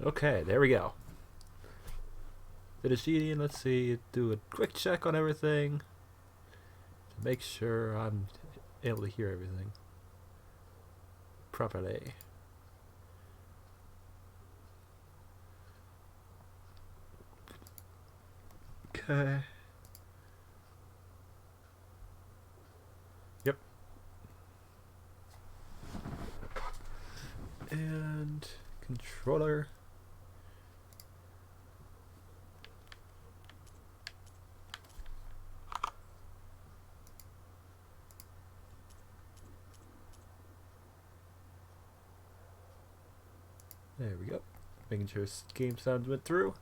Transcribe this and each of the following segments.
Okay, there we go. Finish eating. Let's see. Do a quick check on everything to make sure I'm able to hear everything properly. Okay. Yep. And controller. There we go. Making sure game sounds went through.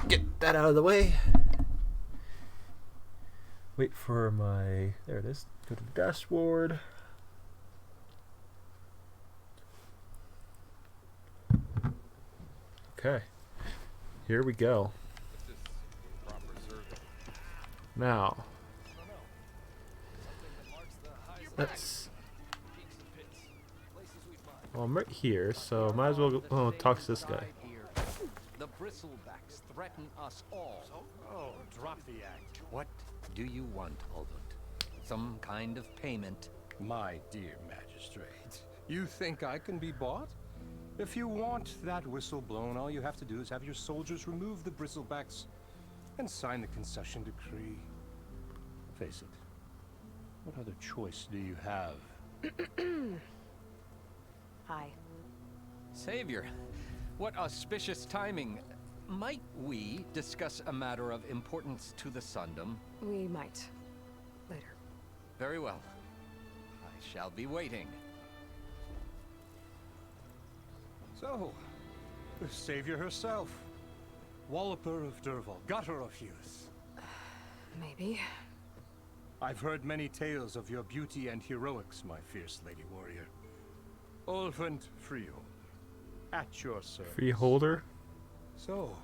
Get that out of the way. Wait for my... There it is. Go to the dashboard. Okay. Here we go. Now. Let's... Well, I'm right here, so might as well go, talk to this guy. The Bristlebacks threaten us all. Oh, drop the act. What do you want, Aldont? Some kind of payment? My dear magistrate, you think I can be bought? If you want that whistle blown, all you have to do is have your soldiers remove the Bristlebacks and sign the concession decree. Face it, what other choice do you have? Hi. Savior, what auspicious timing. Might we discuss a matter of importance to the Sundom? We might. Later. Very well. I shall be waiting. So, the savior herself. Walloper of Derval, gutter of youth. Maybe. I've heard many tales of your beauty and heroics, my fierce lady warrior. Ulfant Freehold, at your service. Freeholder? So,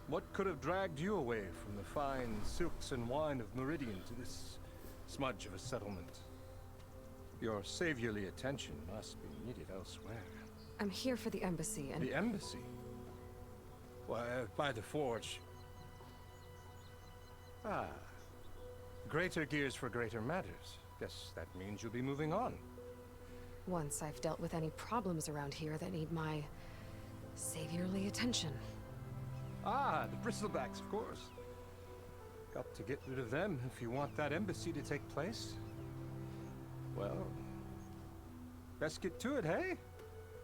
what could have dragged you away from the fine silks and wine of Meridian to this smudge of a settlement? Your saviorly attention must be needed elsewhere. I'm here for the embassy and... The embassy? Why, by the forge. Ah. Greater gears for greater matters. Guess that means you'll be moving on. Once I've dealt with any problems around here that need my saviorly attention. Ah, the Bristlebacks, of course. Got to get rid of them if you want that embassy to take place. Well, best get to it, hey?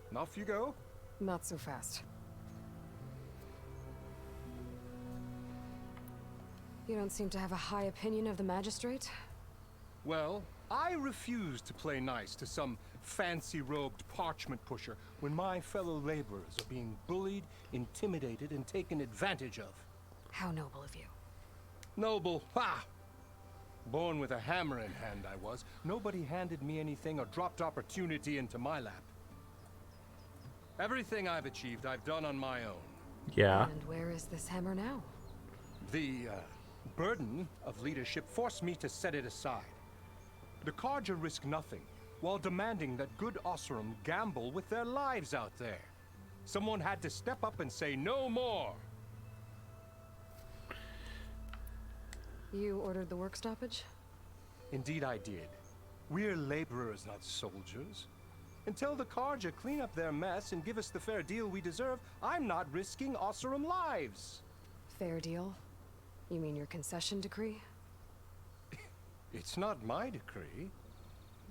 And off you go. Not so fast. You don't seem to have a high opinion of the magistrate? Well, I refuse to play nice to some fancy-robed parchment pusher when my fellow laborers are being bullied, intimidated, and taken advantage of. How noble of you. Noble, ha! Born with a hammer in hand, I was. Nobody handed me anything or dropped opportunity into my lap. Everything I've achieved, I've done on my own. Yeah. And where is this hammer now? The burden of leadership forced me to set it aside. The Carja risk nothing, while demanding that good Osseram gamble with their lives out there. Someone had to step up and say no more. You ordered the work stoppage? Indeed I did. We're laborers, not soldiers. Until the Carja clean up their mess and give us the fair deal we deserve, I'm not risking Osseram lives. Fair deal? You mean your concession decree? It's not my decree.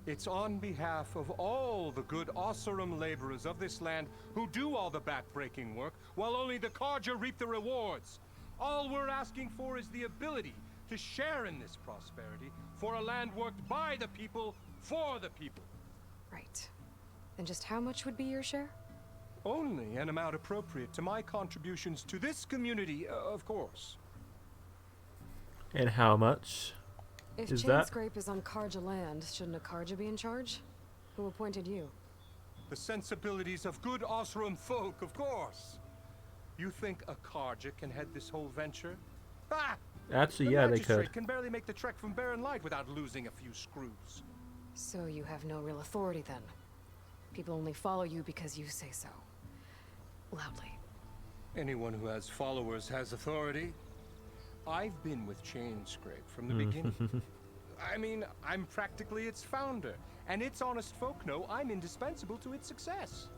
It's on behalf of all the good Osseram laborers of this land who do all the back-breaking work, while only the Carja reap the rewards. All we're asking for is the ability to share in this prosperity for a land worked by the people, for the people. Right. And just how much would be your share? Only an amount appropriate to my contributions to this community, of course. And how much If is chain that? scrape is on Karja land, shouldn't a Karja be in charge? Who appointed you? The sensibilities of good Osseram folk, of course. You think a Carja can head this whole venture? Ah! Actually, The yeah, they magistrate could. can barely make the trek from Barren Light without losing a few screws. So you have no real authority then? People only follow you because you say so. loudly. Anyone who has followers has authority. I've been with Chainscrape from the beginning. I mean, I'm practically its founder, and its honest folk know I'm indispensable to its success.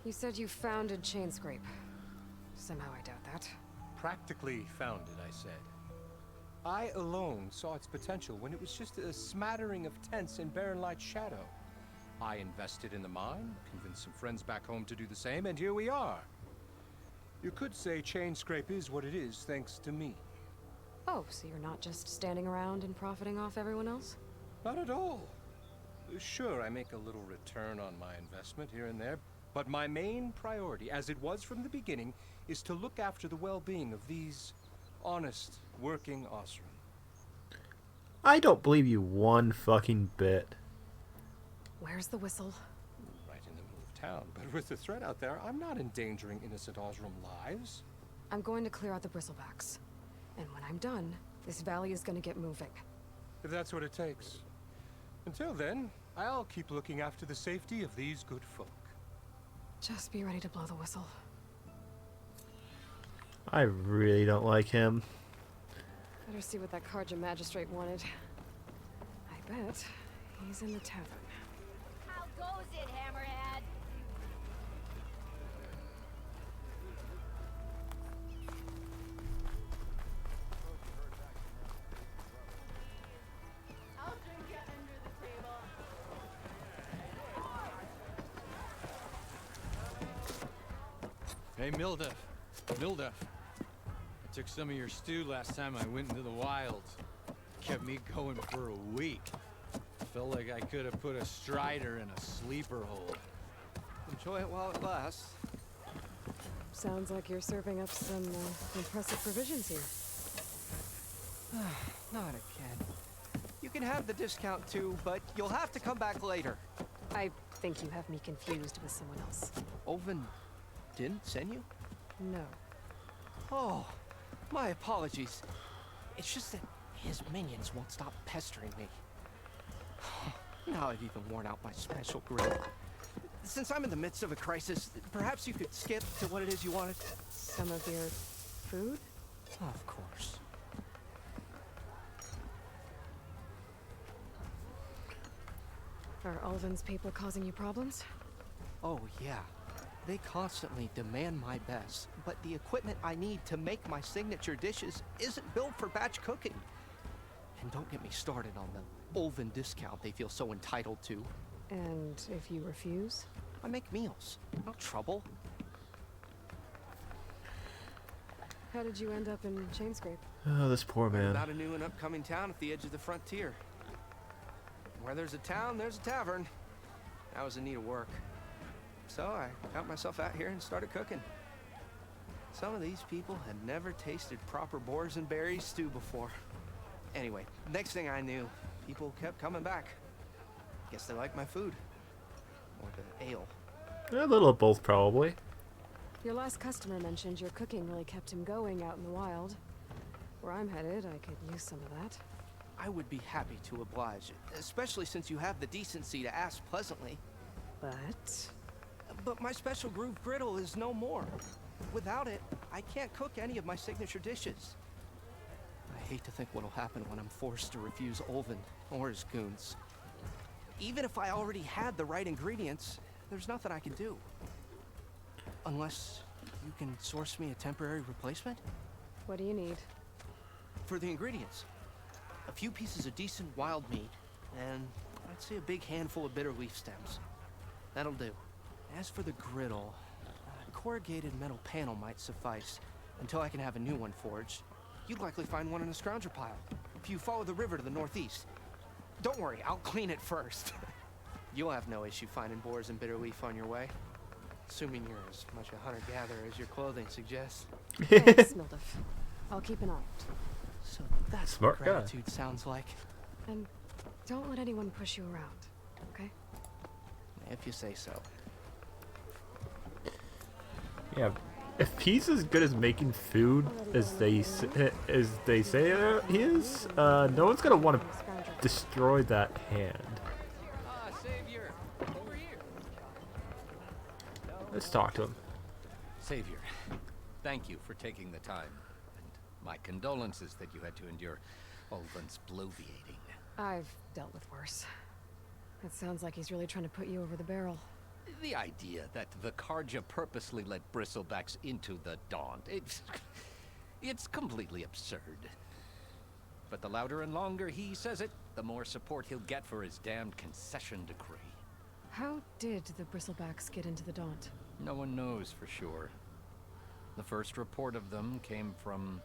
You said you founded Chainscrape. Somehow I doubt that. Practically founded, I said. I alone saw its potential when it was just a smattering of tents in Barren Light's shadow. I invested in the mine, convinced some friends back home to do the same, and here we are. You could say Chainscrape is what it is thanks to me. Oh, so you're not just standing around and profiting off everyone else? Not at all. Sure, I make a little return on my investment here and there, but my main priority, as it was from the beginning, is to look after the well-being of these honest, working Osram. I don't believe you one fucking bit. Where's the whistle? Right in the middle of town, but with the threat out there, I'm not endangering innocent Osram lives. I'm going to clear out the Bristlebacks. And when I'm done, this valley is going to get moving. If that's what it takes. Until then, I'll keep looking after the safety of these good folk. Just be ready to blow the whistle. I really don't like him. Better see what that Karja magistrate wanted. I bet he's in the tavern. How goes it, Hammerhead? I'll drink you under the table. Hey, Mildef. I took some of your stew last time I went into the wilds. Kept me going for a week. Felt like I could have put a strider in a sleeper hole. Enjoy it while it lasts. Sounds like you're serving up some impressive provisions here. Not again. You can have the discount too, but you'll have to come back later. I think you have me confused with someone else. Oven didn't send you? No. Oh, my apologies. It's just that his minions won't stop pestering me. Now I've even worn out my special grill. Since I'm in the midst of a crisis, perhaps you could skip to what it is you wanted? Some of your food? Of course. Are Ulvin's people causing you problems? Oh, yeah. They constantly demand my best, but the equipment I need to make my signature dishes isn't built for batch cooking. And don't get me started on the Ulvin discount they feel so entitled to. And if you refuse? I make meals, no trouble. How did you end up in Chainscrape? Oh, this poor man. About a new and upcoming town at the edge of the frontier. Where there's a town, there's a tavern. I was in need of work. So I got myself out here and started cooking. Some of these people had never tasted proper boars and berries stew before. Anyway, next thing I knew, people kept coming back. Guess they liked my food. Or the ale. A little of both, probably. Your last customer mentioned your cooking really kept him going out in the wild. Where I'm headed, I could use some of that. I would be happy to oblige, especially since you have the decency to ask pleasantly. But my special groove griddle is no more. Without it, I can't cook any of my signature dishes. I hate to think what'll happen when I'm forced to refuse Ulvin or his goons. Even if I already had the right ingredients, there's nothing I can do. Unless you can source me a temporary replacement? What do you need? For the ingredients, a few pieces of decent wild meat, and I'd say a big handful of bitter leaf stems. That'll do. As for the griddle, a corrugated metal panel might suffice until I can have a new one forged. You'd likely find one in a scrounger pile if you follow the river to the northeast. Don't worry, I'll clean it first. You'll have no issue finding boars and bitter leaf on your way. Assuming you're as much a hunter-gatherer as your clothing suggests. Thanks, Mildef. I'll keep an eye out. So that's Smart what guy. gratitude sounds like. And don't let anyone push you around, okay? If you say so. Yeah, if he's as good as making food as they say he is, no one's gonna want to destroy that hand. Savior, over here. Let's talk to him. Savior, thank you for taking the time. And my condolences that you had to endure Ulvin's bloviating. I've dealt with worse. It sounds like he's really trying to put you over the barrel. The idea that the Karja purposely let Bristlebacks into the Daunt, it's completely absurd. But the louder and longer he says it, the more support he'll get for his damned concession decree. How did the Bristlebacks get into the Daunt? No one knows for sure. The first report of them came from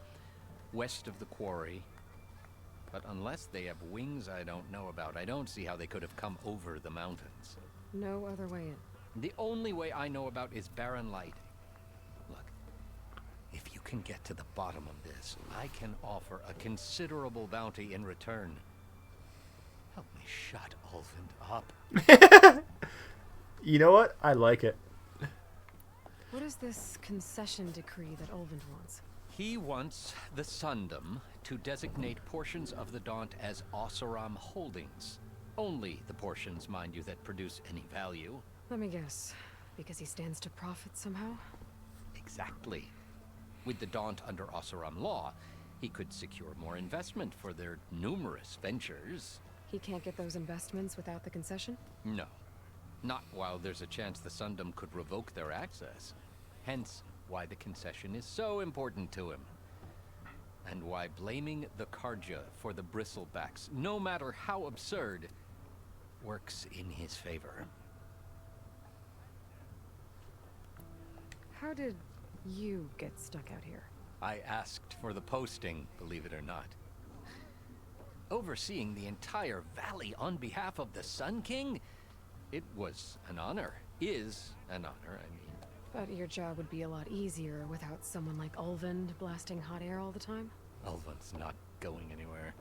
west of the quarry. But unless they have wings I don't know about, I don't see how they could have come over the mountains. No other way in. The only way I know about is barren light. Look, if you can get to the bottom of this, I can offer a considerable bounty in return. Help me shut Ulvin up. You know what? I like it. What is this concession decree that Ulvin wants? He wants the Sundom to designate portions of the Daunt as Oseram holdings. Only the portions, mind you, that produce any value. Let me guess. Because he stands to profit somehow? Exactly. With the Daunt under Oseram law, he could secure more investment for their numerous ventures. He can't get those investments without the concession? No. Not while there's a chance the Sundom could revoke their access. Hence, why the concession is so important to him. And why blaming the Karja for the Bristlebacks, no matter how absurd, works in his favor. How did you get stuck out here? I asked for the posting, believe it or not. Overseeing the entire valley on behalf of the Sun King? It was an honor. Is an honor, I mean. But your job would be a lot easier without someone like Ulvin blasting hot air all the time? Ulvin's not going anywhere.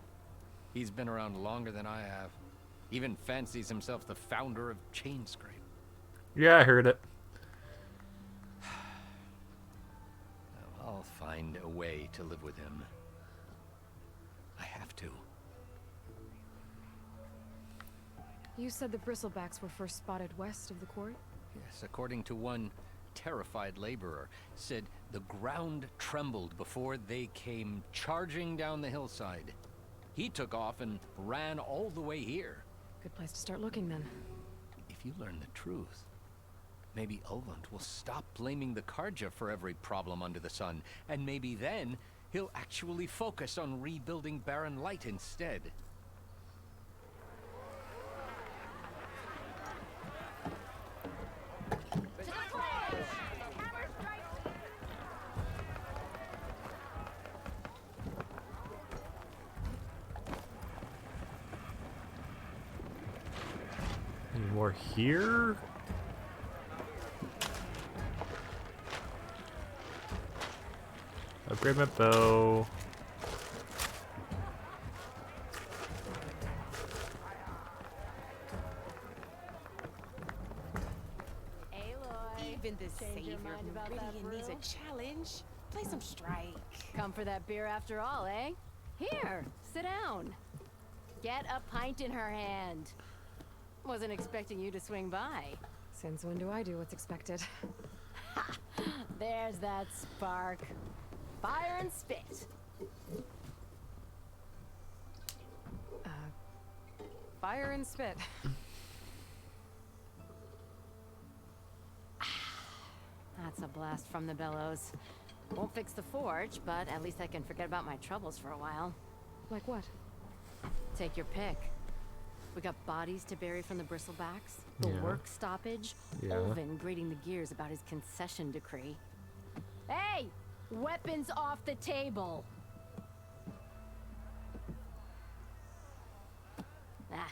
He's been around longer than I have. Even fancies himself the founder of Chainscrape. Yeah, I heard it. I'll find a way to live with him. I have to. You said the Bristlebacks were first spotted west of the quarry? Yes, according to one terrified laborer, said the ground trembled before they came charging down the hillside. He took off and ran all the way here. Good place to start looking then. If you learn the truth, maybe Ulvund will stop blaming the Karja for every problem under the sun, and maybe then he'll actually focus on rebuilding Barren Light instead. Any more here? Upgrade my bow. Even the savior of Meridian needs a challenge. Play some strike. Come for that beer after all, eh? Here, sit down. Get a pint in her hand. Wasn't expecting you to swing by. Since when do I do what's expected? There's that spark. Fire and spit. Fire and spit. That's a blast from the bellows. Won't fix the forge, but at least I can forget about my troubles for a while. Like what? Take your pick. We got bodies to bury from the Bristlebacks, the Yeah. work stoppage, Yeah. Ulvin grating the gears about his concession decree. Hey! Weapons off the table! Ah,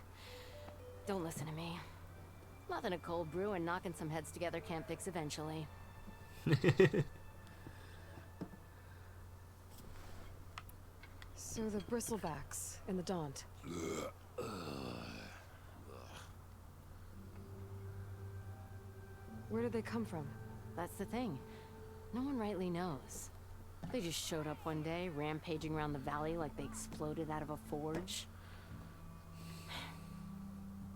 don't listen to me. Nothing a cold brew and knocking some heads together can't fix eventually. So the Bristlebacks in the Daunt. Where did they come from? That's the thing. No one rightly knows. They just showed up one day, rampaging around the valley like they exploded out of a forge.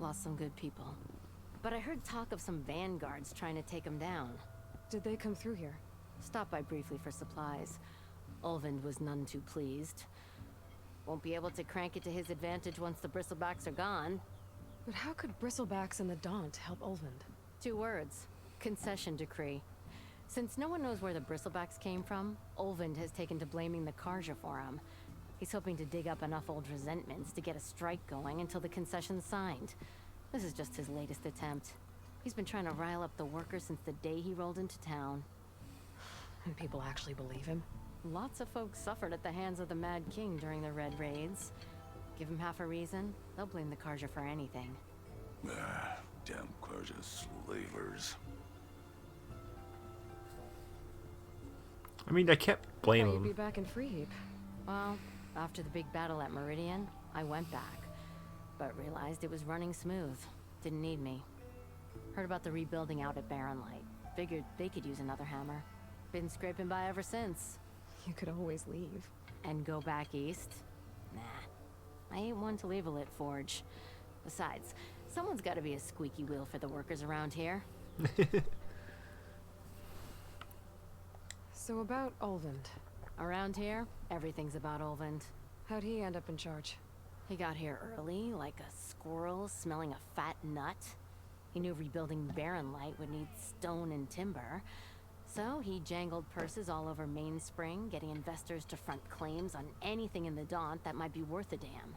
Lost some good people. But I heard talk of some vanguards trying to take him down. Did they come through here? Stopped by briefly for supplies. Ulvund was none too pleased. Won't be able to crank it to his advantage once the Bristlebacks are gone. But how could Bristlebacks and the Daunt help Ulvund? 2 words. Concession decree. Since no one knows where the Bristlebacks came from, Ulvund has taken to blaming the Karja for him. He's hoping to dig up enough old resentments to get a strike going until the concession's signed. This is just his latest attempt. He's been trying to rile up the workers since the day he rolled into town. And people actually believe him? Lots of folks suffered at the hands of the Mad King during the Red Raids. Give him half a reason, they'll blame the Karja for anything. Damn Karja slavers. I mean, I can't blame Thought you'd be him. back in Freeheap. Well, after the big battle at Meridian, I went back. But realized it was running smooth. Didn't need me. Heard about the rebuilding out at Barren Light. Figured they could use another hammer. Been scraping by ever since. You could always leave. And go back east? Nah. I ain't one to leave a lit forge. Besides, someone's gotta be a squeaky wheel for the workers around here. So about Ulvund. Around here, everything's about Ulvund. How'd he end up in charge? He got here early, like a squirrel smelling a fat nut. He knew rebuilding Barren Light would need stone and timber. So he jangled purses all over Mainspring, getting investors to front claims on anything in the Daunt that might be worth a damn.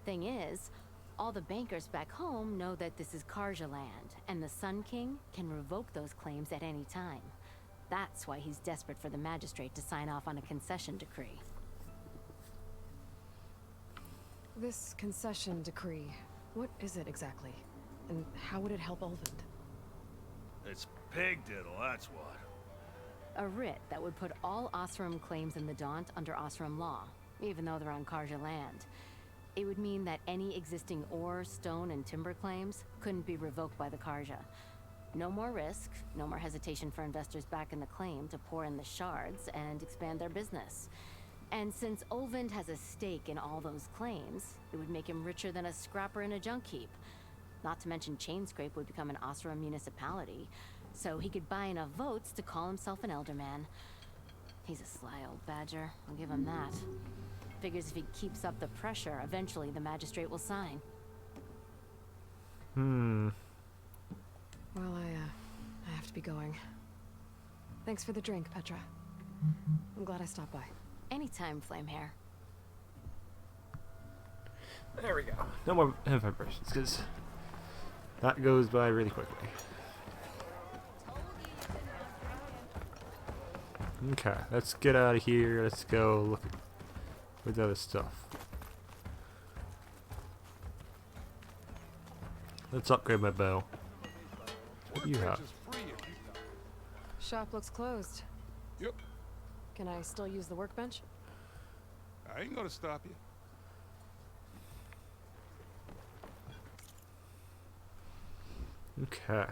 Thing is, all the bankers back home know that this is Karja land, and the Sun King can revoke those claims at any time. That's why he's desperate for the magistrate to sign off on a concession decree. This concession decree, what is it exactly? And how would it help Ulvund? It's pig diddle, that's what. A writ that would put all Osram claims in the Daunt under Osram law, even though they're on Karja land. It would mean that any existing ore, stone, and timber claims couldn't be revoked by the Karja. No more risk, no more hesitation for investors back in the claim to pour in the shards and expand their business. And since Ulvund has a stake in all those claims, it would make him richer than a scrapper in a junk heap. Not to mention Chainscrape would become an Osram municipality, so he could buy enough votes to call himself an elderman. He's a sly old badger, I'll give him that. Figures if he keeps up the pressure, eventually the magistrate will sign. Well, I have to be going. Thanks for the drink, Petra. I'm glad I stopped by. Anytime, Flamehair. There we go. No more vibrations, because that goes by really quickly. Okay, let's get out of here. Let's go look at the other stuff. Let's upgrade my bow. What do you have? Shop looks closed. Yep. Can I still use the workbench? I ain't gonna stop you. Okay.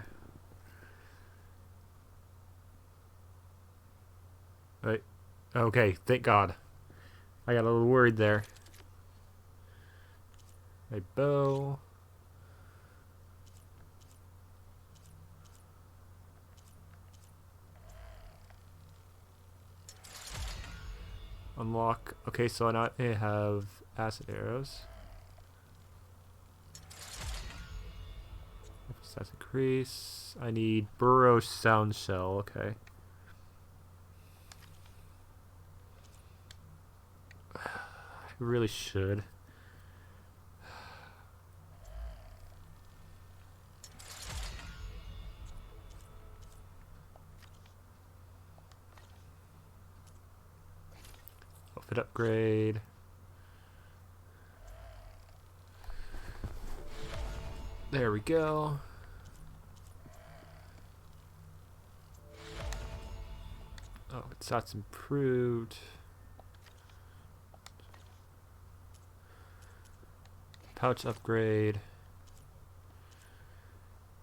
Right. Okay, thank God. I got a little worried there. My bow. Unlock. Okay, so I have acid arrows. That's increase. I need burrow sound shell. Okay. I really should. Outfit upgrade. There we go. Oh, it's that's improved. Pouch upgrade.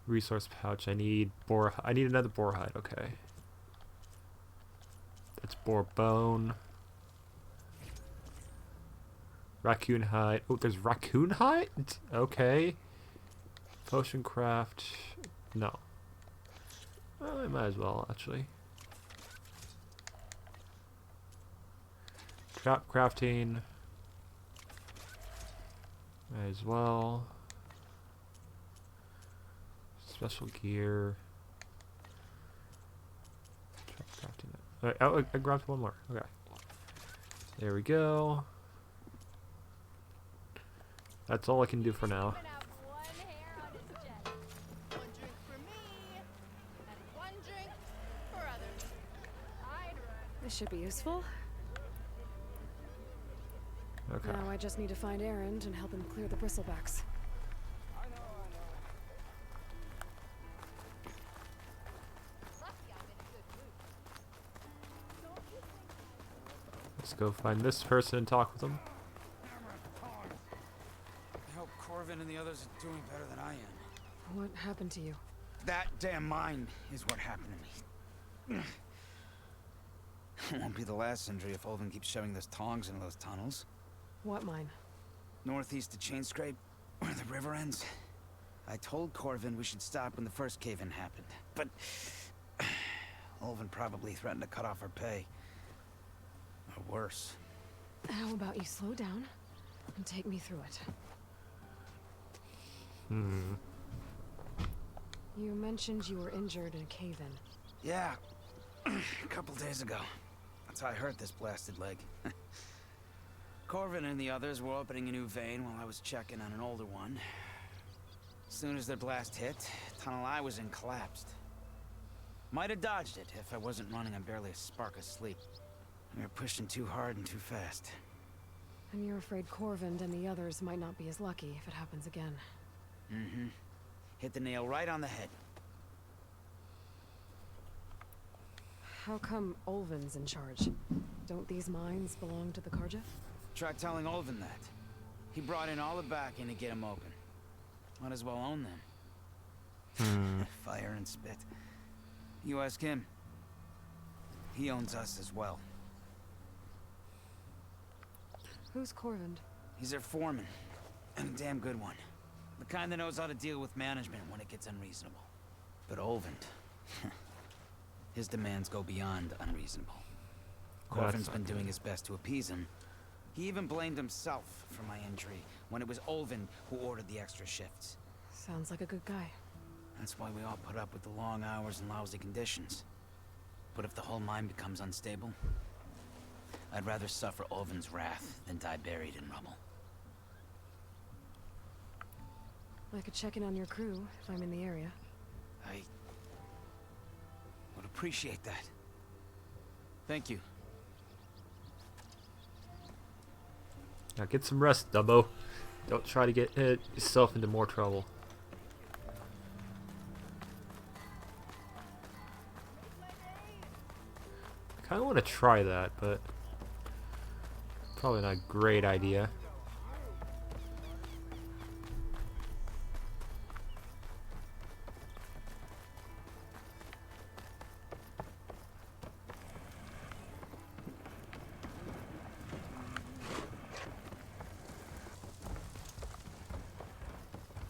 Resource pouch. I need boar. I need another boar hide. Okay. That's boar bone. Raccoon hide. Oh, there's raccoon hide. Okay. Potion craft. No. Well, I might as well, actually. Trap crafting. Might as well. Special gear. Trap crafting. Alright, oh, I grabbed one more. Okay. There we go. That's all I can do for now. This should be useful. Okay. Now I just need to find Erend and help him clear the bristlebacks. Let's go find this person and talk with him. I hope Corvin and the others are doing better than I am. What happened to you? That damn mine is what happened to me. It won't be the last injury if Olvin keeps shoving those tongs into those tunnels. What mine? Northeast of Chainscrape, where the river ends. I told Corvin we should stop when the first cave-in happened, but Olvin probably threatened to cut off our pay. Or worse. How about you slow down and take me through it? You mentioned you were injured in a cave-in. Yeah, a couple days ago. That's how I hurt this blasted leg. Corvin and the others were opening a new vein while I was checking on an older one. As soon as their blast hit, the tunnel I was in collapsed. Might have dodged it if I wasn't running on barely a spark of sleep. We were pushing too hard and too fast. And you're afraid Corvin and the others might not be as lucky if it happens again. Mm-hmm. Hit the nail right on the head. How come Olvin's in charge? Don't these mines belong to the Karja? Try telling Olvin that. He brought in all the backing to get them open. Might as well own them. Fire and spit. You ask him. He owns us as well. Who's Corvin? He's their foreman. And a damn good one. The kind that knows how to deal with management when it gets unreasonable. But Olvin... his demands go beyond unreasonable. Corvin's been doing his best to appease him. He even blamed himself for my injury when it was Olvin who ordered the extra shifts. Sounds like a good guy. That's why we all put up with the long hours and lousy conditions. But if the whole mine becomes unstable, I'd rather suffer Olvin's wrath than die buried in rubble. I could check in on your crew if I'm in the area. I would appreciate that. Thank you. Now get some rest, Dubbo. Don't try to get yourself into more trouble. I kind of want to try that, but probably not a great idea.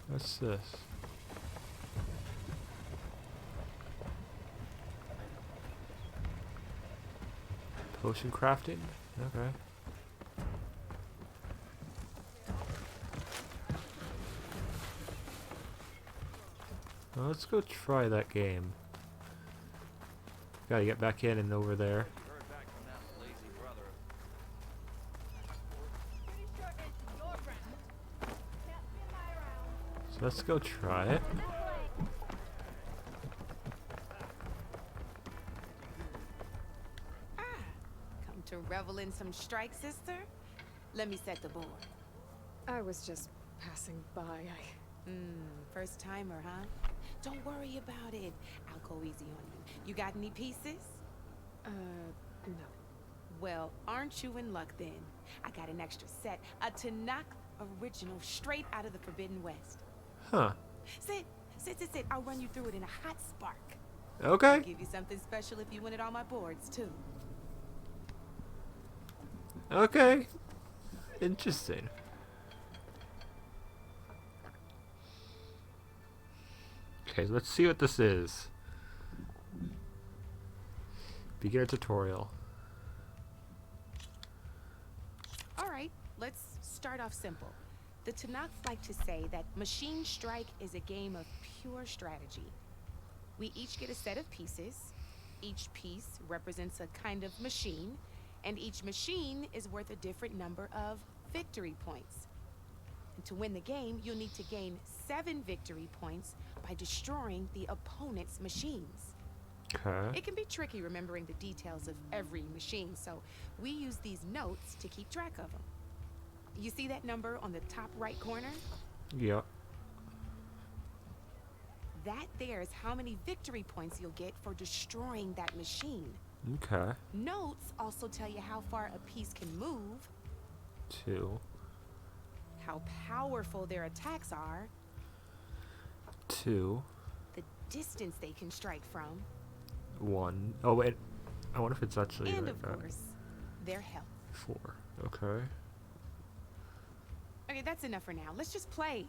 What's this? Potion crafting? Okay. Well, let's go try that game. Gotta get back in and over there. So let's go try it. Come to revel in some strike, sister? Let me set the board. I was just passing by. First timer, huh? Don't worry about it. I'll go easy on you. You got any pieces? No. Well, aren't you in luck then? I got an extra set, a Tanakh original, straight out of the Forbidden West. Huh. Sit. I'll run you through it in a hot spark. Okay. I'll give you something special if you win it on my boards, too. Okay. Interesting. Okay, let's see what this is. Beginner tutorial. Alright, let's start off simple. The Tanakh like to say that Machine Strike is a game of pure strategy. We each get a set of pieces. Each piece represents a kind of machine, and each machine is worth a different number of victory points. And to win the game, you'll need to gain 7 victory points by destroying the opponent's machines. Okay. It can be tricky remembering the details of every machine, so we use these notes to keep track of them. You see that number on the top right corner? Yep. That there is how many victory points you'll get for destroying that machine. Okay. Notes also tell you how far a piece can move, 2. how powerful their attacks are, 2. the distance they can strike from, 1. Oh wait, I wonder if it's actually and like of that. course, their health. 4. Okay. Okay, that's enough for now. Let's just play.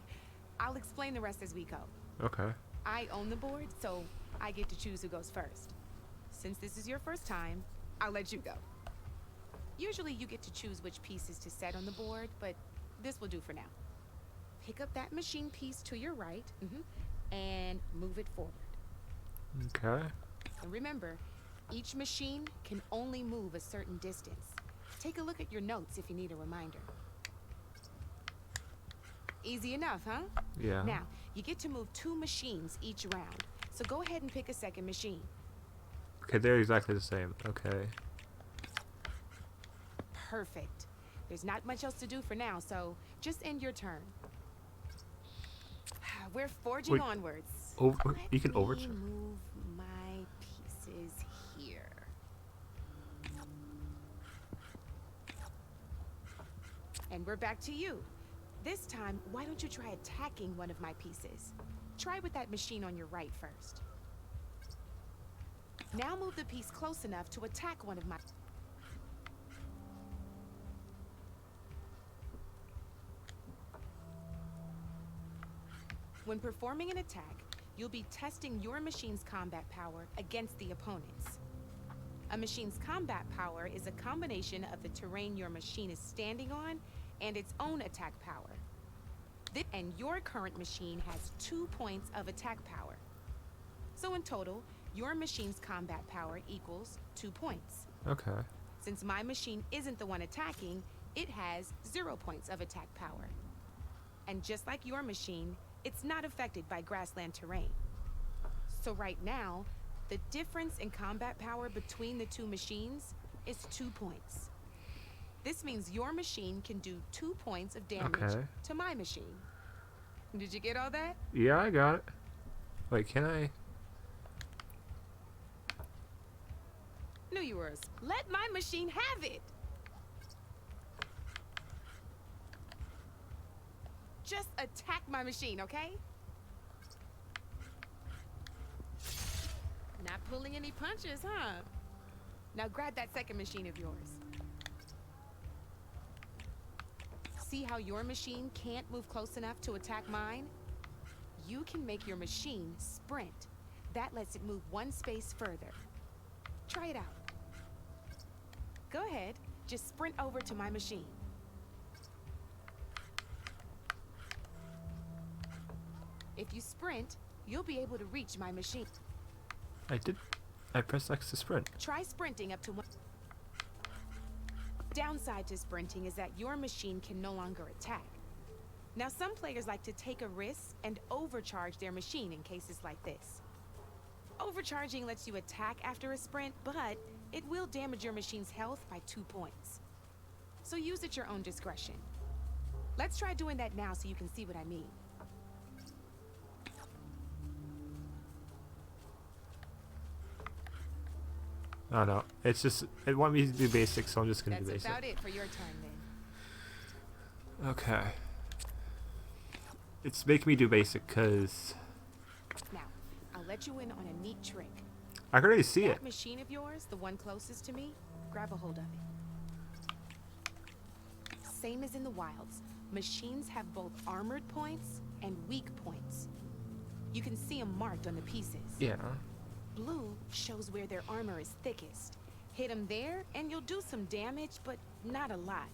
I'll explain the rest as we go. Okay. I own the board, so I get to choose who goes first. Since this is your first time, I'll let you go. Usually you get to choose which pieces to set on the board, but this will do for now. Pick up that machine piece to your right, and move it forward. Okay. And remember, each machine can only move a certain distance. Take a look at your notes if you need a reminder. Easy enough, huh? Yeah. Now, you get to move 2 machines each round, so go ahead and pick a second machine. Okay, they're exactly the same. Okay. Perfect. There's not much else to do for now, so just end your turn. We're forging onwards. You can Let me overturn. move my pieces here. And we're back to you. This time, why don't you try attacking one of my pieces? Try with that machine on your right first. Now move the piece close enough to attack one of my... When performing an attack, you'll be testing your machine's combat power against the opponent's. A machine's combat power is a combination of the terrain your machine is standing on and its own attack power. And your current machine has 2 points of attack power. So in total, your machine's combat power equals 2 points. Okay. Since my machine isn't the one attacking, it has 0 points of attack power. And just like your machine, it's not affected by grassland terrain. So right now, the difference in combat power between the 2 machines is 2 points. This means your machine can do 2 points of damage to my machine. Did you get all that? Yeah, I got it. Wait, can I? Knew you were. Let my machine have it. Just attack my machine, okay? Not pulling any punches, huh? Now grab that second machine of yours. See how your machine can't move close enough to attack mine? You can make your machine sprint. That lets it move 1 space further. Try it out. Go ahead, just sprint over to my machine. If you sprint, you'll be able to reach my machine. I did. I pressed X to sprint. Try sprinting up to 1. Downside to sprinting is that your machine can no longer attack. Now, some players like to take a risk and overcharge their machine in cases like this. Overcharging lets you attack after a sprint, but it will damage your machine's health by 2 points. So use at your own discretion. Let's try doing that now so you can see what I mean. Oh no, it's just it wanted me to do basic, so I'm just gonna do That's basic. about it for your turn then. Okay. It's making me do basic because Now, I'll let you in on a neat trick. I can already see That it. machine of yours, the one closest to me, grab a hold of it. Same as in the wilds, machines have both armored points and weak points. You can see them marked on the pieces. Yeah. Blue shows where their armor is thickest. Hit them there, and you'll do some damage, but not a lot.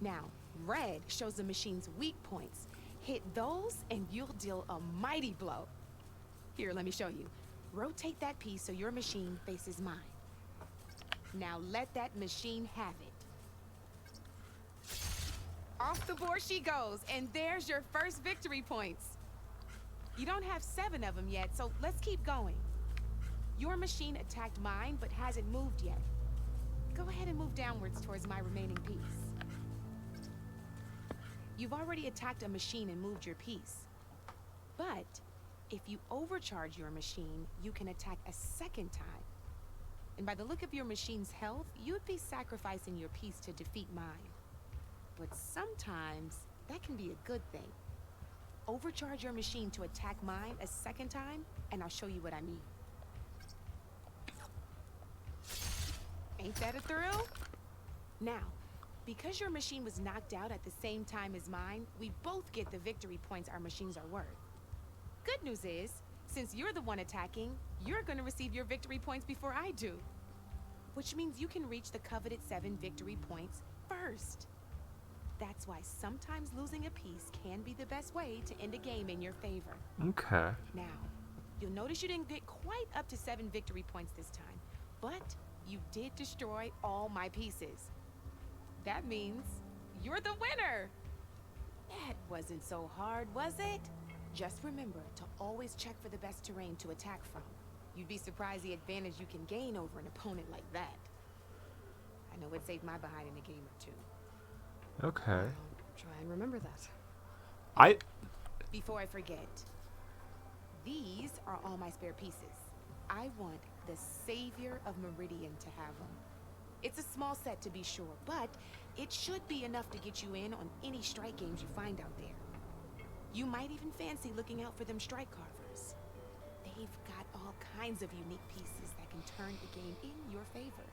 Now, red shows the machine's weak points. Hit those, and you'll deal a mighty blow. Here, let me show you. Rotate that piece so your machine faces mine. Now let that machine have it. Off the board she goes, and there's your first victory points. You don't have 7 of them yet, so let's keep going. Your machine attacked mine, but hasn't moved yet. Go ahead and move downwards towards my remaining piece. You've already attacked a machine and moved your piece. But if you overcharge your machine, you can attack a second time. And by the look of your machine's health, you'd be sacrificing your piece to defeat mine. But sometimes that can be a good thing. Overcharge your machine to attack mine a second time, and I'll show you what I mean. Ain't that a thrill? Now, because your machine was knocked out at the same time as mine, we both get the victory points our machines are worth. Good news is, since you're the one attacking, you're gonna receive your victory points before I do. Which means you can reach the coveted 7 victory points first. That's why sometimes losing a piece can be the best way to end a game in your favor. Okay. Now, you'll notice you didn't get quite up to 7 victory points this time, but you did destroy all my pieces. That means you're the winner! That wasn't so hard, was it? Just remember to always check for the best terrain to attack from. You'd be surprised the advantage you can gain over an opponent like that. I know it saved my behind in a game or two. Okay. I'll try and remember that. Before I forget, these are all my spare pieces. I want the Savior of Meridian to have them. It's a small set to be sure, but it should be enough to get you in on any strike games you find out there. You might even fancy looking out for them strike carvers. They've got all kinds of unique pieces that can turn the game in your favor.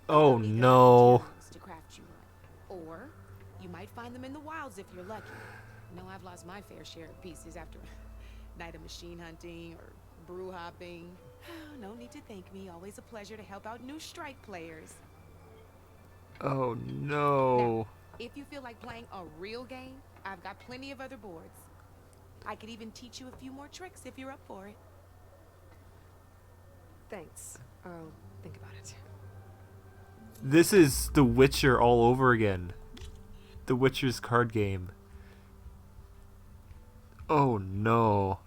Oh no. To craft you one. Or you might find them in the wilds if you're lucky. No, I've lost my fair share of pieces after a night of machine hunting or brew hopping. No need to thank me. Always a pleasure to help out new strike players. Oh no. Now, if you feel like playing a real game, I've got plenty of other boards. I could even teach you a few more tricks if you're up for it. Thanks. I'll think about it. This is The Witcher all over again. The Witcher's card game. Oh no.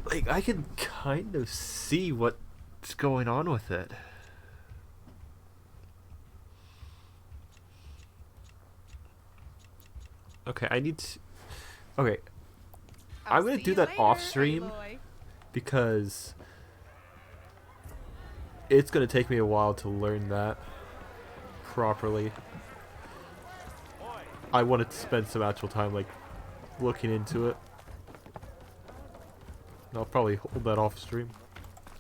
Like, I can kind of see what's going on with it. Okay, I need to... Okay. I'm going to do that off stream because it's going to take me a while to learn that properly. I wanted to spend some actual time, like, looking into it. And I'll probably hold that off stream.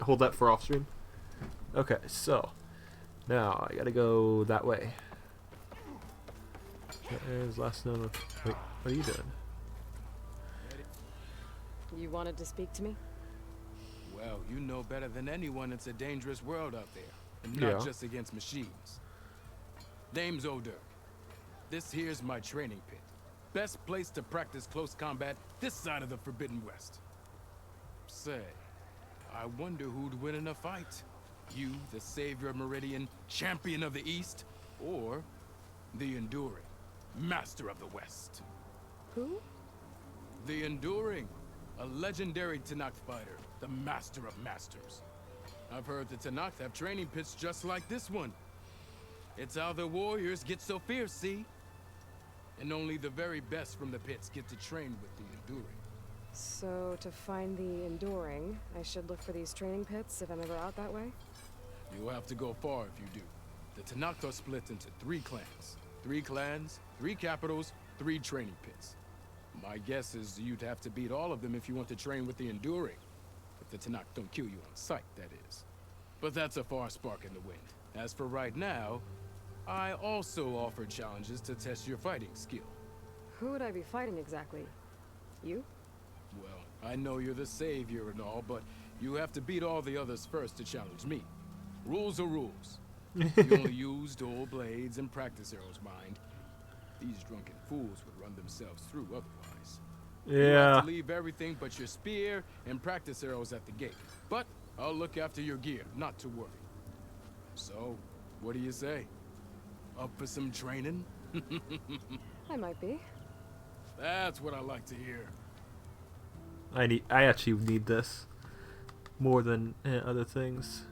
Hold that for off stream. Okay, so now I gotta go that way. There's last known. Wait, what are you doing? You wanted to speak to me? Well, you know better than anyone it's a dangerous world out there. And not just against machines. Name's O'Dirk. This here's my training pit. Best place to practice close combat this side of the Forbidden West. Say, I wonder who'd win in a fight. You, the Savior of Meridian, Champion of the East, or the Enduring, Master of the West. Who? The Enduring, a legendary Tenakth fighter, the Master of Masters. I've heard the Tenakth have training pits just like this one. It's how the warriors get so fierce, see? And only the very best from the pits get to train with the Enduring. So, to find the Enduring, I should look for these training pits if I'm ever out that way? You'll have to go far if you do. The Tenakth are split into 3 clans. 3 clans, 3 capitals, 3 training pits. My guess is you'd have to beat all of them if you want to train with the Enduring. If the Tenakth don't kill you on sight, that is. But that's a far spark in the wind. As for right now, I also offer challenges to test your fighting skill. Who would I be fighting exactly? You? Well, I know you're the savior and all, but you have to beat all the others first to challenge me. Rules are rules. You only use dual blades and practice arrows, mind. These drunken fools would run themselves through otherwise. You have to leave everything but your spear and practice arrows at the gate. But I'll look after your gear, not to worry. So, what do you say? Up for some training? I might be. That's what I like to hear. I actually need this more than other things.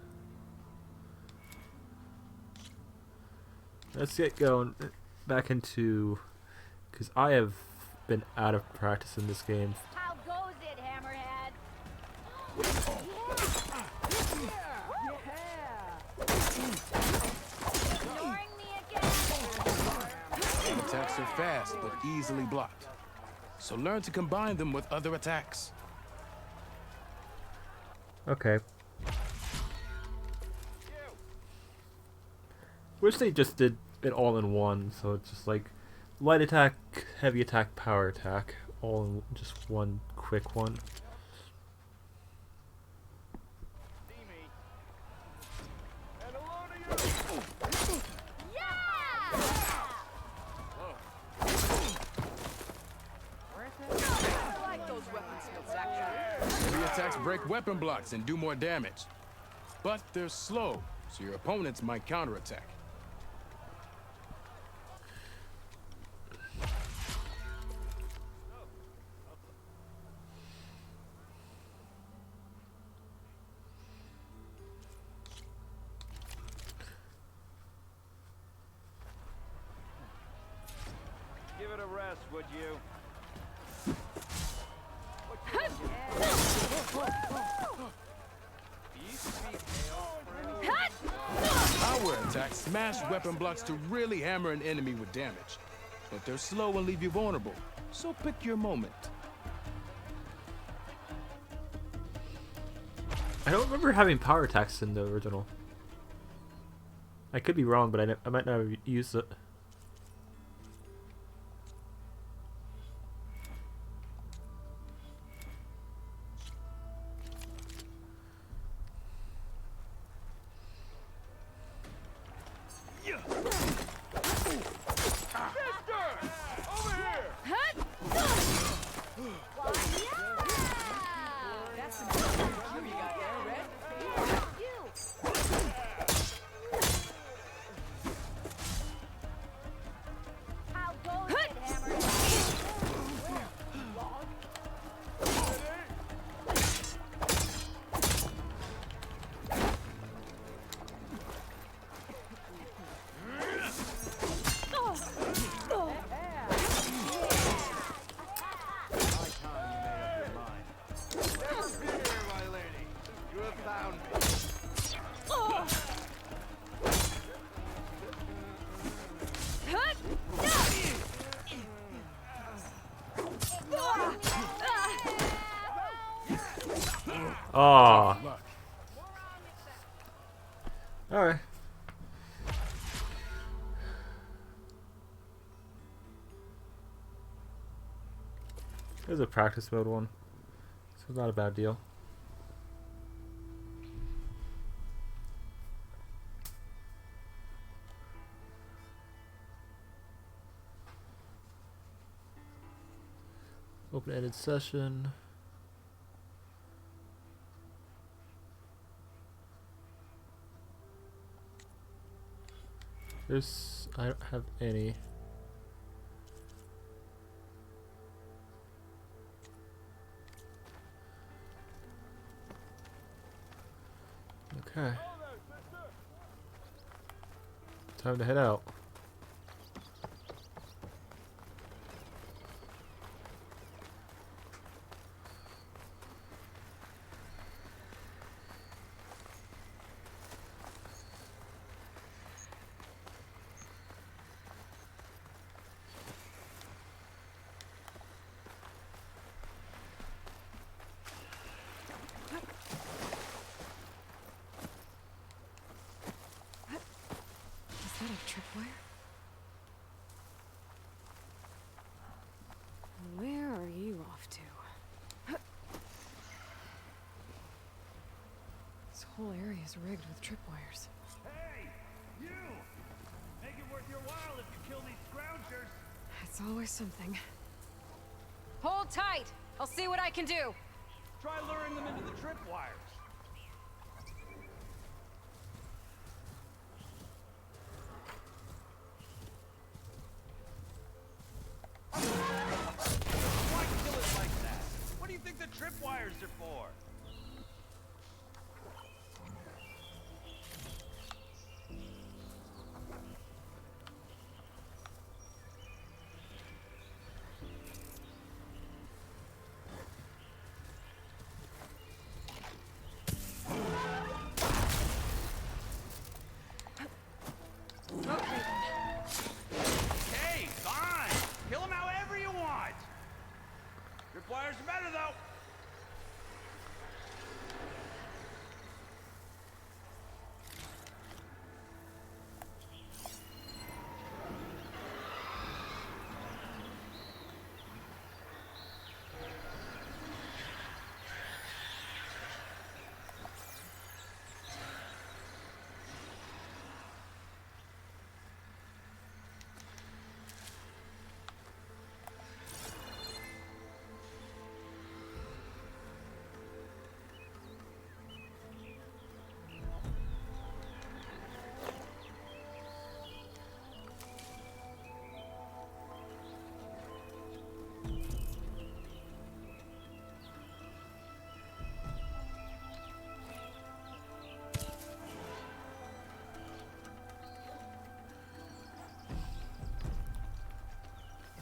Let's get going back into, because I have been out of practice in this game. How goes it, Hammerhead? Ignoring me again? Some attacks are fast, but easily blocked. So learn to combine them with other attacks. Okay. Wish they just did it all in one, so it's just like light attack, heavy attack, power attack, all in just one quick one. Heavy attacks break weapon blocks and do more damage. But they're slow, so your opponents might counterattack. Give it a rest, would you? Power attacks smash weapon blocks to really hammer an enemy with damage. But they're slow and leave you vulnerable, so pick your moment. I don't remember having power attacks in the original. I could be wrong, but I might not have used it. Oh. Alright. There's a practice mode one. So not a bad deal. Open-ended session. I don't have any. Okay. Time to head out. Is that a tripwire? whole area is rigged with tripwires. Hey, you! Make it worth your while if you kill these scroungers. It's always something. Hold tight! I'll see what I can do! Try luring them into the tripwires. Why kill it like that? What do you think the tripwires are for? Hey, fine! Kill them however you want! Tripwires are better, though!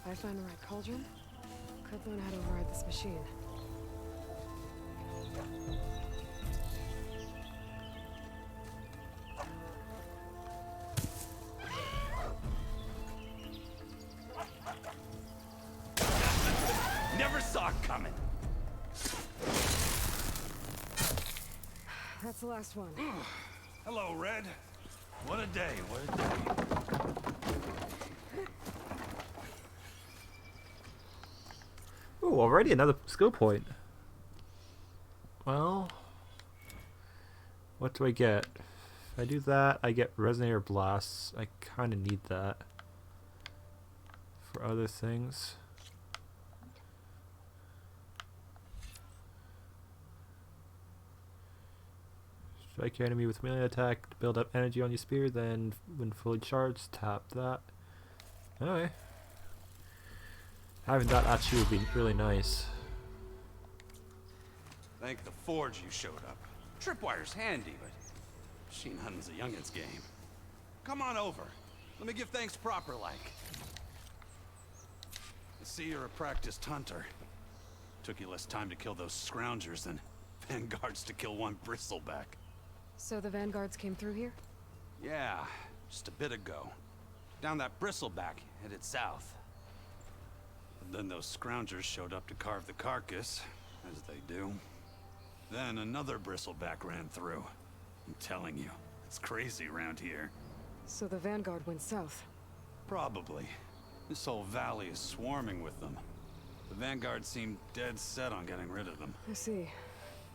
If I find the right cauldron, could learn how to override this machine. Never saw it coming! That's the last one. Hello, Red. What a day, what a day. Ooh, already another skill point. Well, what do I get? If I do that, I get Resonator Blasts. I kind of need that for other things. Strike your enemy with melee attack to build up energy on your spear, then when fully charged, tap that. Okay. Having that actually would be really nice. Thank the Forge you showed up. Tripwire's handy, but machine hunting's a youngin's game. Come on over. Let me give thanks proper like. I see you're a practiced hunter. Took you less time to kill those scroungers than vanguards to kill one bristleback. So the vanguards came through here? Yeah, just a bit ago. Down that bristleback, headed south. And then those scroungers showed up to carve the carcass, as they do. Then another bristleback ran through. I'm telling you, it's crazy around here. So the vanguard went south? Probably. This whole valley is swarming with them. The vanguard seemed dead set on getting rid of them. I see.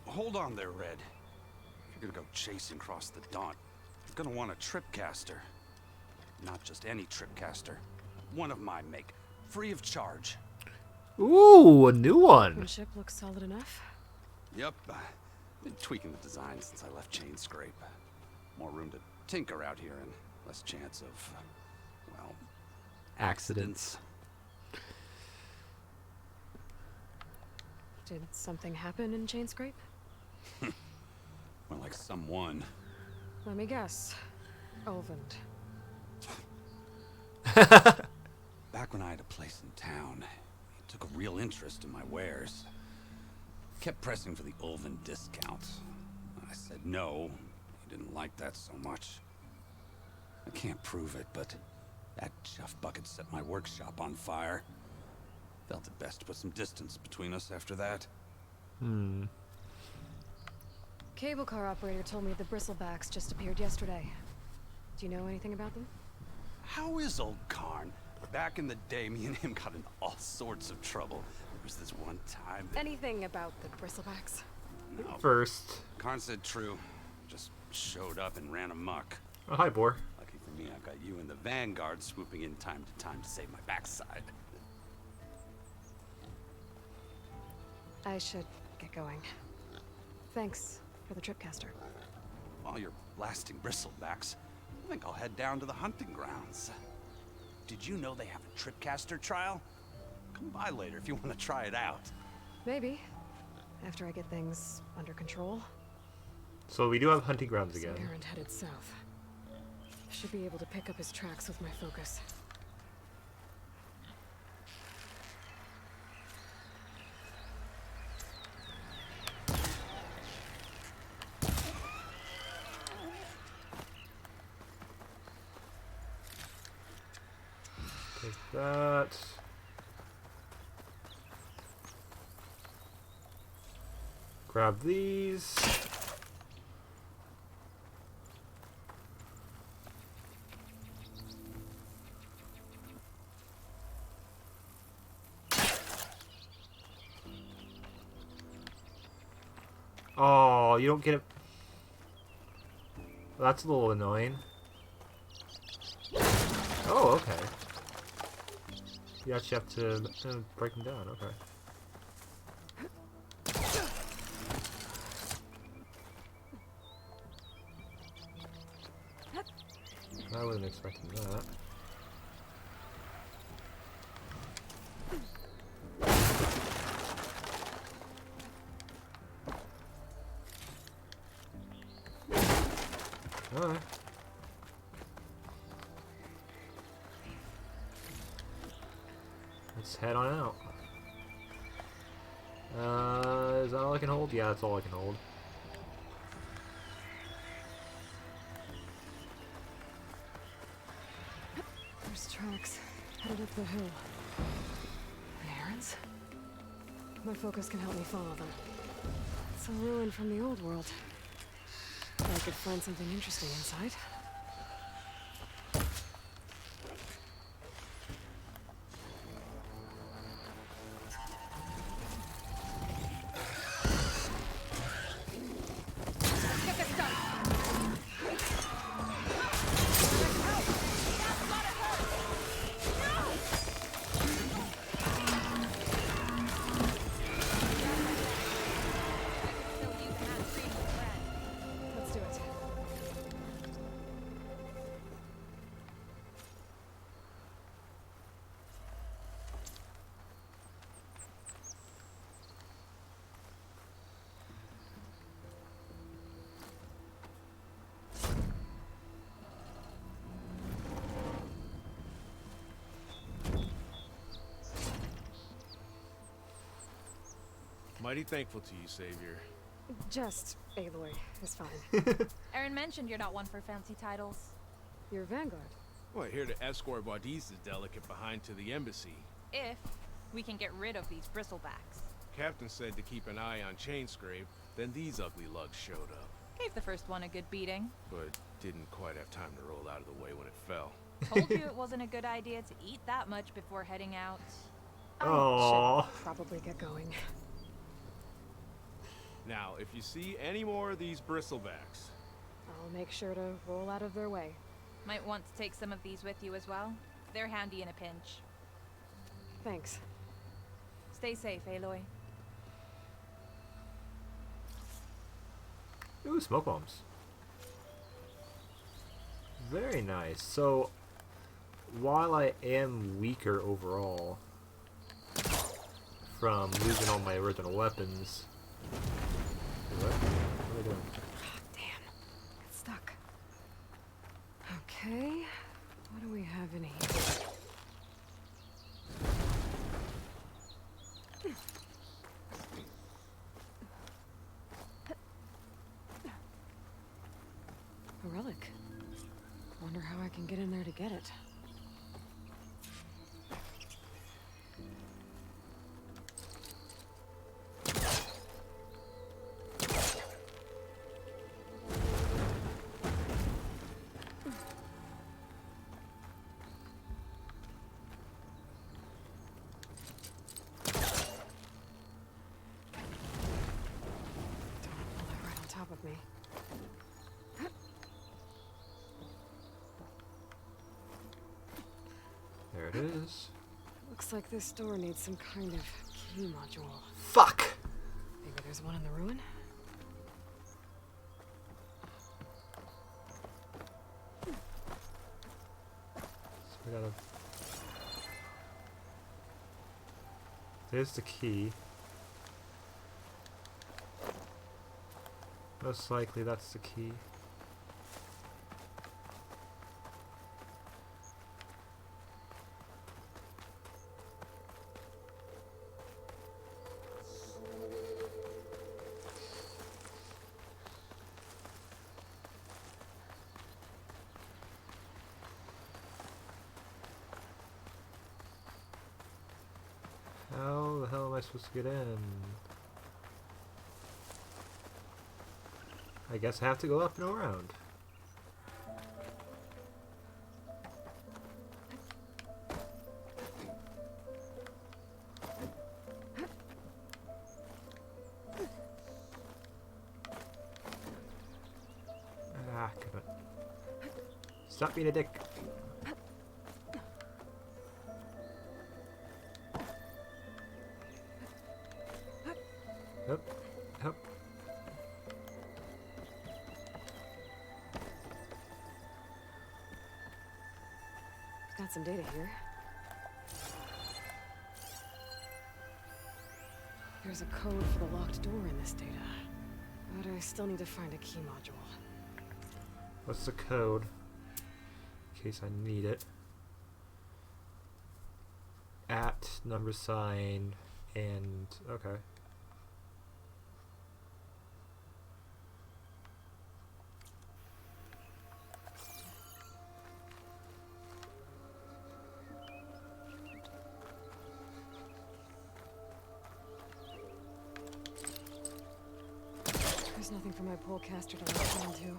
Hold on there, Red. If you're gonna go chasing across the Daunt, you're gonna want a tripcaster. Not just any tripcaster. One of my make. Free of charge. Ooh, a new one. The ship looks solid enough. Yep. Been tweaking the design since I left Chain Scrape. More room to tinker out here and less chance of, well, accidents. Did something happen in Chain Scrape? More like someone. Let me guess. Ulvund. Back when I had a place in town, he took a real interest in my wares. Kept pressing for the Ulvund discount. I said no. He didn't like that so much. I can't prove it, but that chuff bucket set my workshop on fire. Felt it best to put some distance between us after that. Cable car operator told me the Bristlebacks just appeared yesterday. Do you know anything about them? How is old Karn? Back in the day, me and him got in all sorts of trouble. There was this one time that... Anything about the Bristlebacks? No. First. Karn said true. just showed up and ran amok. Oh, hi, Boar. Lucky for me, I've got you and the Vanguard swooping in time to time to save my backside. I should get going. Thanks for the tripcaster. While you're blasting bristlebacks, I think I'll head down to the hunting grounds. Did you know they have a tripcaster trial? Come by later if you want to try it out. Maybe. After I get things under control. So we do have hunting grounds again. Some errand headed south. Should be able to pick up his tracks with my focus. Take that. Grab these. Oh, you don't get it. Well, that's a little annoying. Oh, okay. You actually have to break them down, okay. I wasn't expecting that. Alright. Let's head on out. Is that all I can hold? Yeah, that's all I can hold. There's tracks headed up the hill. The errands? My focus can help me follow them. It's a ruin from the old world. I could find something interesting inside. Let's do it. Mighty thankful to you, Savior. Just Aloy is fine. Aaron mentioned you're not one for fancy titles. Your Vanguard. Well, here to escort Wadis' delicate behind to the embassy. If we can get rid of these bristlebacks. Captain said to keep an eye on Chainscrape, then these ugly lugs showed up. Gave the first one a good beating. But didn't quite have time to roll out of the way when it fell. Told you it wasn't a good idea to eat that much before heading out. I should probably get going. Now, if you see any more of these bristlebacks, I'll make sure to roll out of their way. Might want to take some of these with you as well. They're handy in a pinch. Thanks. Stay safe, Aloy. Ooh, smoke bombs. Very nice. So, while I am weaker overall from losing all my original weapons... What? What are they doing? Damn. Got stuck. Okay. What do we have in here? A relic. Wonder how I can get in there to get it. Don't pull it right on top of me. There it is. Looks like this door needs some kind of key module. Fuck! Maybe there's one in the ruin? So we gotta... There's the key. Most likely that's the key. How the hell am I supposed to get in? I guess I have to go up and around. Ah, come on. Stop being a dick. Hup, hup. Got some data here. There's a code for the locked door in this data. But I still need to find a key module. What's the code? In case I need it. At, number sign, and... okay. There's nothing for my polecaster to latch onto.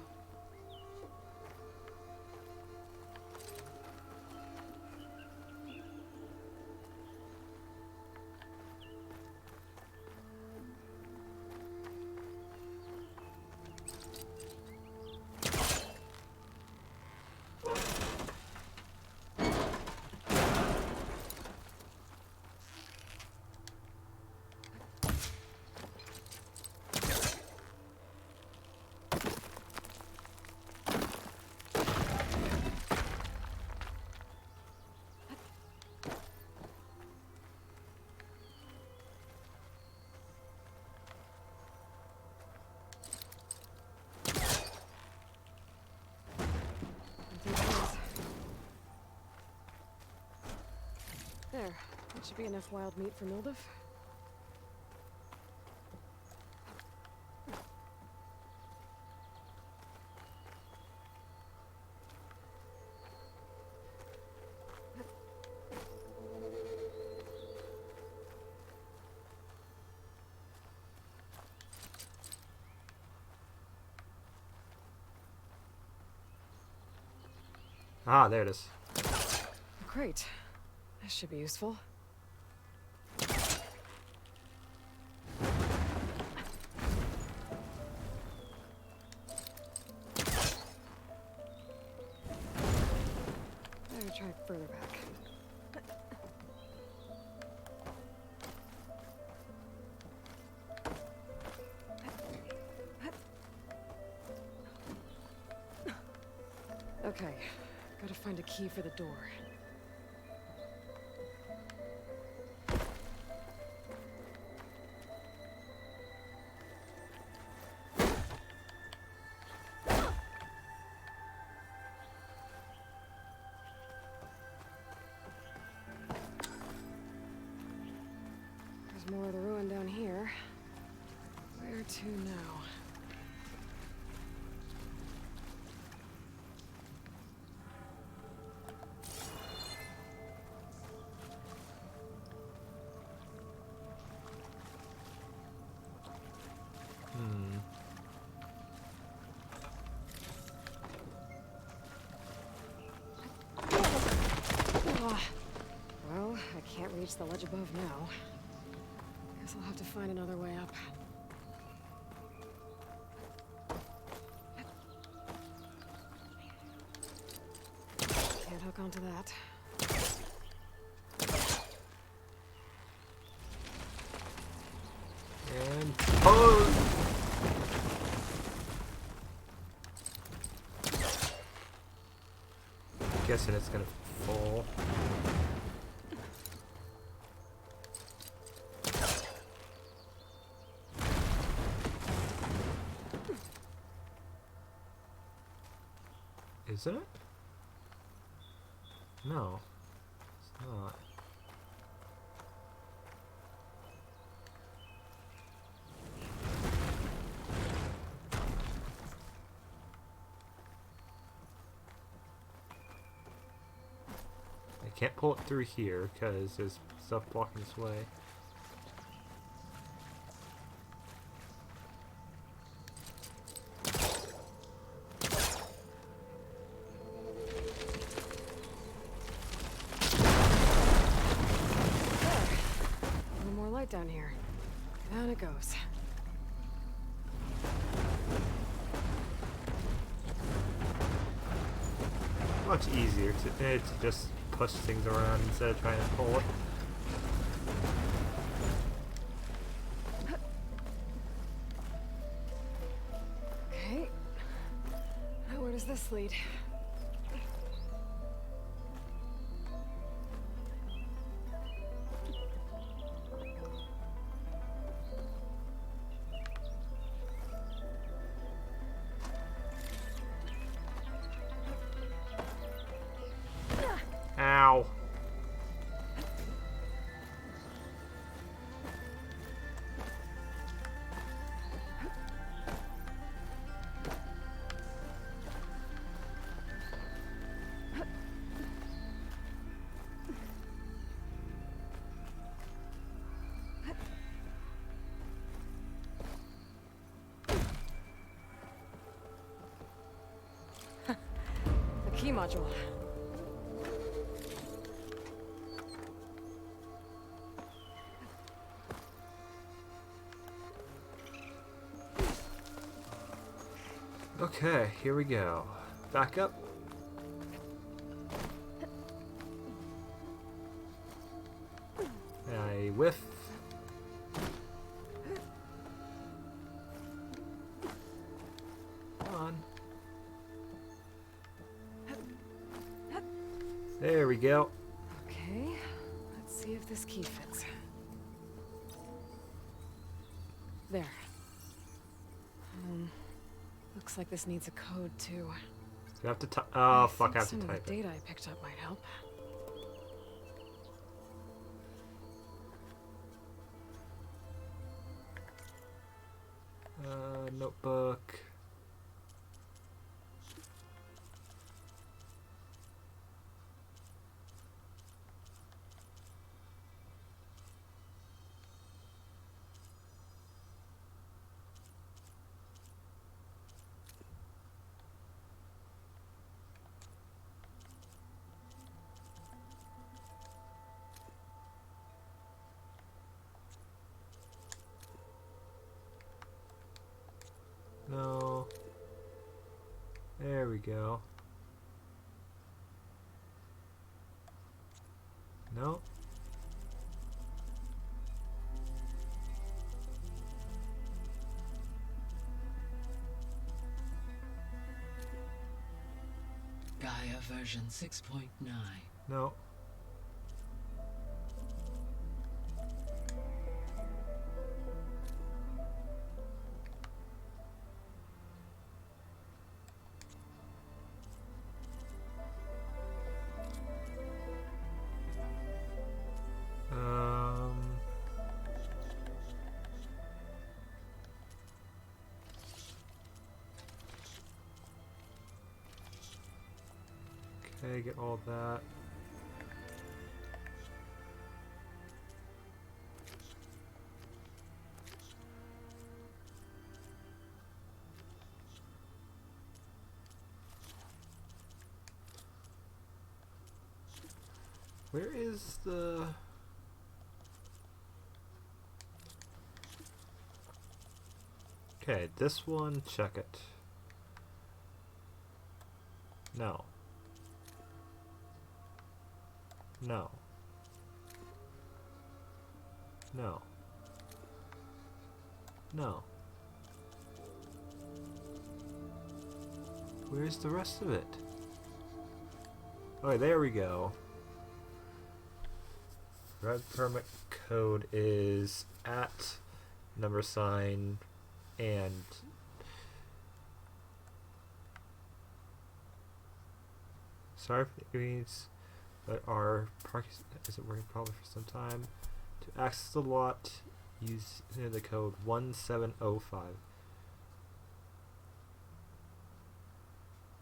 There. That should be enough wild meat for Mildef. Ah, there it is. Great. This should be useful. Better try further back. Okay, gotta find a key for the door. There's more of the ruin down here. Where to now? Well, I can't reach the ledge above now. Guess I'll have to find another way up. Can't hook onto that. guessing it's gonna fall. Isn't it? No, it's not. I can't pull it through here because there's stuff blocking its way. Down here. Down it goes. Much easier to just push things around instead of trying to pull it. Okay. Now where does this lead? Ow. The key module. Okay, here we go. Back up. I whiff. Come on. There we go. Okay, let's see if this key fits. There. Looks like this needs a code too. You have to oh fuck! I have to Some of type the it. data I picked up might help. Notebook. No. There we go. No. Gaia version 6.9. No. Okay, get all that. Where is the... Okay, this one, check it. No. No. No. No. Where's the rest of it? Okay, there we go. Red permit code is at $, and sorry for the inconvenience, but our parking isn't working properly for some time. To access the lot, use the code 1705.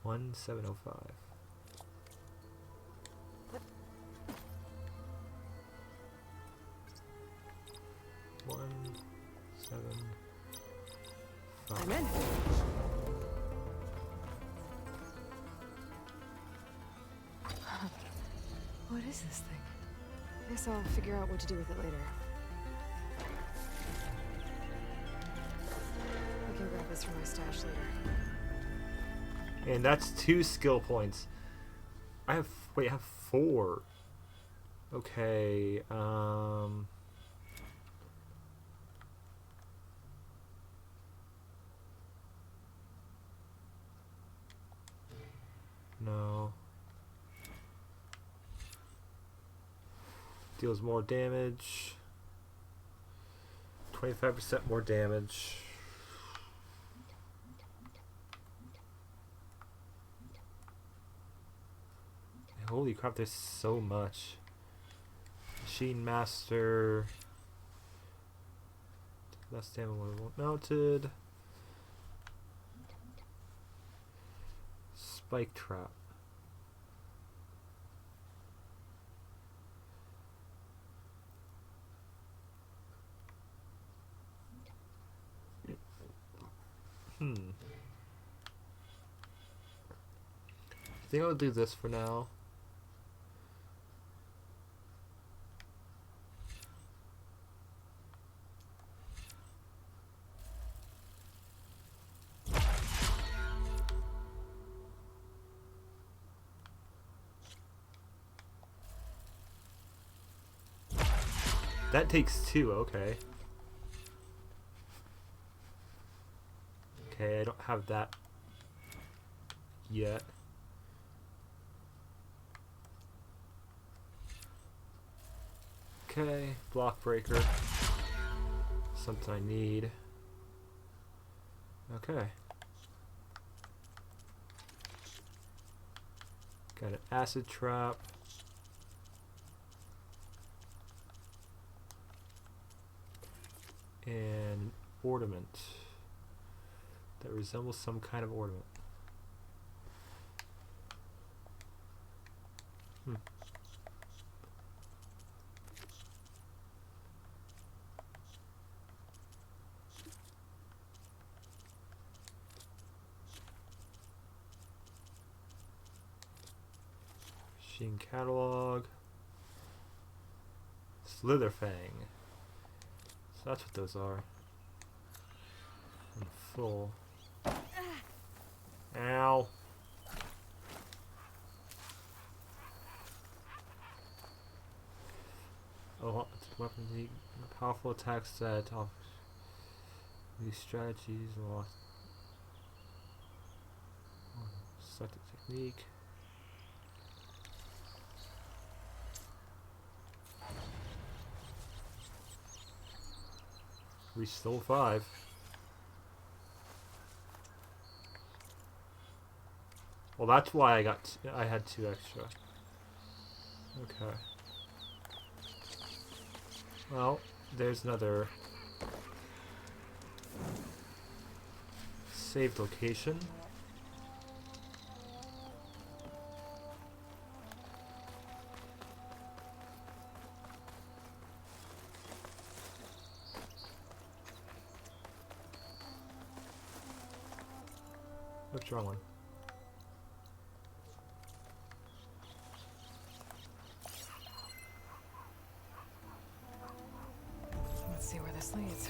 1705. I'm in. What is this thing? Guess I'll figure out what to do with it later. I can grab this from my stash later. And that's 2 skill points. I have I have 4. Okay, no. Deals more damage. 25% more damage. Holy crap, there's so much. Machine Master. Less damage when mounted. Spike Trap. I think I'll do this for now. That takes 2, okay. Okay, I don't have that yet. Okay, block breaker. Something I need. Okay. Got an acid trap. And ornament that resembles some kind of ornament. Machine catalog. Slitherfang. So that's what those are. And full. Ow. Oh, it's weapon unique. Powerful attack set off. These strategies lost. Select a technique. We stole 5. Well, that's why I had 2 extra. Okay. Well, there's another saved location. Oops, wrong one. Let's see where this leads.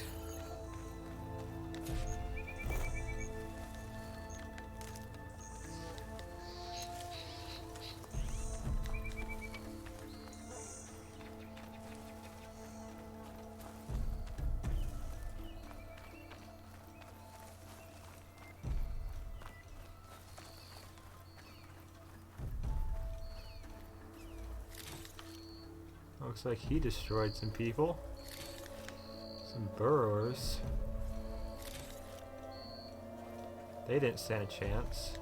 Looks like he destroyed some people. Some burrowers. They didn't stand a chance.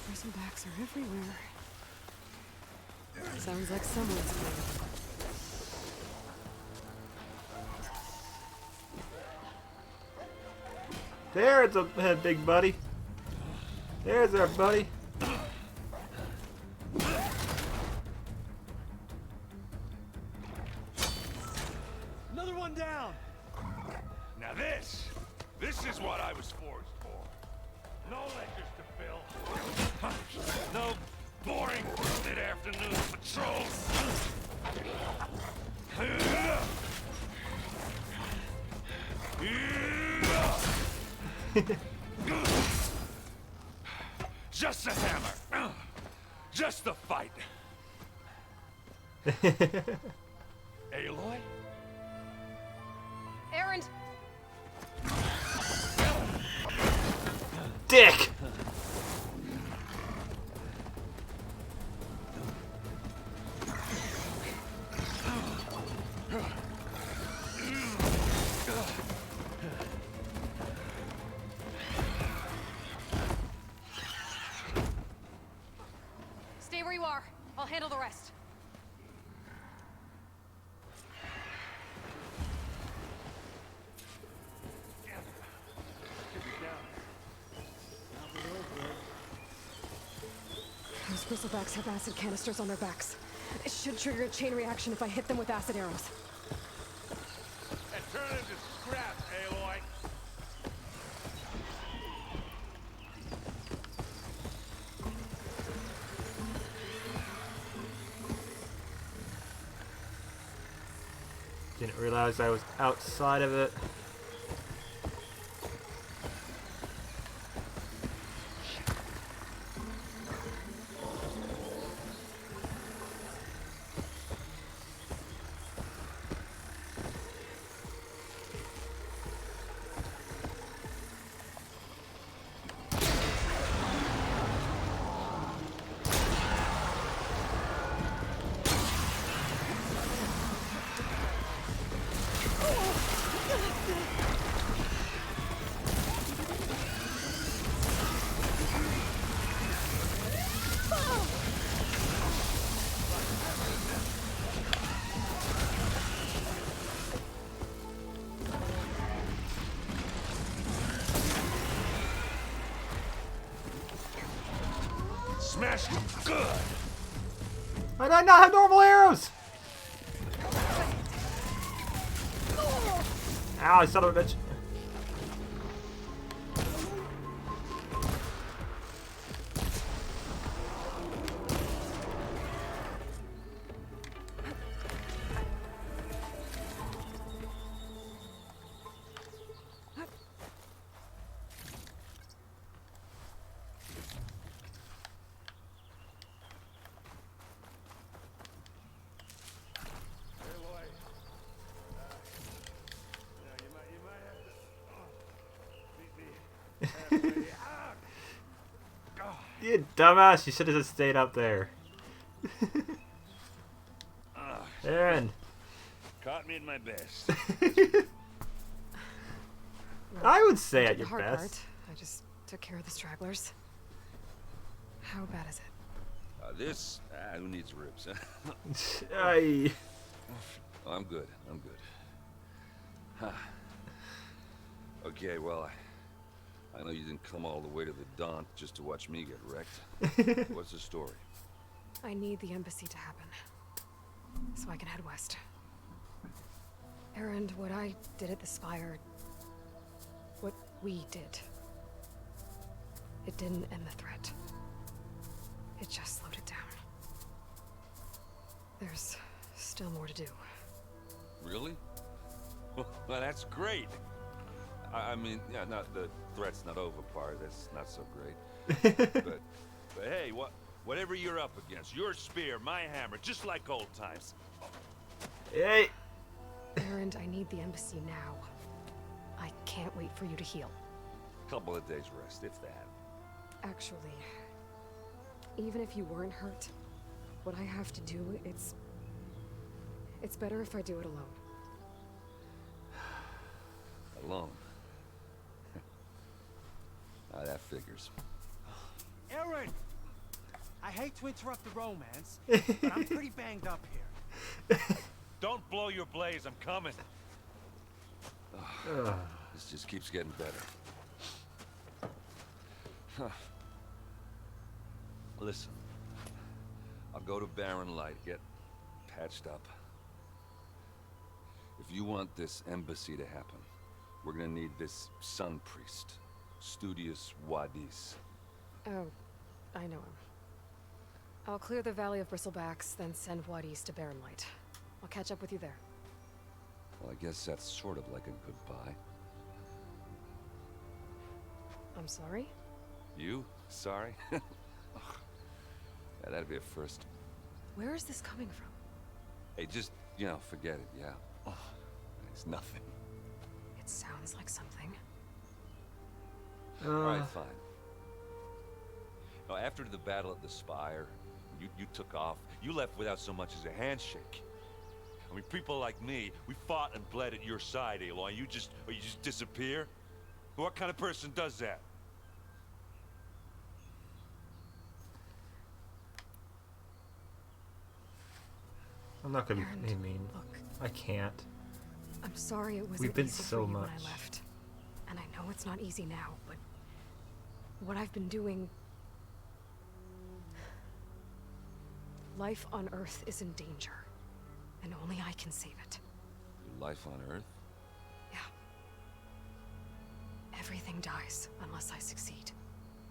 Bristlebacks are everywhere. Sounds like someone's here. There's a big buddy. There's our buddy. Another one down! Now this is what I was forged for. No ledgers to fill. No boring mid-afternoon patrols. Just a hammer. Just the fight. Aloy? Errand! Dick! Stay where you are. I'll handle the rest. Those Bristlebacks have acid canisters on their backs. It should trigger a chain reaction if I hit them with acid arrows. And turn into scrap, Aloy. Didn't realize I was outside of it. Smashed him good. Why did I not have normal arrows? Ow, son of a bitch. You dumbass, you should have just stayed up there. Aaron. Caught me at my best. I would say at The your hard best. part. I just took care of the stragglers. How bad is it? Who needs ribs? Aye. Oh, I'm good. I'm good. Huh. Okay, well, I know you didn't come all the way to the Daunt just to watch me get wrecked. What's the story? I need the embassy to happen, so I can head west. Erend, what I did at the Spire... what we did... it didn't end the threat. It just slowed it down. There's still more to do. Really? Well, that's great. I mean, yeah, not the threat's not over part. That's not so great. but hey, whatever you're up against, your spear, my hammer, just like old times. Hey. Erend, I need the embassy now. I can't wait for you to heal. Couple of days rest, if that. Actually, even if you weren't hurt, what I have to do, it's better if I do it alone. Alone? That figures. Aaron! I hate to interrupt the romance, but I'm pretty banged up here. Don't blow your blaze, I'm coming. This just keeps getting better. Listen, I'll go to Barren Light, get patched up. If you want this embassy to happen, we're gonna need this sun priest, Studius Wadis. Oh, I know him. I'll clear the Valley of Bristlebacks, then send Wadis to Barren Light. I'll catch up with you there. Well, I guess that's sort of like a goodbye. I'm sorry? You? Sorry? Yeah, that'd be a first. Where is this coming from? Hey, just, forget it, yeah? Oh, it's nothing. It sounds like something. Alright, fine. Now, after the battle at the Spire, you took off. You left without so much as a handshake. I mean, people like me, we fought and bled at your side, Aloy. You just disappear? What kind of person does that? I'm not gonna be Erend, mean. Look, I can't. I'm sorry it wasn't We've been easy so for you much. when I left. And I know it's not easy now, but what I've been doing... Life on Earth is in danger, and only I can save it. Your life on Earth? Yeah. Everything dies unless I succeed.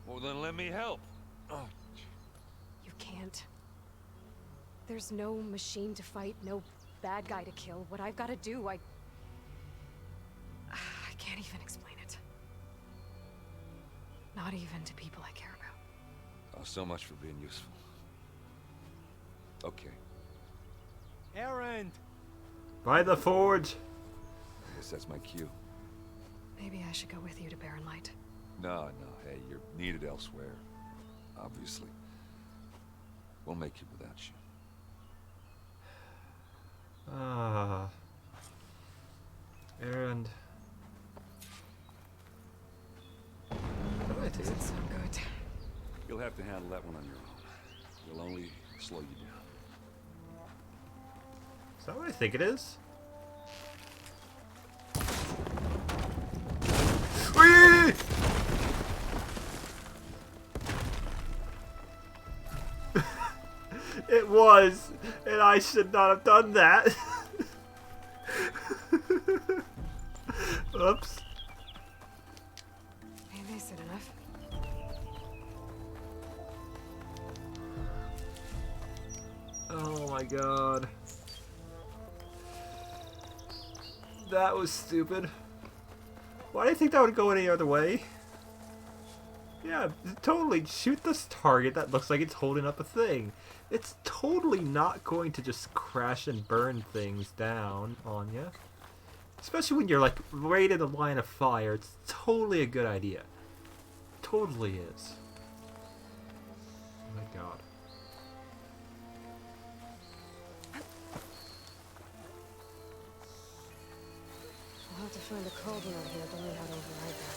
Well, then let me help. Oh. You can't. There's no machine to fight, no bad guy to kill. What I've got to do, I can't even explain it. Not even to people I care about. Oh, so much for being useful. Okay. Erend! By the forge! I guess that's my cue. Maybe I should go with you to Barren Light. No, hey, you're needed elsewhere. Obviously. We'll make it without you. Erend. That doesn't sound good. You'll have to handle that one on your own. It'll only slow you down. Is that what I think it is? Whee! It was, and I should not have done that. Oops. Maybe I said enough. Oh my god. That was stupid. Why do you think that would go any other way? Yeah, totally shoot this target that looks like it's holding up a thing. It's totally not going to just crash and burn things down on you. Especially when you're like right in the line of fire. It's totally a good idea. Totally is. Oh my god. I'll have to find a cauldron out here to learn how to override that.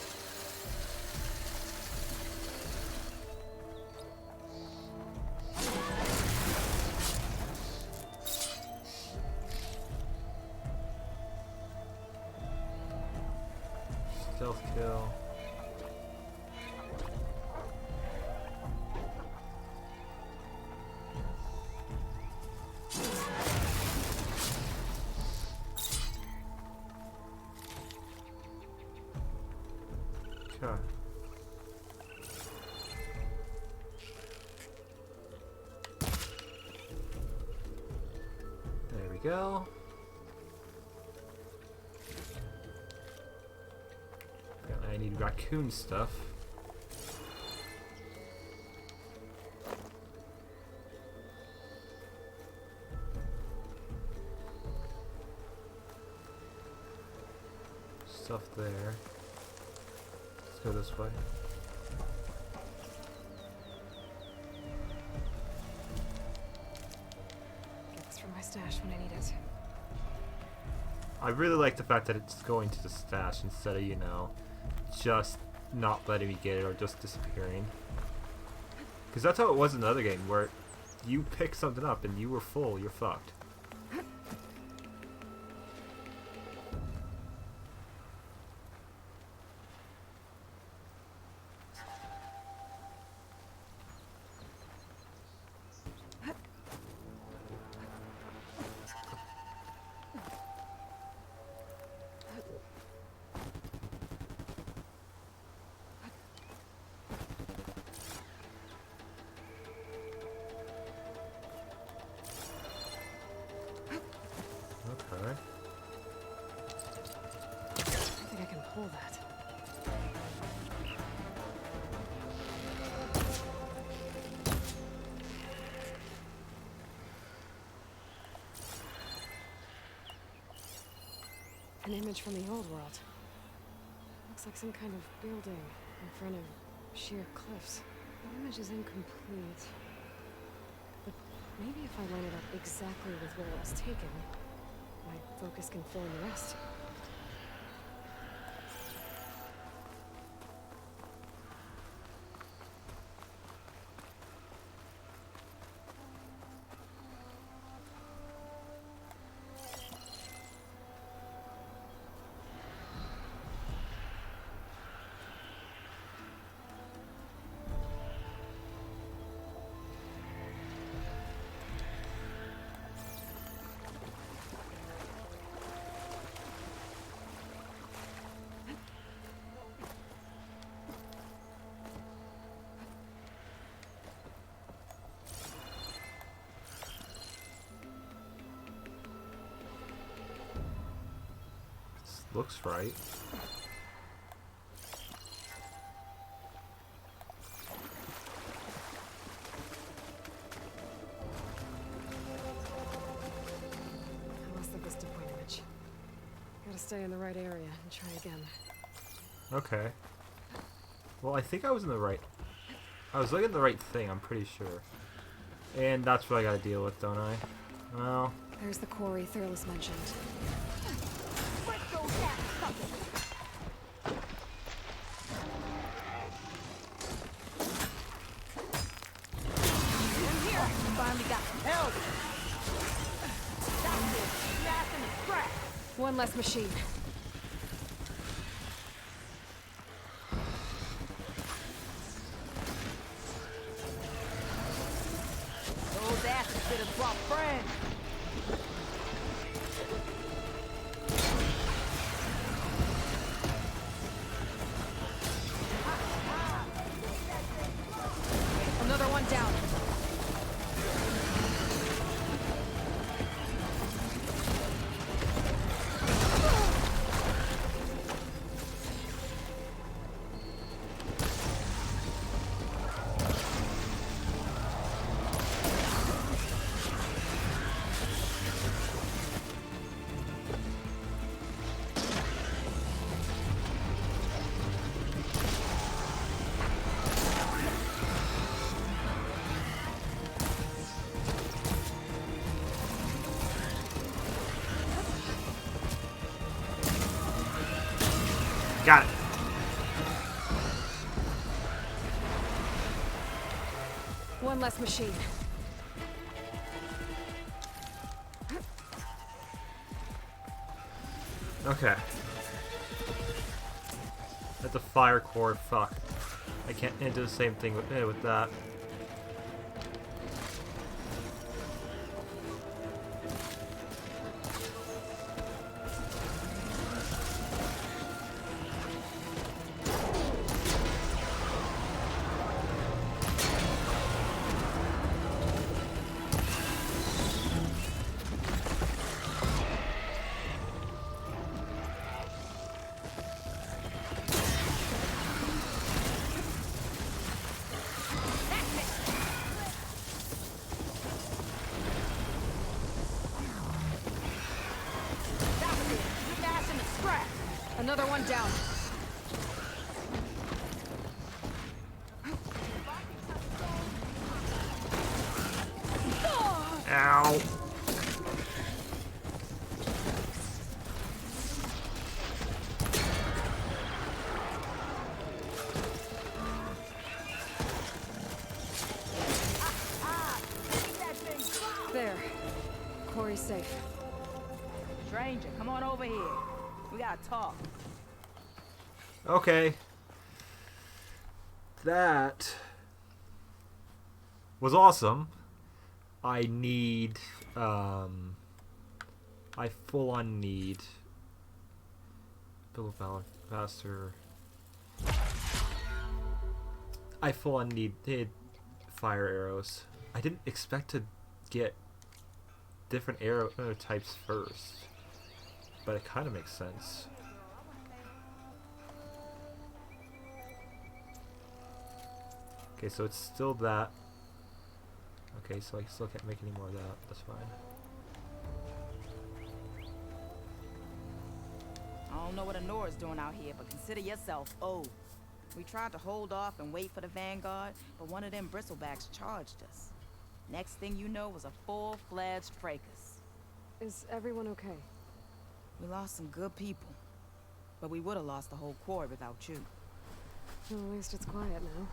Stealth kill. Okay. There we go. I need raccoon stuff. Stuff there. Let's go this way. Get this from my stash when I need it. I really like the fact that it's going to the stash instead of, you know, just not letting me get it or just disappearing. Because that's how it was in the other game, where you pick something up and you were full, you're fucked. Okay. I think I can pull that. An image from the old world. Looks like some kind of building in front of sheer cliffs. The image is incomplete. But maybe if I line it up exactly with where it was taken, my focus can fill in the rest. Looks right. I lost the vista point image. Gotta stay in the right area and try again. Okay. Well, I think I was in the right... I was looking at the right thing, I'm pretty sure. And that's what I gotta deal with, don't I? Well... There's the quarry Thurles mentioned. One less machine. Those asses should have brought friends. Another one down. Got it. One less machine. Okay. That's a fire core. Fuck. I can't do the same thing with that. Another one down. Ow. There. Corey's safe. Stranger, come on over here. We gotta talk. Okay. That was awesome. I need, I full on need Bill of Faster. I full on need fire arrows. I didn't expect to get different arrow types first, but it kind of makes sense. Okay, so it's still that. Okay, so I still can't make any more of that. That's fine. I don't know what Honora's doing out here, but consider yourself owed. We tried to hold off and wait for the Vanguard, but one of them bristlebacks charged us. Next thing you know was a full-fledged fracas. Is everyone okay? We lost some good people, but we would have lost the whole quarry without you. Well, at least it's quiet now.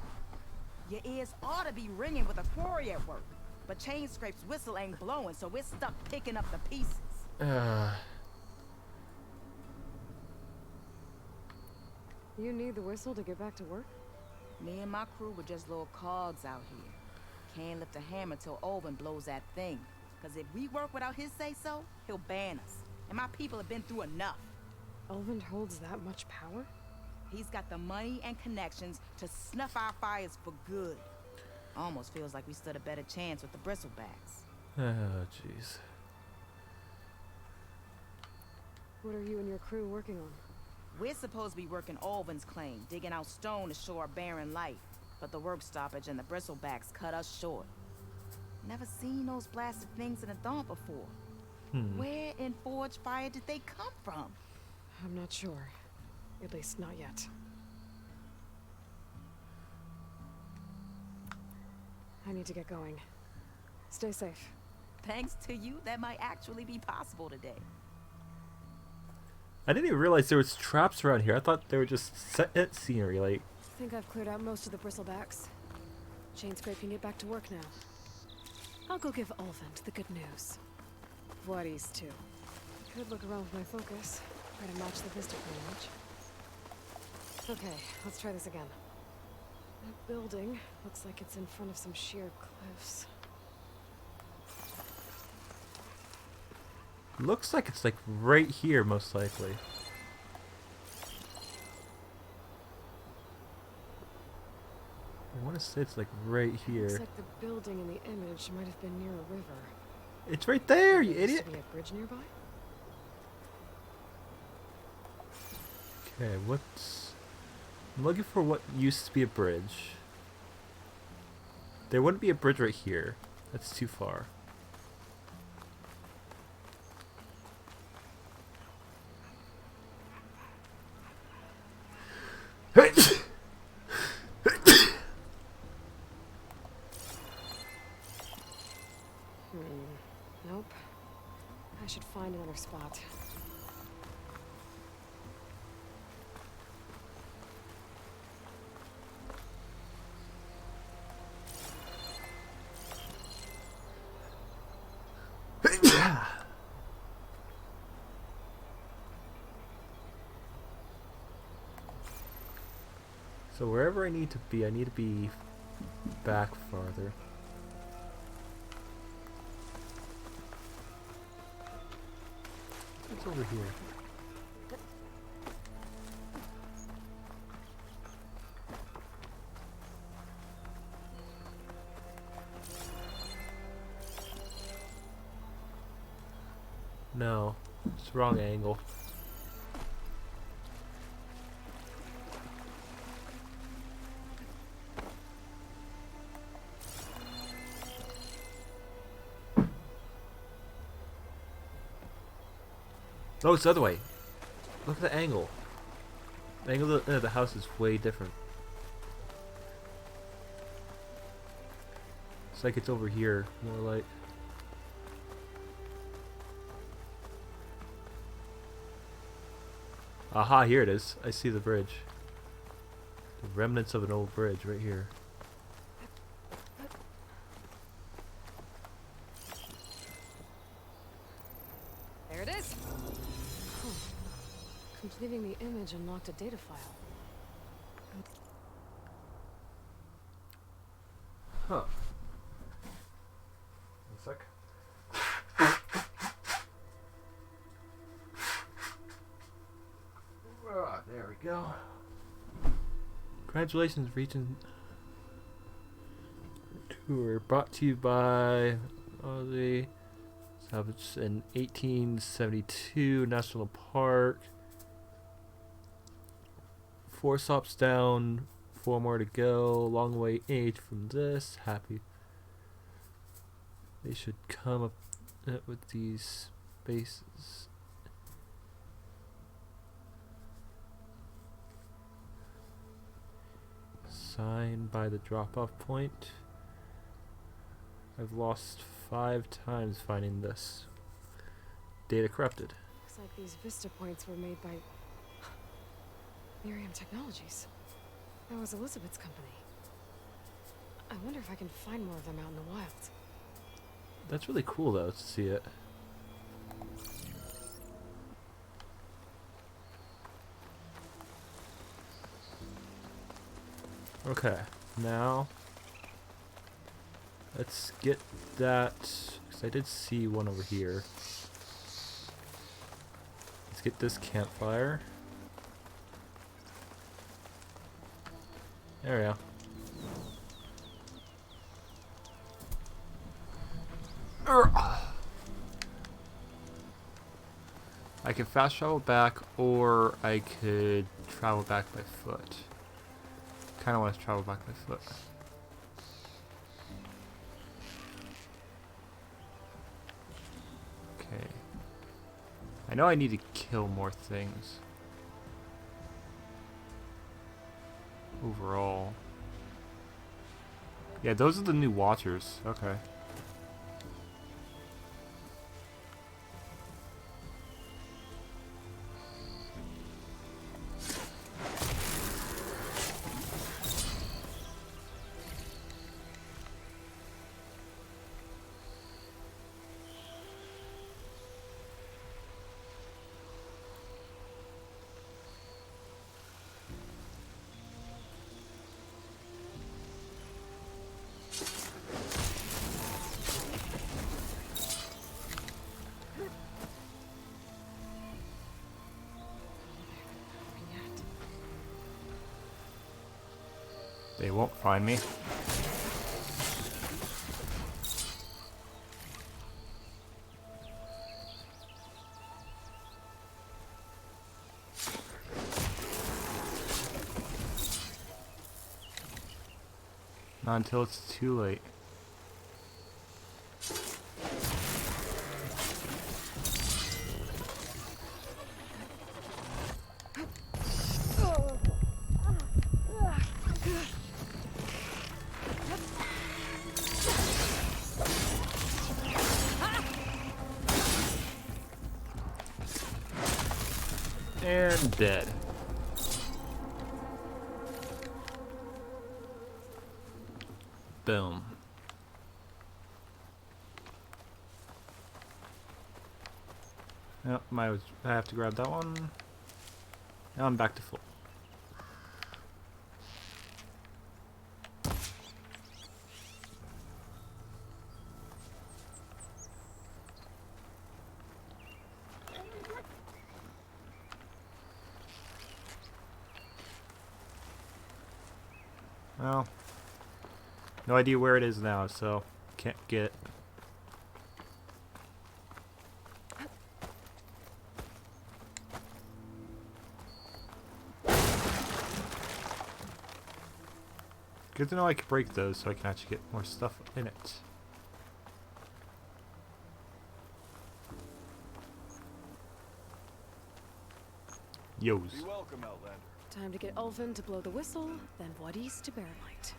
Your ears ought to be ringing with a quarry at work, but Chain Scrape's whistle ain't blowing, so we're stuck picking up the pieces. You need the whistle to get back to work? Me and my crew were just little cogs out here. Can't lift a hammer till Olvin blows that thing. Cause if we work without his say-so, he'll ban us. And my people have been through enough. Olvin holds that much power? He's got the money and connections to snuff our fires for good. Almost feels like we stood a better chance with the Bristlebacks. Oh, jeez. What are you and your crew working on? We're supposed to be working Olvin's claim, digging out stone to show our barren life. But the work stoppage and the Bristlebacks cut us short. Never seen those blasted things in a Daunt before. Where in Forge Fire did they come from? I'm not sure. At least not yet. I need to get going. Stay safe. Thanks to you, that might actually be possible today. I didn't even realize there was traps around here. I thought they were just set scenery, like. I think I've cleared out most of the Bristlebacks. Chain Scrape can get back to work now. I'll go give Olvin the good news. Voorhees, too. Could look around with my focus. Try to match the vista pretty much. Okay, let's try this again. That building looks like it's in front of some sheer cliffs. Looks like it's like right here, most likely. I want to say it's like right here. Looks like the building in the image might have been near a river. It's right there, you idiot! Used to be a bridge nearby? Okay, what's... I'm looking for what used to be a bridge. There wouldn't be a bridge right here. That's too far. Nope. I should find another spot. So wherever I need to be back farther. What's over here? No, it's the wrong angle. Oh, it's the other way. Look at the angle. The angle of the house is way different. It's like it's over here, more like. Aha, here it is. I see the bridge. The remnants of an old bridge right here. There it is. Oh. Completing the image unlocked a data file. Huh. One sec. Ah, there we go. Congratulations, reaching tour brought to you by the salvage in 1872 National Park. 4 stops down, 4 more to go. Long way 8 from this. Happy. They should come up with these bases. Signed by the drop-off point. I've lost 5 times finding this. Data corrupted. Looks like these vista points were made by Miriam Technologies. That was Elizabeth's company. I wonder if I can find more of them out in the wild. That's really cool though to see it. Okay, now let's get that, because I did see one over here. Let's get this campfire. There we go. I can fast travel back, or I could travel back by foot. Kind of want to travel back by foot. Okay. I know I need to kill more things. Overall. Yeah, those are the new watchers. Okay. They won't find me. Not until it's too late. And dead. Boom. Yep, I have to grab that one. Now I'm back to full. Well, no idea where it is now, so can't get it. Good to know I can break those so I can actually get more stuff in it. Yos. Be welcome, Outlander. Time to get Ulvin to blow the whistle, then Wadis to bear light.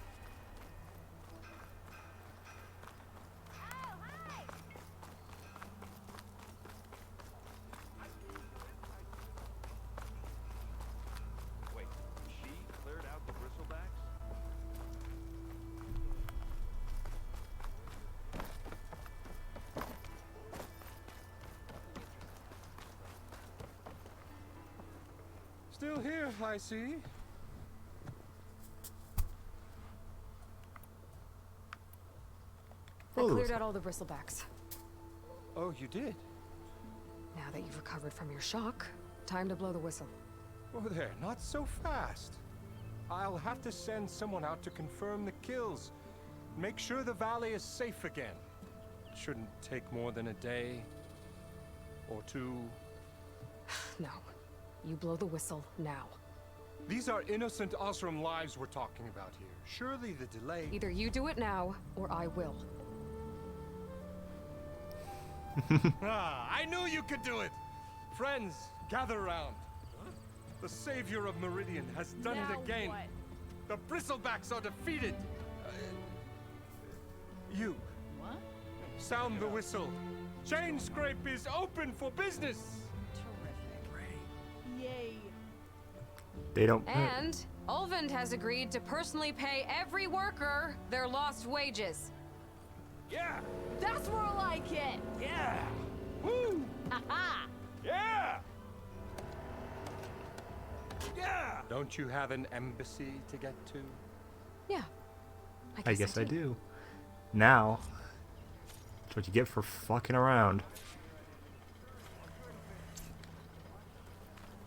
Wait, she cleared out the Bristlebacks? Still here, I see. I cleared out all the Bristlebacks. Oh, you did? Now that you've recovered from your shock, time to blow the whistle. Oh, there, not so fast. I'll have to send someone out to confirm the kills. Make sure the valley is safe again. Shouldn't take more than a day or two. No. You blow the whistle now. These are innocent Osram lives we're talking about here. Surely the delay... Either you do it now, or I will. I knew you could do it! Friends, gather round. The savior of Meridian has done it again. What? The Bristlebacks are defeated. You. What? Sound the whistle. Chain Scrape is open for business. Yay. They don't. And Ulvin has agreed to personally pay every worker their lost wages. Yeah. That's more like it. Yeah. Woo. Haha. Yeah. Yeah. Don't you have an embassy to get to? Yeah. I guess I do. Now. That's what you get for fucking around.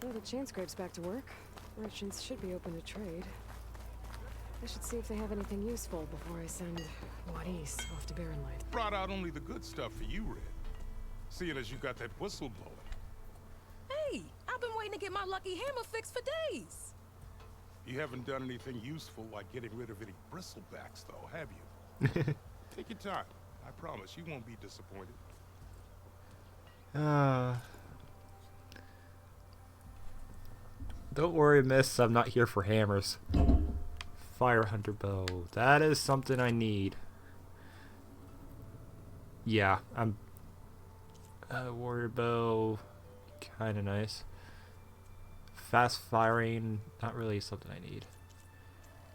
Well, the chain scrape's back to work. Merchants should be open to trade. I should see if they have anything useful before I send Wadis off to Barren Light. Brought out only the good stuff for you, Red. Seeing as you got that whistle blowing. Hey, I've been waiting to get my lucky hammer fixed for days. You haven't done anything useful like getting rid of any bristlebacks, though, have you? Take your time. I promise you won't be disappointed. Don't worry, miss. I'm not here for hammers. Fire Hunter Bow. That is something I need. Yeah, I'm... Warrior Bow. Kinda nice. Fast firing. Not really something I need.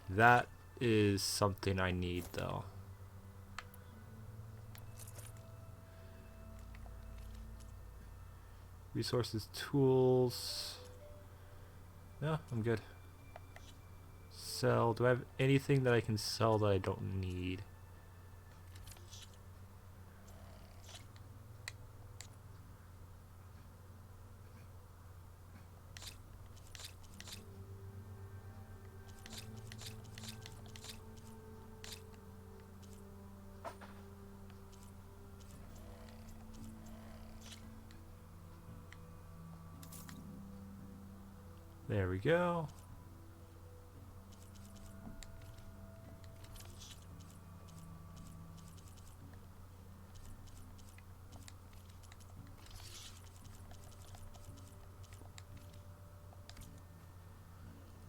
That is something I need, though. Resources, tools... No, I'm good. Sell. Do I have anything that I can sell that I don't need? There we go.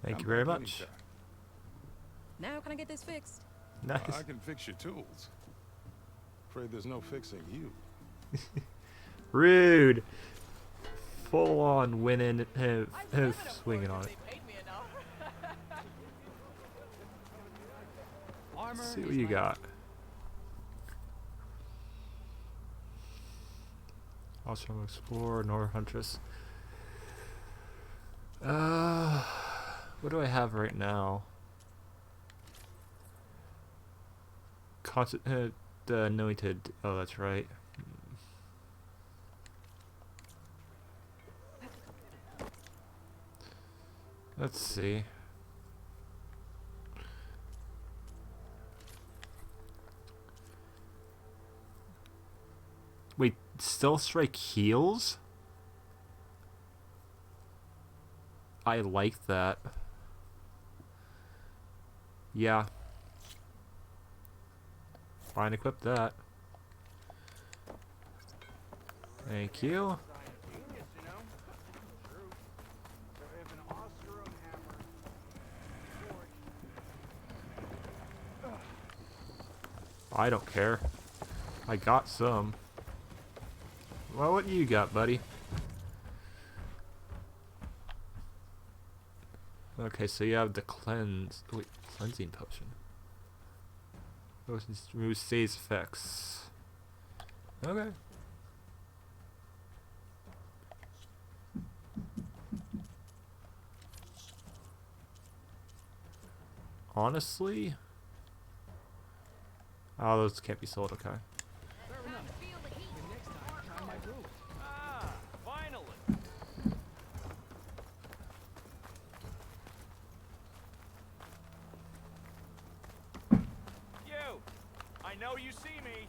Thank you very much. Now can I get this fixed? Nice. I can fix your tools. Afraid there's no fixing you. Rude. Full on winning, swinging on it. Let's see what you got. Awesome Explorer, Nor Huntress. What do I have right now? The Anointed. Oh, that's right. Let's see. Wait, Stealth Strike heals? I like that. Yeah. Fine, equip that. Thank you. I don't care. I got some. Well, what you got, buddy? Okay, so you have the cleansing potion. Remove stage effects. Okay. Honestly, oh, those can't be sold. Okay. Finally. You! I know you see me.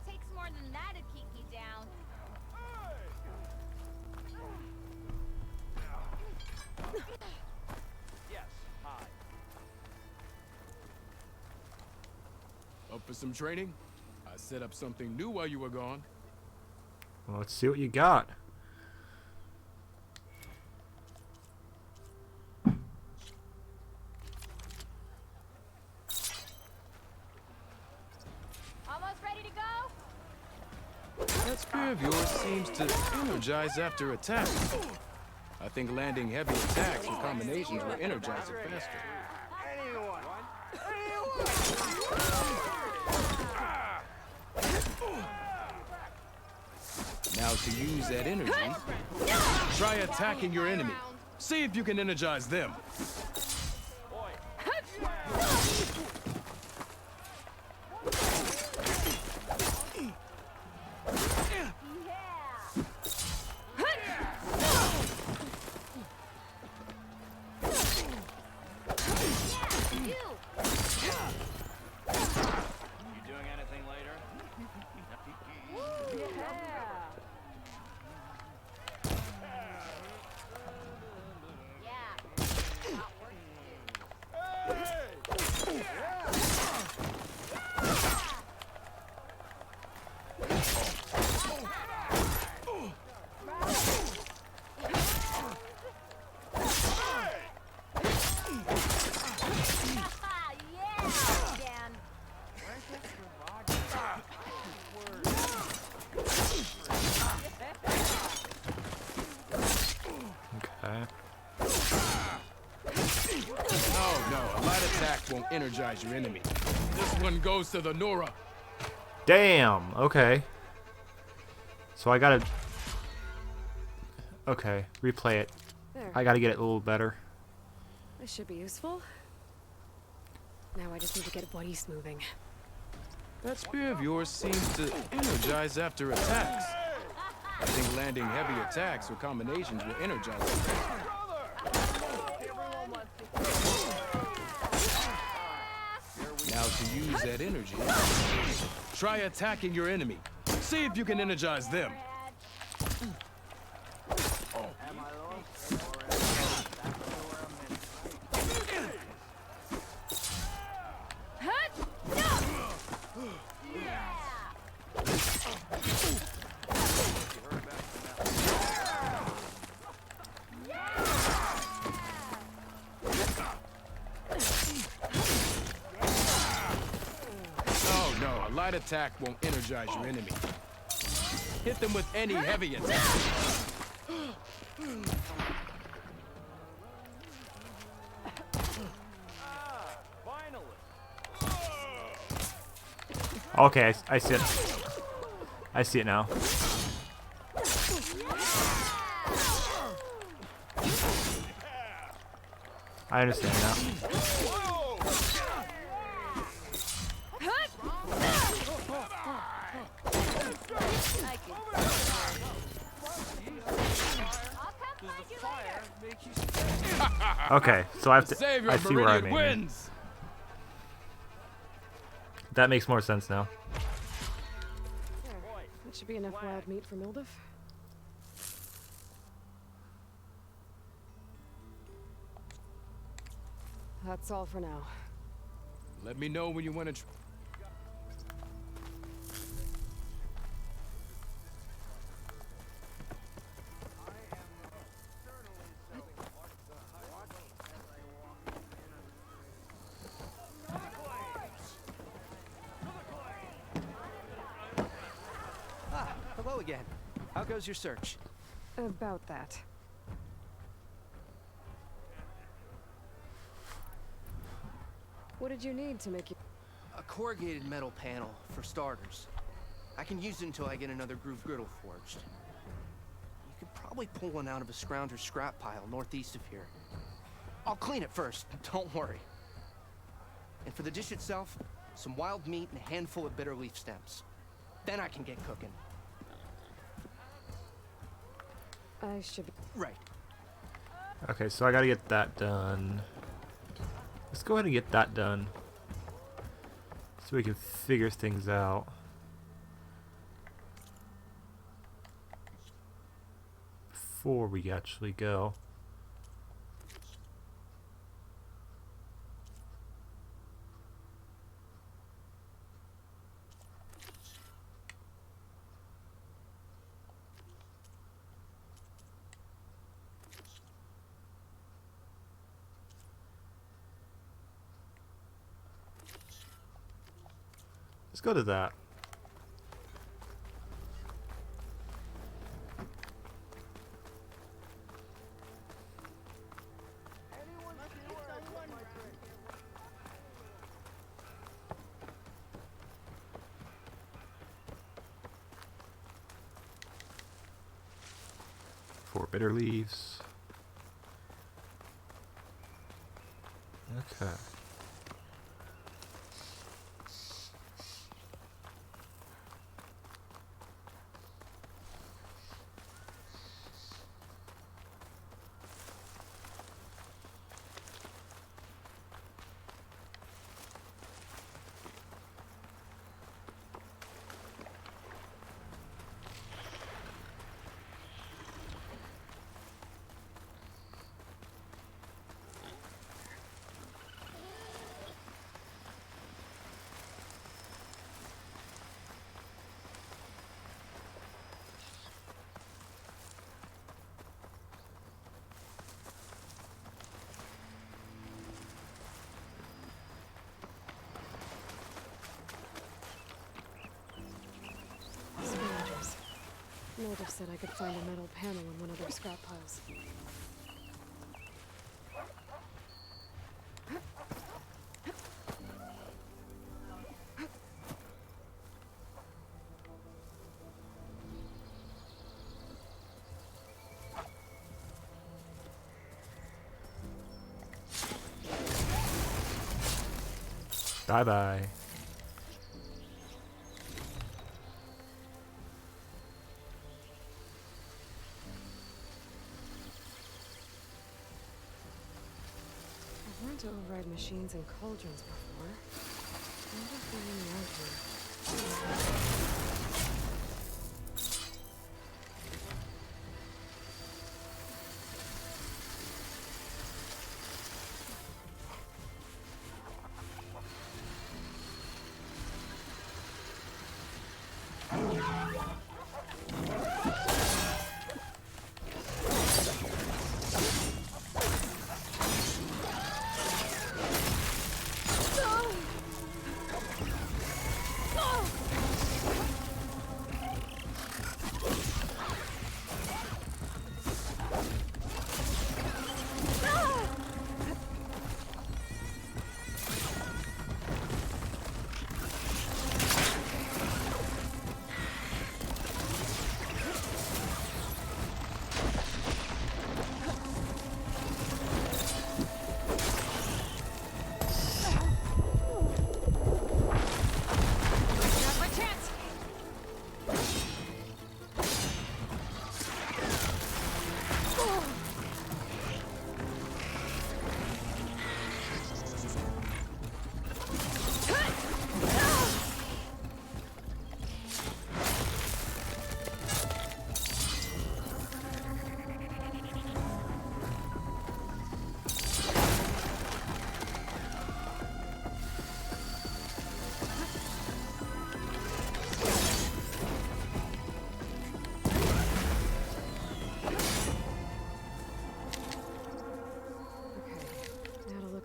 Takes more than that to keep me down. Yes, hi. Up for some training? I set up something new while you were gone. Well, let's see what you got. Almost ready to go? That spear of yours seems to energize after attack. I think landing heavy attacks with combinations will energize it faster. Now to use that energy, try attacking your enemy. See if you can energize them. You doing anything later? Okay. Oh no, a light attack won't energize your enemy. This one goes to the Nora. Damn. Okay. So I gotta. Okay, replay it. There. I gotta get it a little better. This should be useful. Now I just need to get Buddies moving. That spear of yours seems to energize after attacks. I think landing heavy attacks with combinations will energize it. Now to use that energy, try attacking your enemy. See if you can energize them. Oh no, a light attack won't energize your enemy. Hit them with any heavy attack. Okay, I see it. I see it now. I understand now. Okay, so I have to. I see where I'm aiming. That makes more sense now. There. That should be enough wild meat for Mildif. That's all for now. Let me know when you want to. hello again. How goes your search? About that. What did you need to make you... A corrugated metal panel, for starters. I can use it until I get another groove griddle forged. You could probably pull one out of a scrounger's scrap pile northeast of here. I'll clean it first, don't worry. And for the dish itself, some wild meat and a handful of bitter leaf stems. Then I can get cooking. I should be... Right. Okay, so I gotta get that done. Let's go ahead and get that done, so we can figure things out. Before we actually go. Let's go to that. Four bitter leaves. Okay. Scavengers. Native said I could find a metal panel in one of their scrap piles. Bye-bye. I've learned to override machines and cauldrons before. I wonder if they're any out here.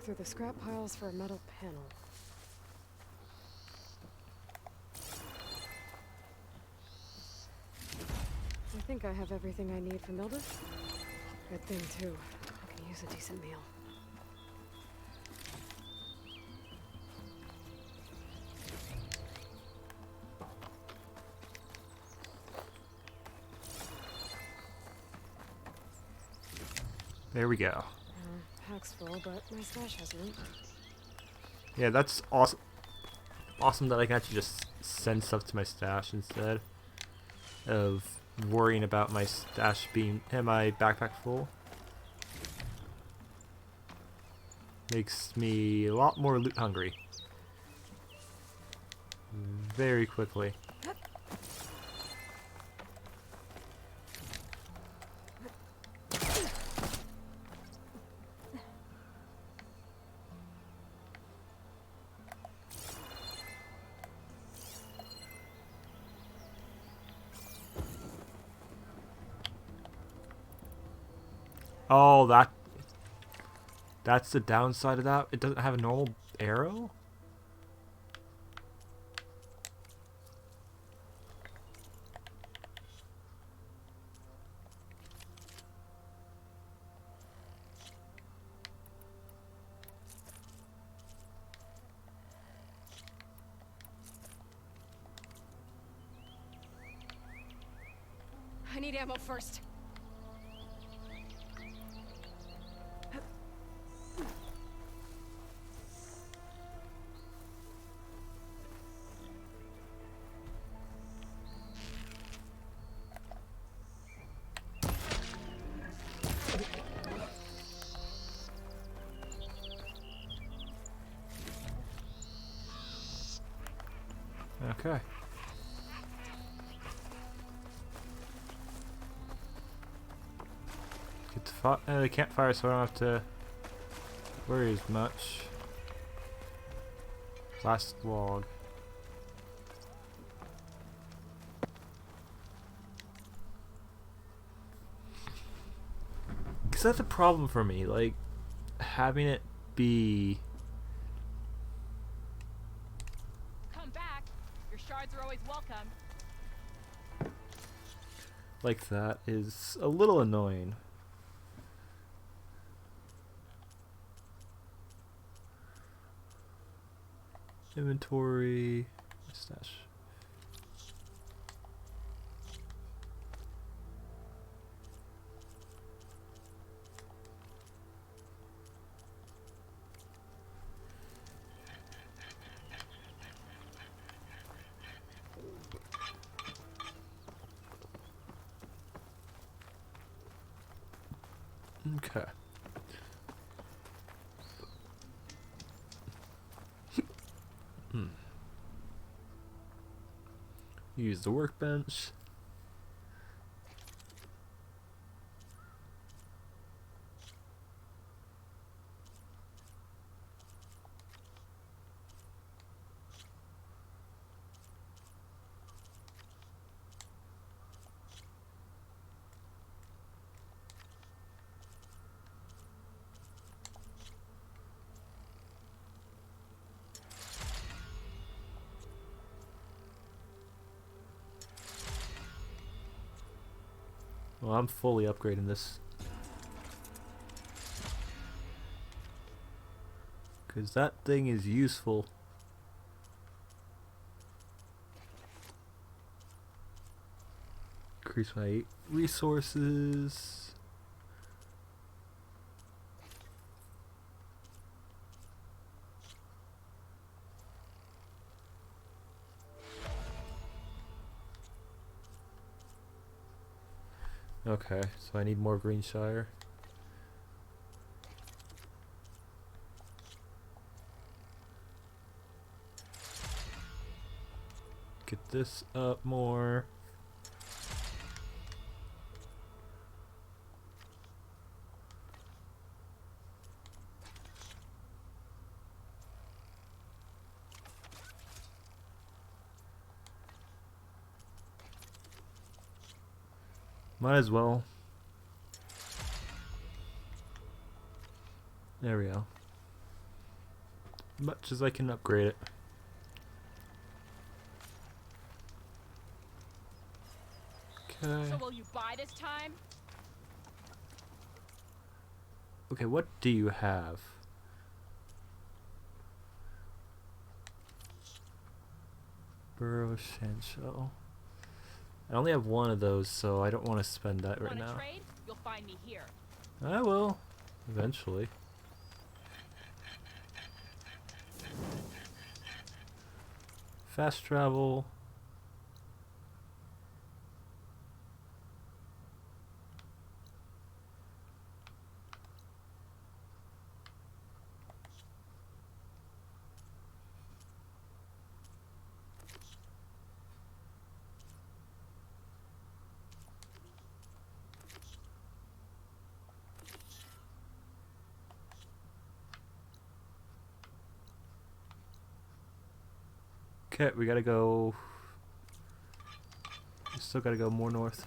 Through the scrap piles for a metal panel. I think I have everything I need for Mildred. Good thing, too. I can use a decent meal. There we go. Pack's full, but my stash has room. Yeah, that's awesome. Awesome that I can actually just send stuff to my stash instead of worrying about my stash being and my backpack full. Makes me a lot more loot hungry. Very quickly. Oh, that's the downside of that. It doesn't have a normal arrow? I need ammo first. Okay. Get the campfire so I don't have to worry as much. Last log. Because that's a problem for me, like having it be Shards are always welcome. like that is a little annoying. Inventory, stash. Okay. Use the workbench. Well, I'm fully upgrading this. Because that thing is useful. Increase my resources. Okay, so I need more Greenshire. Get this up more. Might as well. There we go. Much as I can upgrade it. So will you buy this time? Okay, what do you have? Burrow Shanshell. I only have one of those, so I don't want to spend that right now. Trade? You'll find me here. I will, eventually. Fast travel. Okay, we gotta go. We still gotta go more north.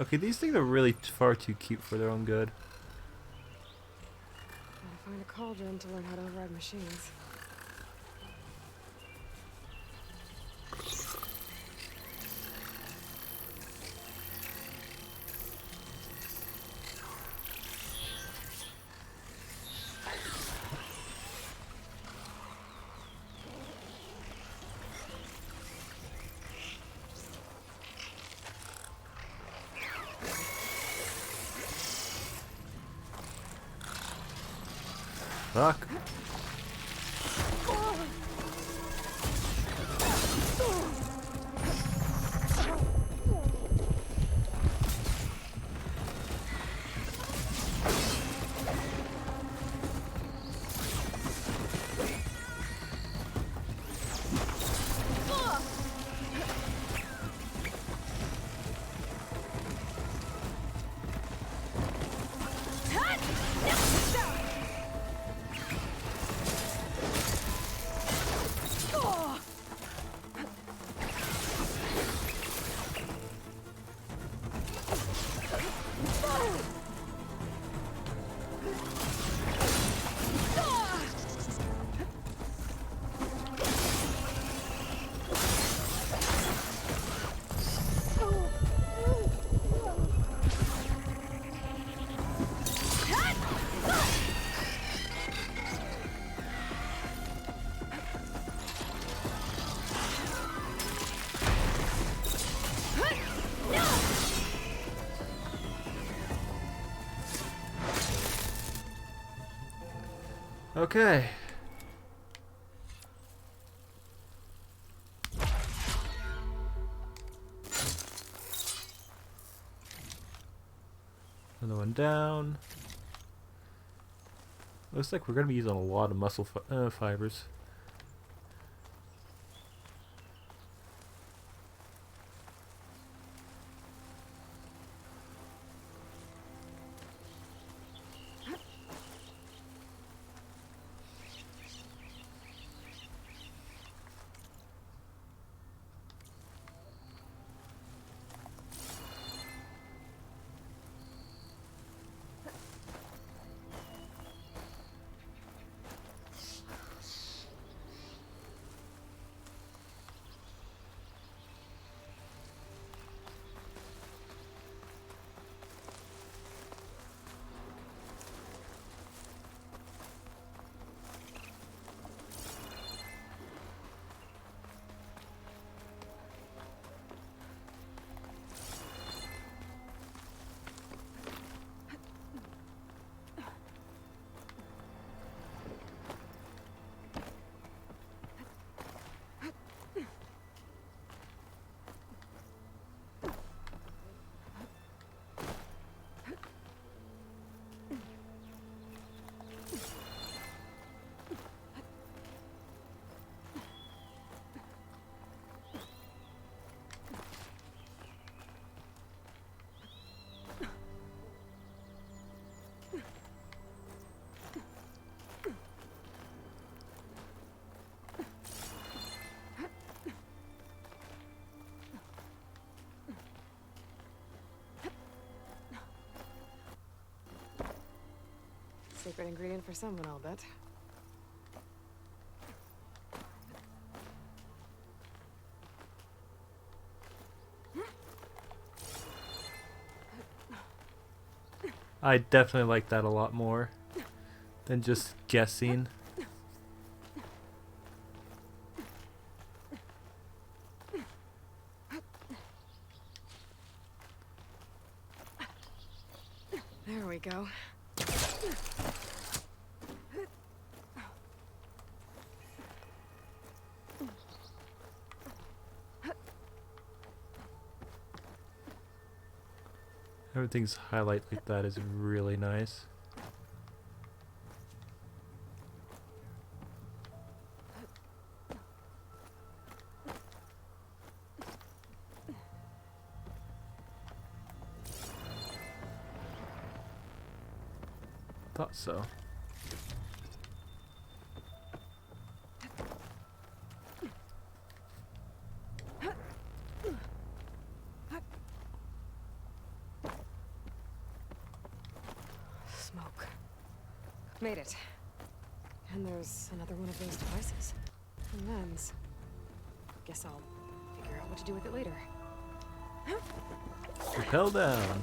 Okay, these things are really far too cute for their own good. Gotta find a cauldron to learn how to override machines. Fuck. Okay. Another one down. Looks like we're going to be using a lot of muscle fibers. Secret ingredient for someone, I'll bet. I definitely like that a lot more than just guessing. There we go. Everything's highlight like that is really nice. Thought so. Smoke. Made it. And there's another one of those devices. A lens. Guess I'll figure out what to do with it later. Rappel down.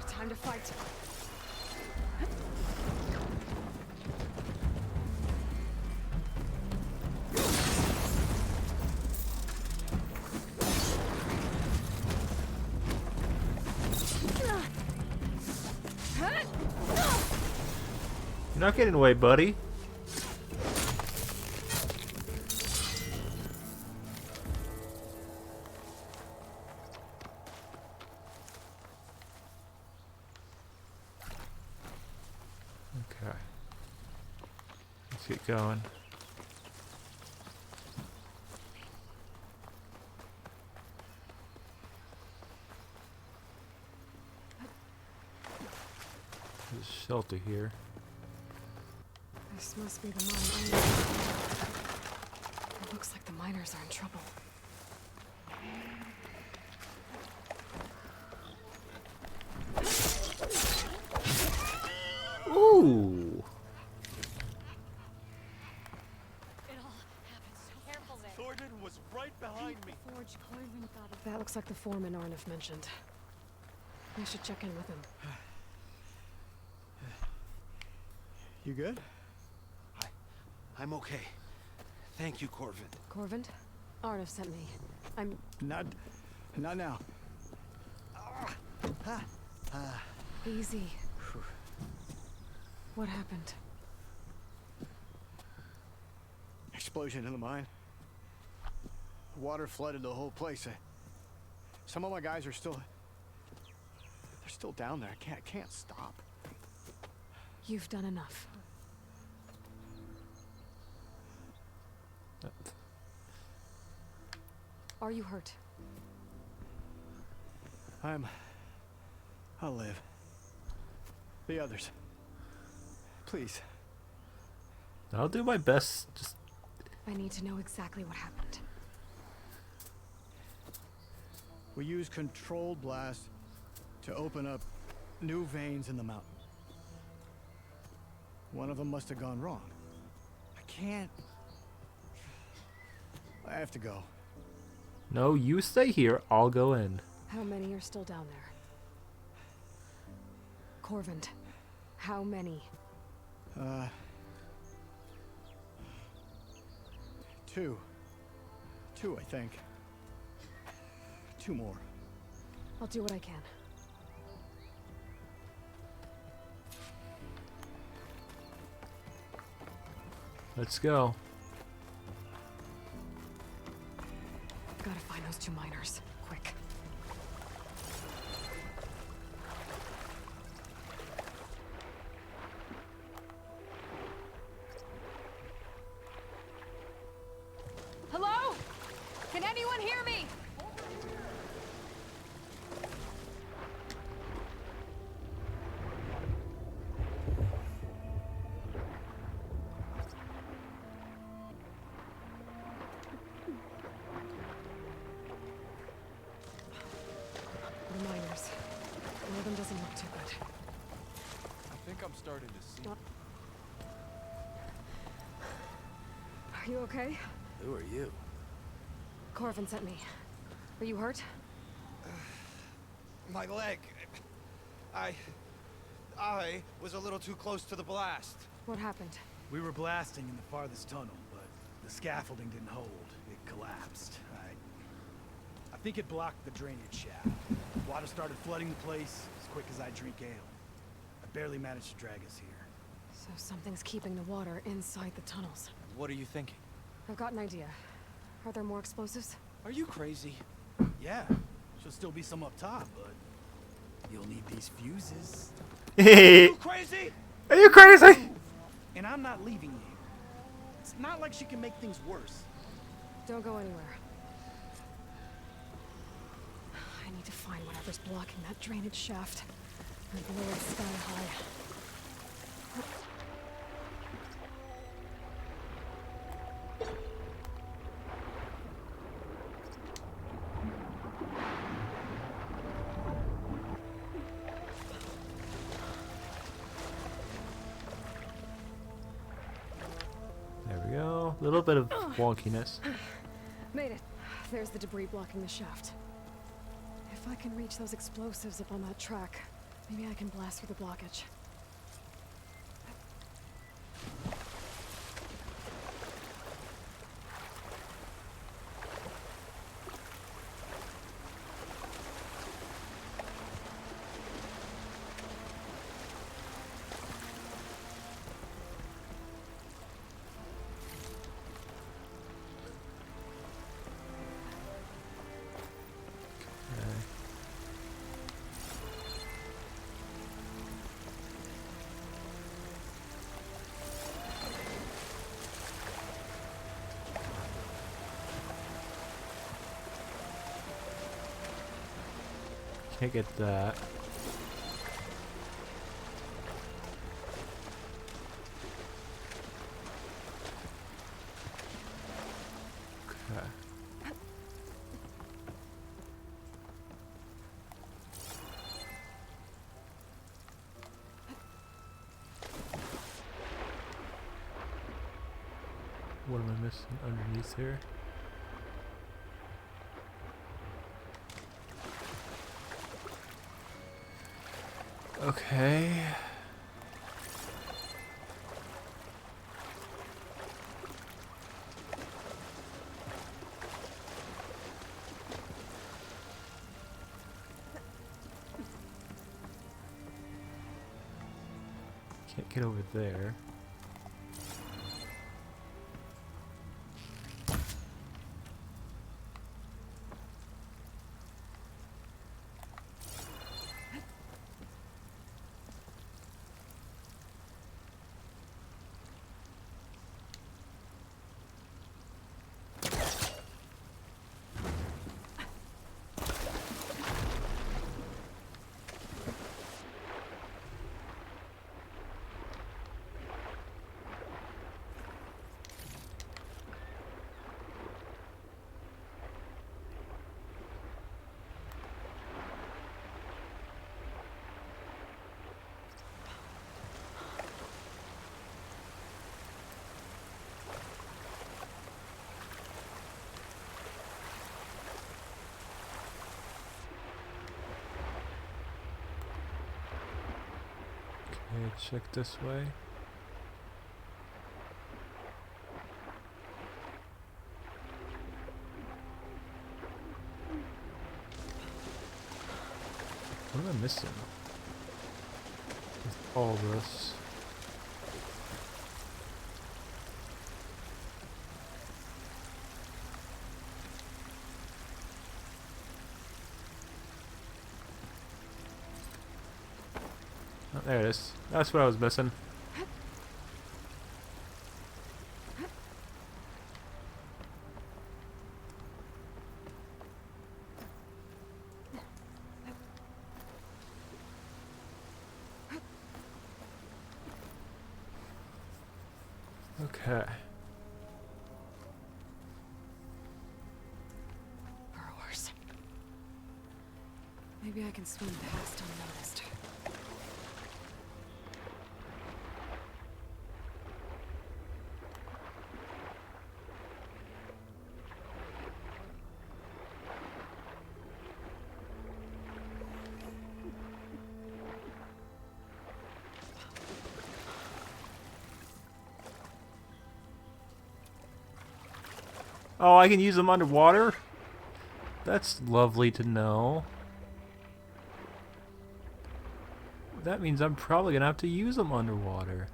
Time to fight. You're not getting away, buddy. Okay. Let's get going. There's a shelter here. This must be the mine. It looks like the miners are in trouble. Ooh. Thornton was right behind me. That looks like the foreman Arnif mentioned. I should check in with him. You good? I'm okay. Thank you, Corvin. Corvin? Arnif sent me. I'm... Not now. Easy. What happened? Explosion in the mine. Water flooded the whole place. Some of my guys are still... They're still down there. I can't stop. You've done enough. Are you hurt? I'll live. The others. Please. I'll do my best. Just... I need to know exactly what happened. We used controlled blast to open up new veins in the mountain. One of them must have gone wrong. I can't... I have to go. No, you stay here. I'll go in. How many are still down there? Corvin, How many? Two. Two, I think. Two more. I'll do what I can. Let's go. Gotta find those two miners. Quick. Hello? Can anyone hear me? The miners. One of them doesn't look too good. I think I'm starting to see. Are you okay? Who are you? Corvin sent me. Are you hurt? My leg. I was a little too close to the blast. What happened? We were blasting in the farthest tunnel, but the scaffolding didn't hold. It collapsed. I think it blocked the drainage shaft. Water started flooding the place as quick as I drink ale. I barely managed to drag us here. So something's keeping the water inside the tunnels. What are you thinking? I've got an idea. Are there more explosives? Are you crazy? Yeah, should still be some up top, but you'll need these fuses. Are you crazy? Are you crazy? And I'm not leaving you. It's not like she can make things worse. Don't go anywhere. I need to find whatever's blocking that drainage shaft and blow it sky high. There we go. A little bit of wonkiness. Made it. There's the debris blocking the shaft. If I can reach those explosives up on that track, maybe I can blast through the blockage. Can't get that. Okay. What am I missing underneath here? Okay. Can't get over there. Okay, check this way. What am I missing with all this? Oh, there it is. That's what I was missing. Okay. Burrowers. Maybe I can swim past unnoticed. Oh, I can use them underwater? That's lovely to know. That means I'm probably gonna have to use them underwater.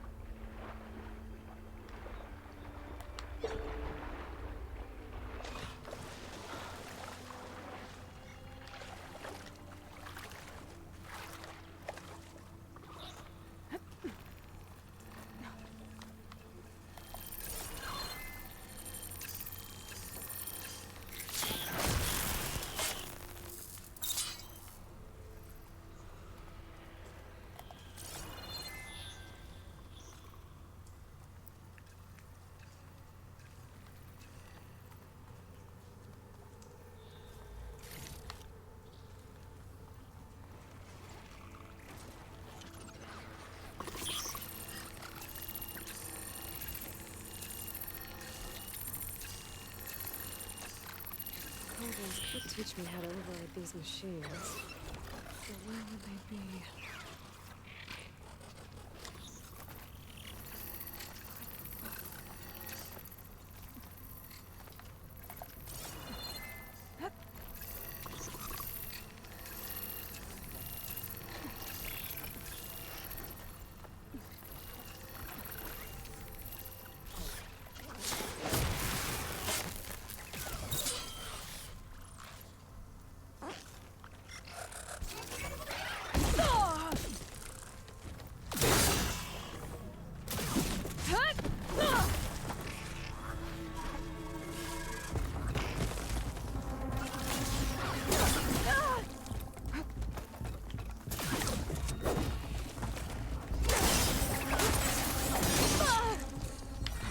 Cobras could teach me how to override these machines. But where would they be?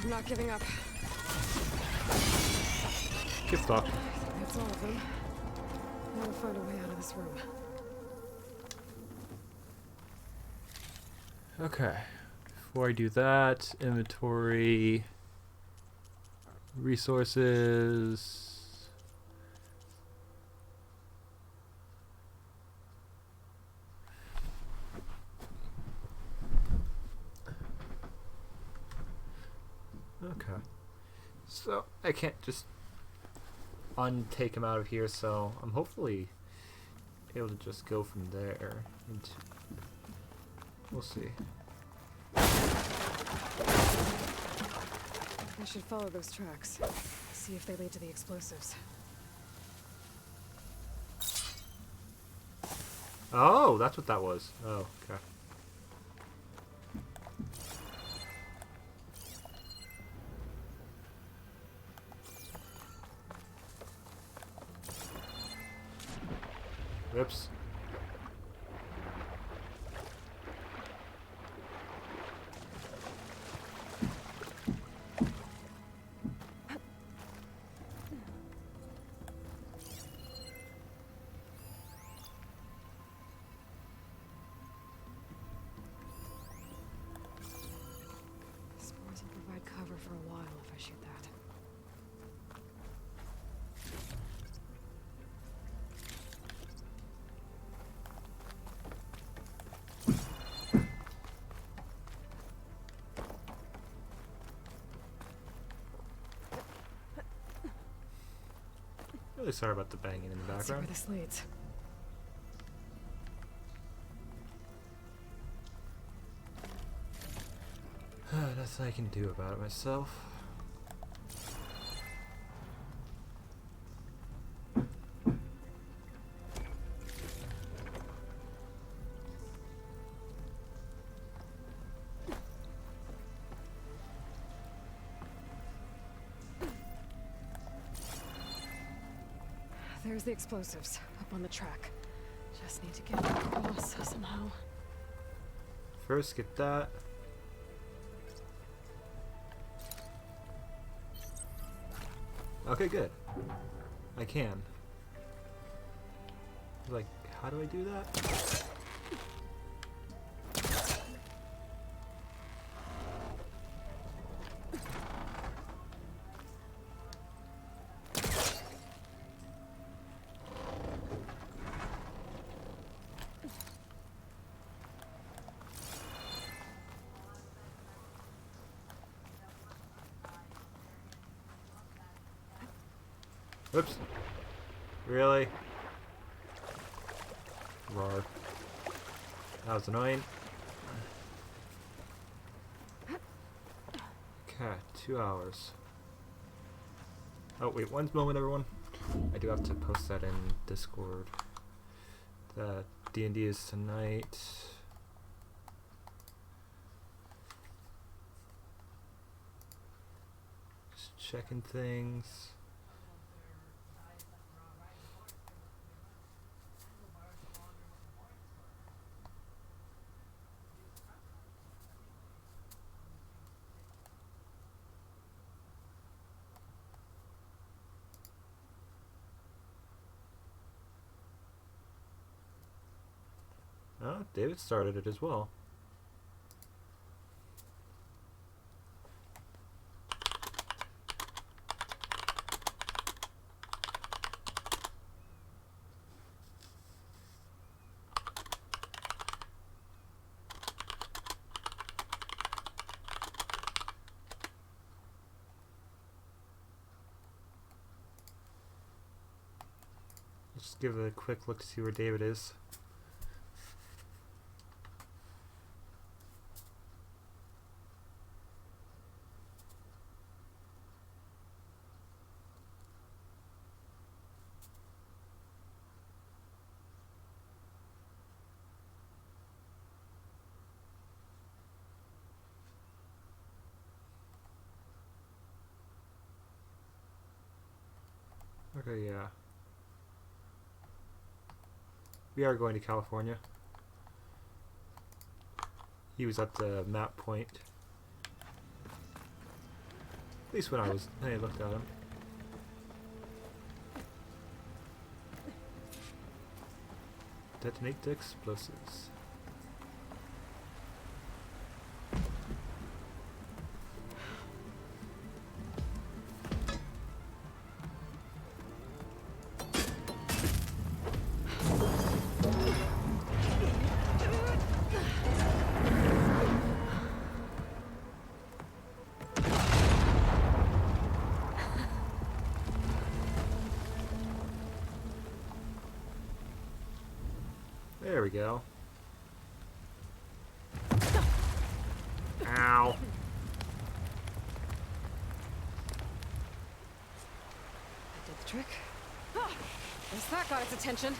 I'm not giving up. Good stuff. That's all of them. Now to find a way out of this room. Okay. Before I do that, inventory, resources. Okay. So I can't just untake him out of here, so I'm hopefully able to just go from there into. We'll see. I should follow those tracks. See if they lead to the explosives. Oh, that's what that was. Oh, okay. Whoops. Spores will provide cover for a while if I shoot that. Really sorry about the banging in the Let's see where background. this leads. Nothing I can do about it myself. There's the explosives up on the track. Just need to get across somehow. First, get that. Okay, good. I can. Like, how do I do that? Oops. Really? Roar. That was annoying. Okay, 2 hours. Oh wait, one moment everyone. I do have to post that in Discord. That D&D is tonight. Just checking things. Oh, David started it as well. Let's give it a quick look to see where David is. Okay, yeah. We are going to California. He was at the map point. At least when I looked at him. Detonate the explosives. There we go. Ow. Did the trick. Ah, guess that got its attention.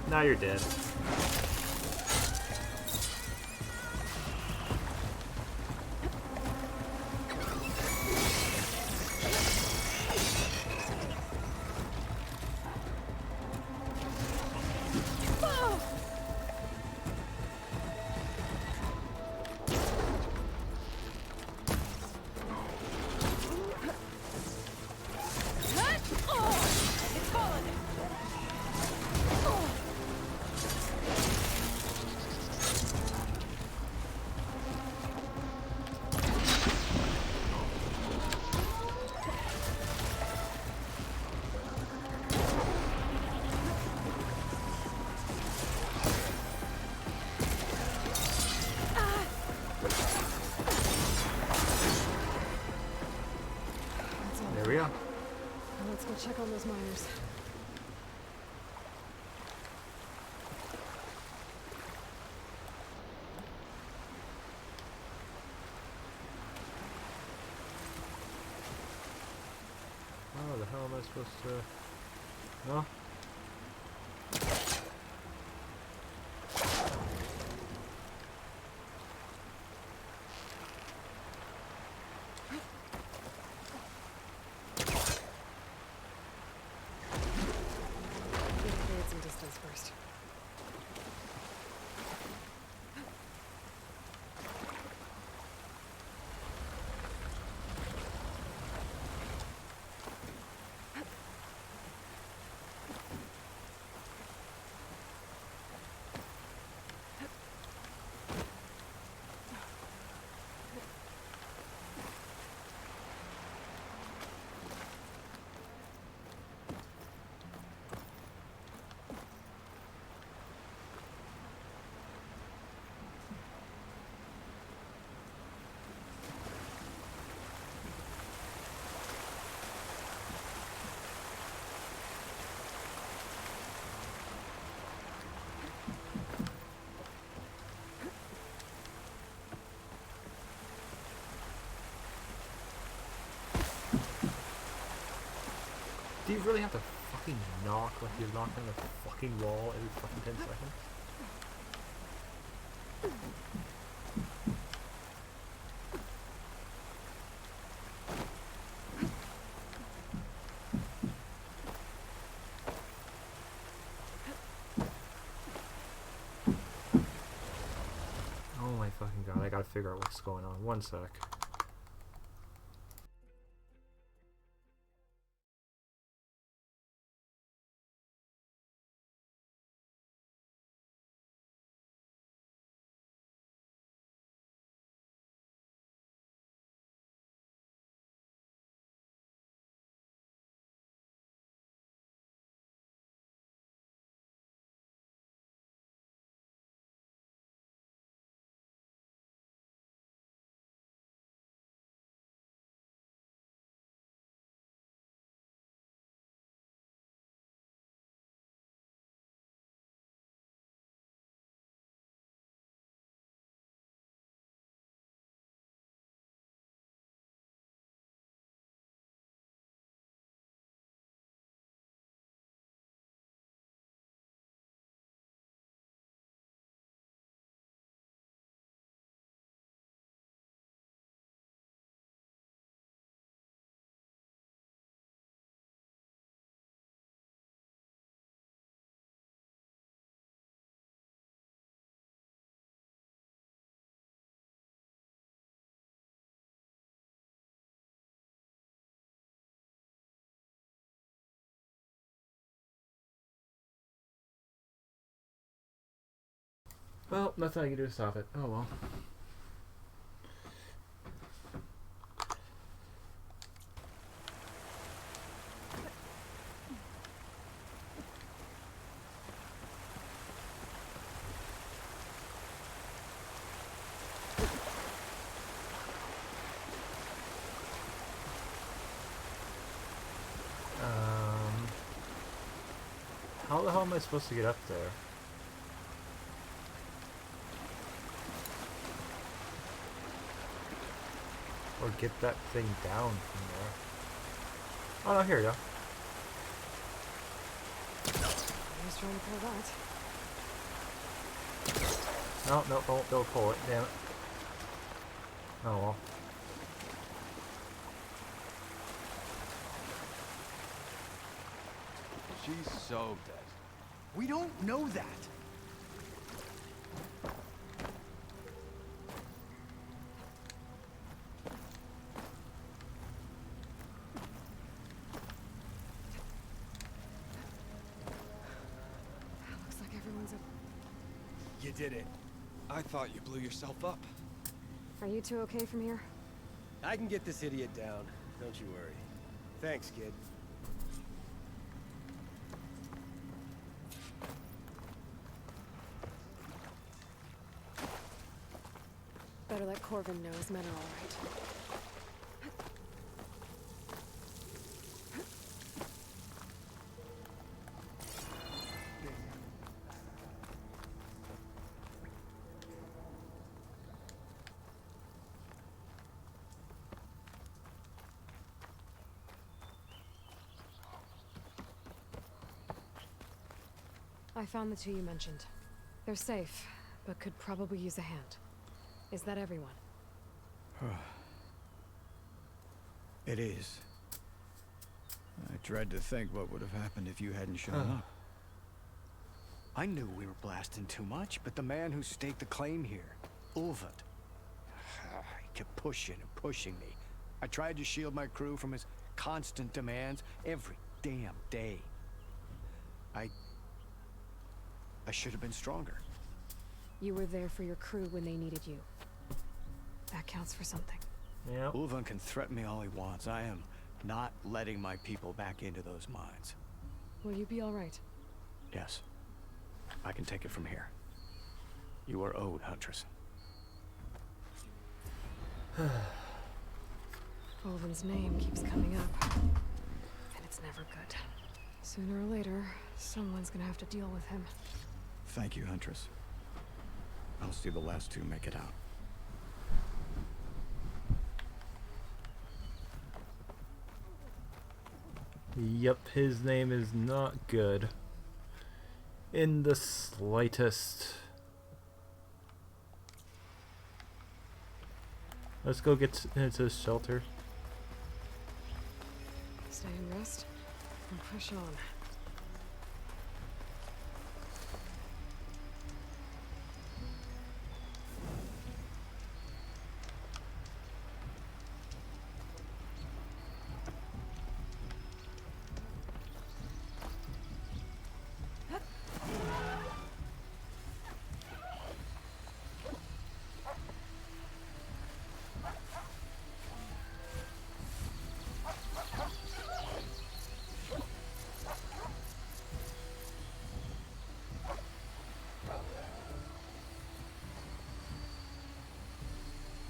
Now you're dead. check on those miners. Oh, the hell am I supposed to... No? Create some distance first. Do you really have to fucking knock like you're knocking on the fucking wall every fucking 10 seconds? Oh my fucking god, I gotta figure out what's going on. One sec. Well, nothing I can do to stop it. Oh well. How the hell am I supposed to get up there? Or get that thing down from there? Oh no, here we go. I was trying to pull that. No, no, don't pull it, damn it. Oh well. She's so dead. We don't know that. Looks like everyone's up. You did it. I thought you blew yourself up. Are you two okay from here? I can get this idiot down. Don't you worry. Thanks, kid. Better let Corvin know his men are all right. I found the two you mentioned. They're safe, but could probably use a hand. Is that everyone? It is. I dread to think what would have happened if you hadn't shown up. I knew we were blasting too much, but the man who staked the claim here, Ulvund, he kept pushing and pushing me. I tried to shield my crew from his constant demands every damn day. I should have been stronger. You were there for your crew when they needed you. That counts for something. Yeah. Ulvund can threaten me all he wants. I am not letting my people back into those mines. Will you be all right? Yes. I can take it from here. You are owed, Huntress. Ulvund's name keeps coming up, and it's never good. Sooner or later, someone's gonna have to deal with him. Thank you, Huntress. I'll see the last two make it out. Yep, his name is not good. In the slightest. Let's go get into shelter. Stay and rest, and push on.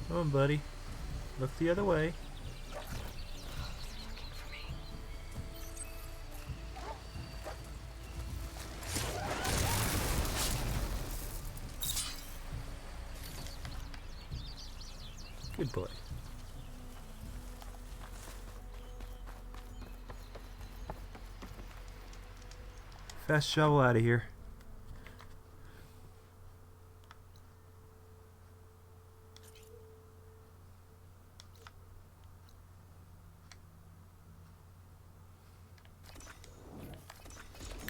Come on, buddy. Look the other way. Good boy. Fast shovel out of here.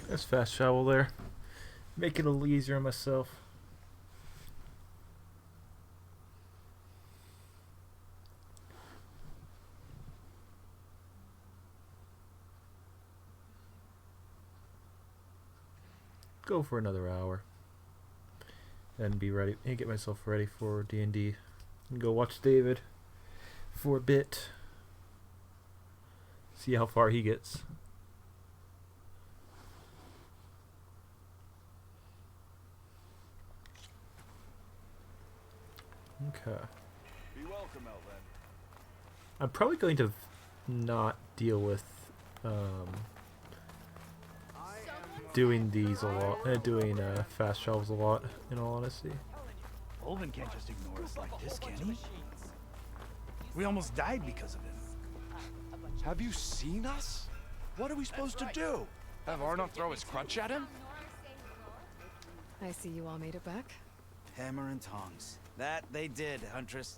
That's fast shovel there. Make it a little easier on myself. Go for another hour. And be ready and get myself ready for D&D. And go watch David for a bit. See how far he gets. Okay. Be welcome, Elven. I'm probably going to not deal with doing these a lot, doing fast shelves a lot, in all honesty. Ulvund can't just ignore us like this, can he? We almost died because of him. Have you seen us? What are we supposed to do? Have Arnold throw his crutch at him? I see you all made it back. Hammer and tongs. That they did, Huntress.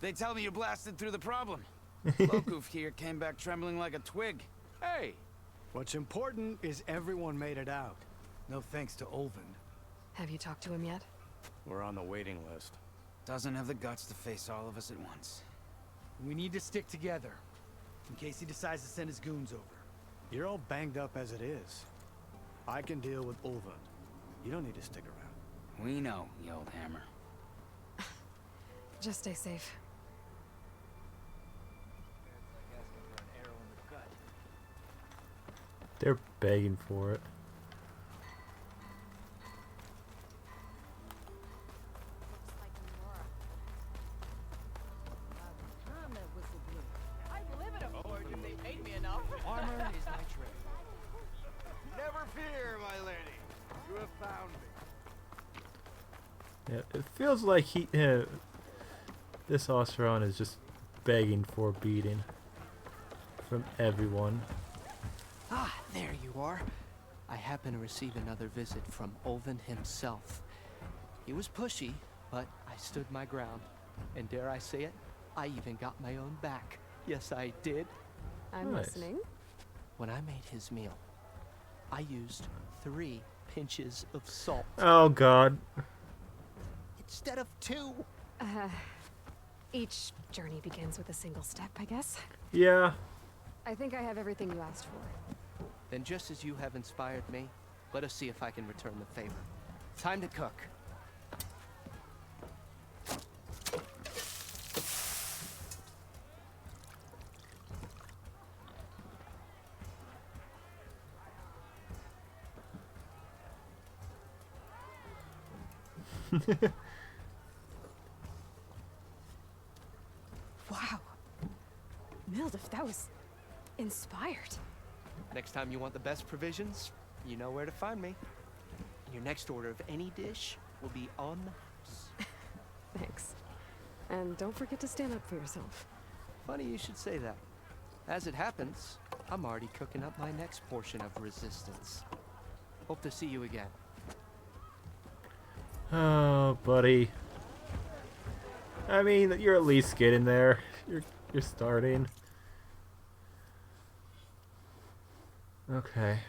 They tell me you blasted through the problem. Lokuf here came back trembling like a twig. Hey! What's important is everyone made it out. No thanks to Ulvund. Have you talked to him yet? We're on the waiting list. Doesn't have the guts to face all of us at once. We need to stick together, in case he decides to send his goons over. You're all banged up as it is. I can deal with Ulvund. You don't need to stick around. We know, you old hammer. Just stay safe. They're begging for it. Armor is my trade. Never fear, my lady. You have found me. Yeah, it feels like this Oseron is just begging for beating from everyone. Ah, there you are. I happened to receive another visit from Olvin himself. He was pushy, but I stood my ground. And dare I say it, I even got my own back. Yes, I did. I'm listening. When I made his meal, I used 3 pinches of salt. Oh, God. Instead of 2. Each journey begins with a single step, I guess. Yeah. I think I have everything you asked for. Then just as you have inspired me, let us see if I can return the favor. Time to cook. Wow. Mildef, that was inspired. Next time you want the best provisions, you know where to find me. Your next order of any dish will be on the house. Thanks. And don't forget to stand up for yourself. Funny you should say that. As it happens, I'm already cooking up my next portion of resistance. Hope to see you again. Oh, buddy. I mean, you're at least getting there. You're starting. Okay.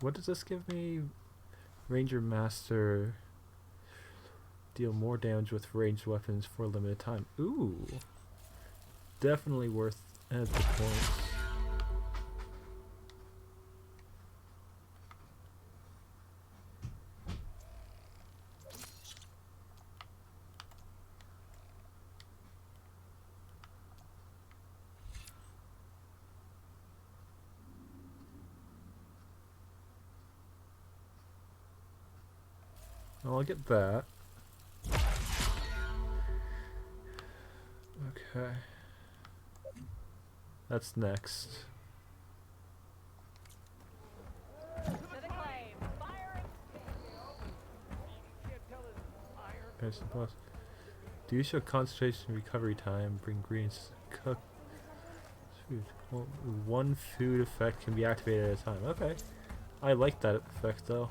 What does this give me? Ranger Master. Deal more damage with ranged weapons for a limited time. Ooh. Definitely worth the points. I'll get that. Okay. That's next. Plus. Do you show concentration recovery time? Bring greens. Cook. Food. Well, 1 food effect can be activated at a time. Okay. I like that effect though.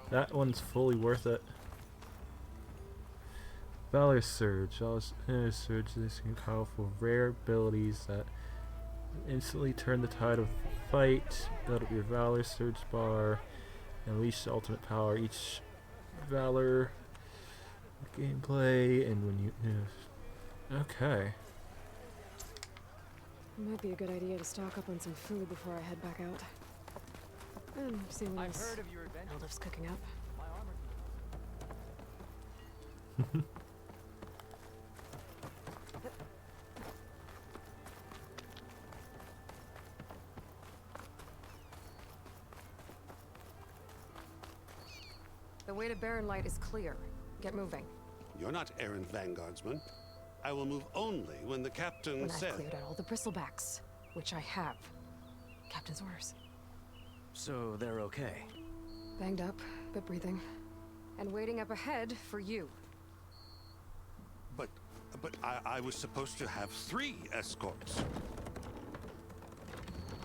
That one's fully worth it. Valor Surge. Valor Surge is powerful, rare abilities that instantly turn the tide of the fight. Build up your Valor Surge bar. Unleash the ultimate power. Each Valor gameplay, and when you. Okay. It might be a good idea to stock up on some food before I head back out. And see what else Mildef's cooking up. The way to Barren Light is clear. Get moving. You're not errant vanguardsman. I will move only when the captain When says. I've cleared out all the Bristlebacks, which I have. Captain's orders. So they're okay? Banged up, but breathing. And waiting up ahead for you. But I was supposed to have 3 escorts.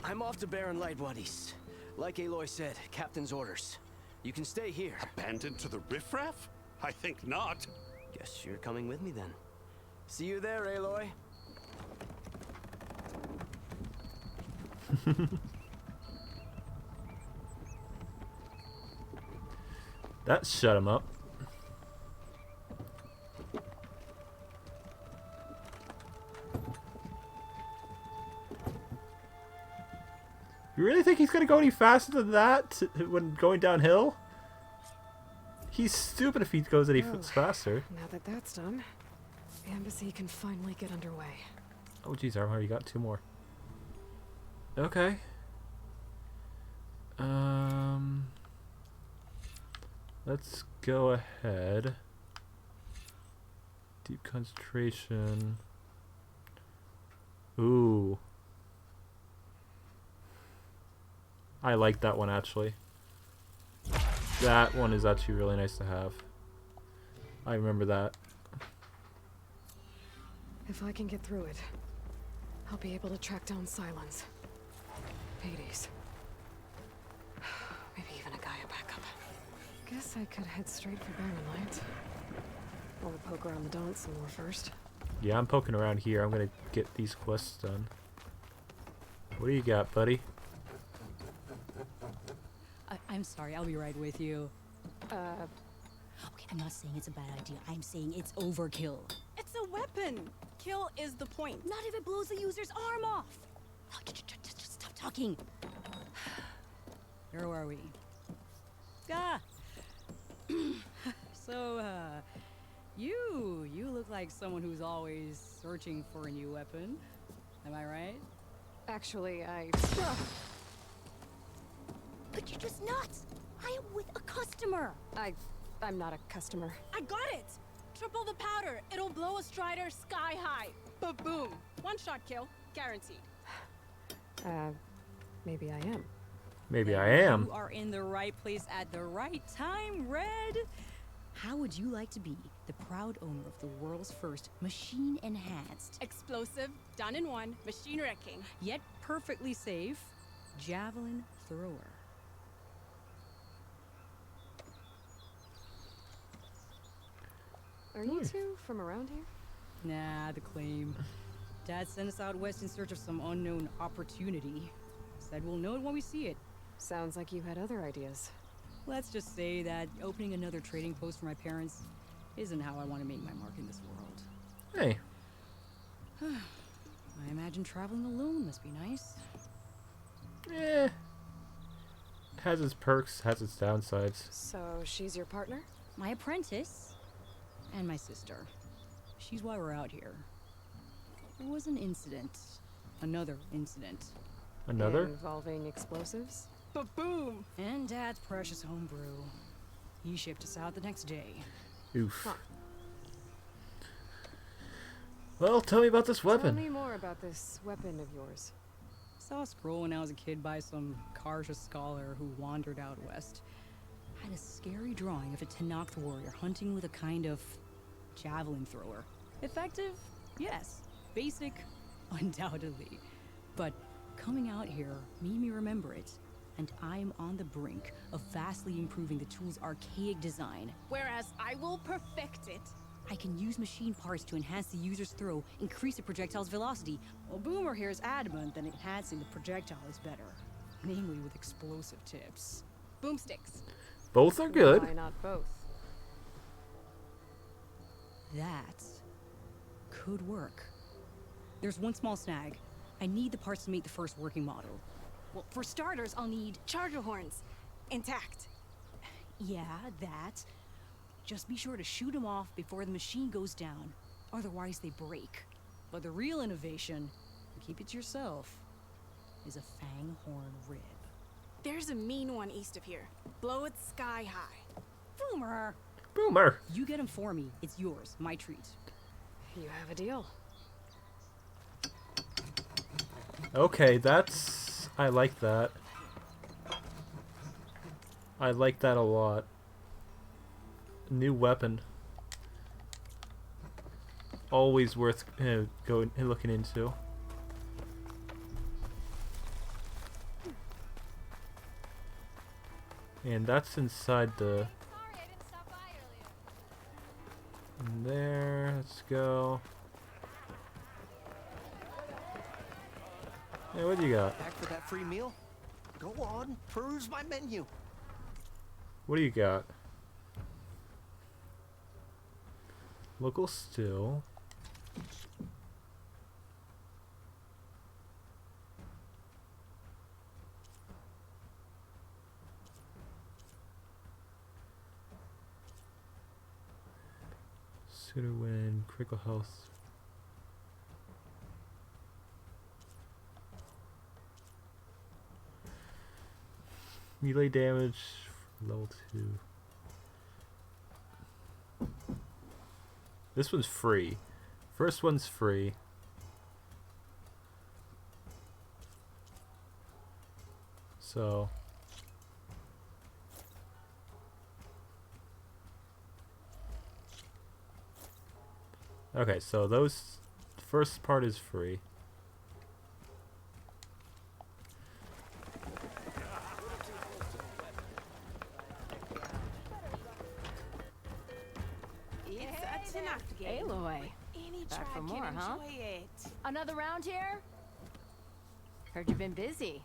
I'm off to Barren Light, buddies. Like Aloy said, captain's orders. You can stay here. Abandoned to the riffraff? I think not. Guess you're coming with me then. See you there, Aloy. That shut him up. You really think he's gonna go any faster than that when going downhill? He's stupid if he goes any faster. Now that that's done, the embassy can finally get underway. Oh geez, Armor, you got 2 more. Okay. Let's go ahead. Deep concentration. Ooh. I like that one actually. That one is actually really nice to have. I remember that. If I can get through it, I'll be able to track down Silence. Hades. Guess I could head straight for Barren Light. Or poke around the Daunt some more first. Yeah, I'm poking around here. I'm gonna get these quests done. What do you got, buddy? I'm sorry, I'll be right with you. Okay, I'm not saying it's a bad idea. I'm saying it's overkill. It's a weapon! Kill is the point. Not if it blows the user's arm off. Oh, just stop talking. Where are we? Ah! So, you look like someone who's always searching for a new weapon. Am I right? Actually, But you're just nuts! I am with a customer! I'm not a customer. I got it! Triple the powder. It'll blow a Strider sky high. Ba-boom. One shot kill. Guaranteed. Maybe I am. Maybe I am. You are in the right place at the right time, Red. How would you like to be the proud owner of the world's first machine-enhanced, Explosive, done in one, machine wrecking, yet perfectly safe, javelin thrower? Are you two from around here? Nah, the claim. Dad sent us out west in search of some unknown opportunity. Said we'll know it when we see it. Sounds like you had other ideas. Let's just say that opening another trading post for my parents isn't how I want to make my mark in this world. Hey. I imagine traveling alone must be nice. Eh. Has its perks, has its downsides. So she's your partner? My apprentice and my sister. She's why we're out here. There was an incident. Another incident. Another? Involving explosives? Ba-boom! And Dad's precious homebrew. He shipped us out the next day. Oof. Huh. Well, tell me about this weapon. Tell me more about this weapon of yours. Saw a scroll when I was a kid by some Karja scholar who wandered out west. Had a scary drawing of a Tenakth warrior hunting with a kind of javelin thrower. Effective? Yes. Basic? Undoubtedly. But coming out here made me remember it. And I'm on the brink of vastly improving the tool's archaic design. whereas I will perfect it. I can use machine parts to enhance the user's throw, increase the projectile's velocity. Well, Boomer here is adamant that enhancing the projectile is better. Namely with explosive tips. Boomsticks. Both are good. Why not both? That could work. There's one small snag. I need the parts to make the first working model. Well, for starters, I'll need charger horns. Intact. Yeah, that. Just be sure to shoot them off before the machine goes down. Otherwise they break. But the real innovation, keep it to yourself, is a fang horn rib. There's a mean one east of here. Blow it sky high. Boomer! Boomer! You get him for me. It's yours. My treat. You have a deal. Okay, that's... I like that. I like that a lot. New weapon. Always worth going and looking into. And that's inside the... In there, let's go. Hey, what do you got? Back for that free meal? Go on, peruse my menu. What do you got? Local still. Pseudo win, critical health. Melee damage, level 2. This one's free. First one's free. So... Okay, so those... First part is free. Aloy. Back for more, huh? Another round here? Heard you've been busy.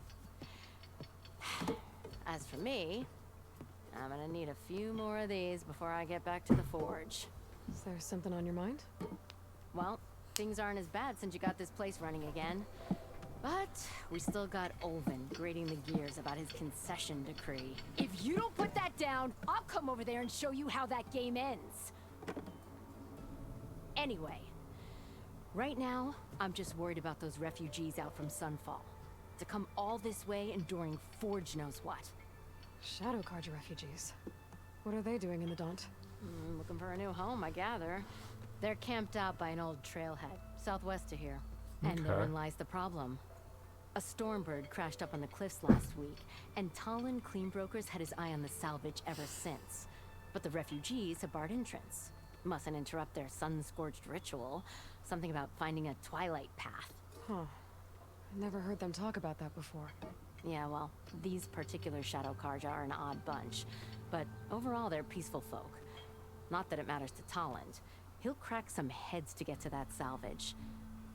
As for me, I'm gonna need a few more of these before I get back to the forge. Is there something on your mind? Well, things aren't as bad since you got this place running again. But we still got Olvin grating the gears about his concession decree. If you don't put that down, I'll come over there and show you how that game ends. Anyway, right now, I'm just worried about those refugees out from Sunfall. To come all this way enduring Forge knows what. Shadow Carja refugees. What are they doing in the Daunt? Looking for a new home, I gather. They're camped out by an old trailhead, southwest of here. And therein lies the problem. A stormbird crashed up on the cliffs last week, and Talon Cleanbrokers had his eye on the salvage ever since. But the refugees have barred entrance. Mustn't interrupt their sun-scorched ritual. Something about finding a twilight path. Huh. Never heard them talk about that before. Yeah, well, these particular Shadow Carja are an odd bunch. But overall, they're peaceful folk. Not that it matters to Talland. He'll crack some heads to get to that salvage.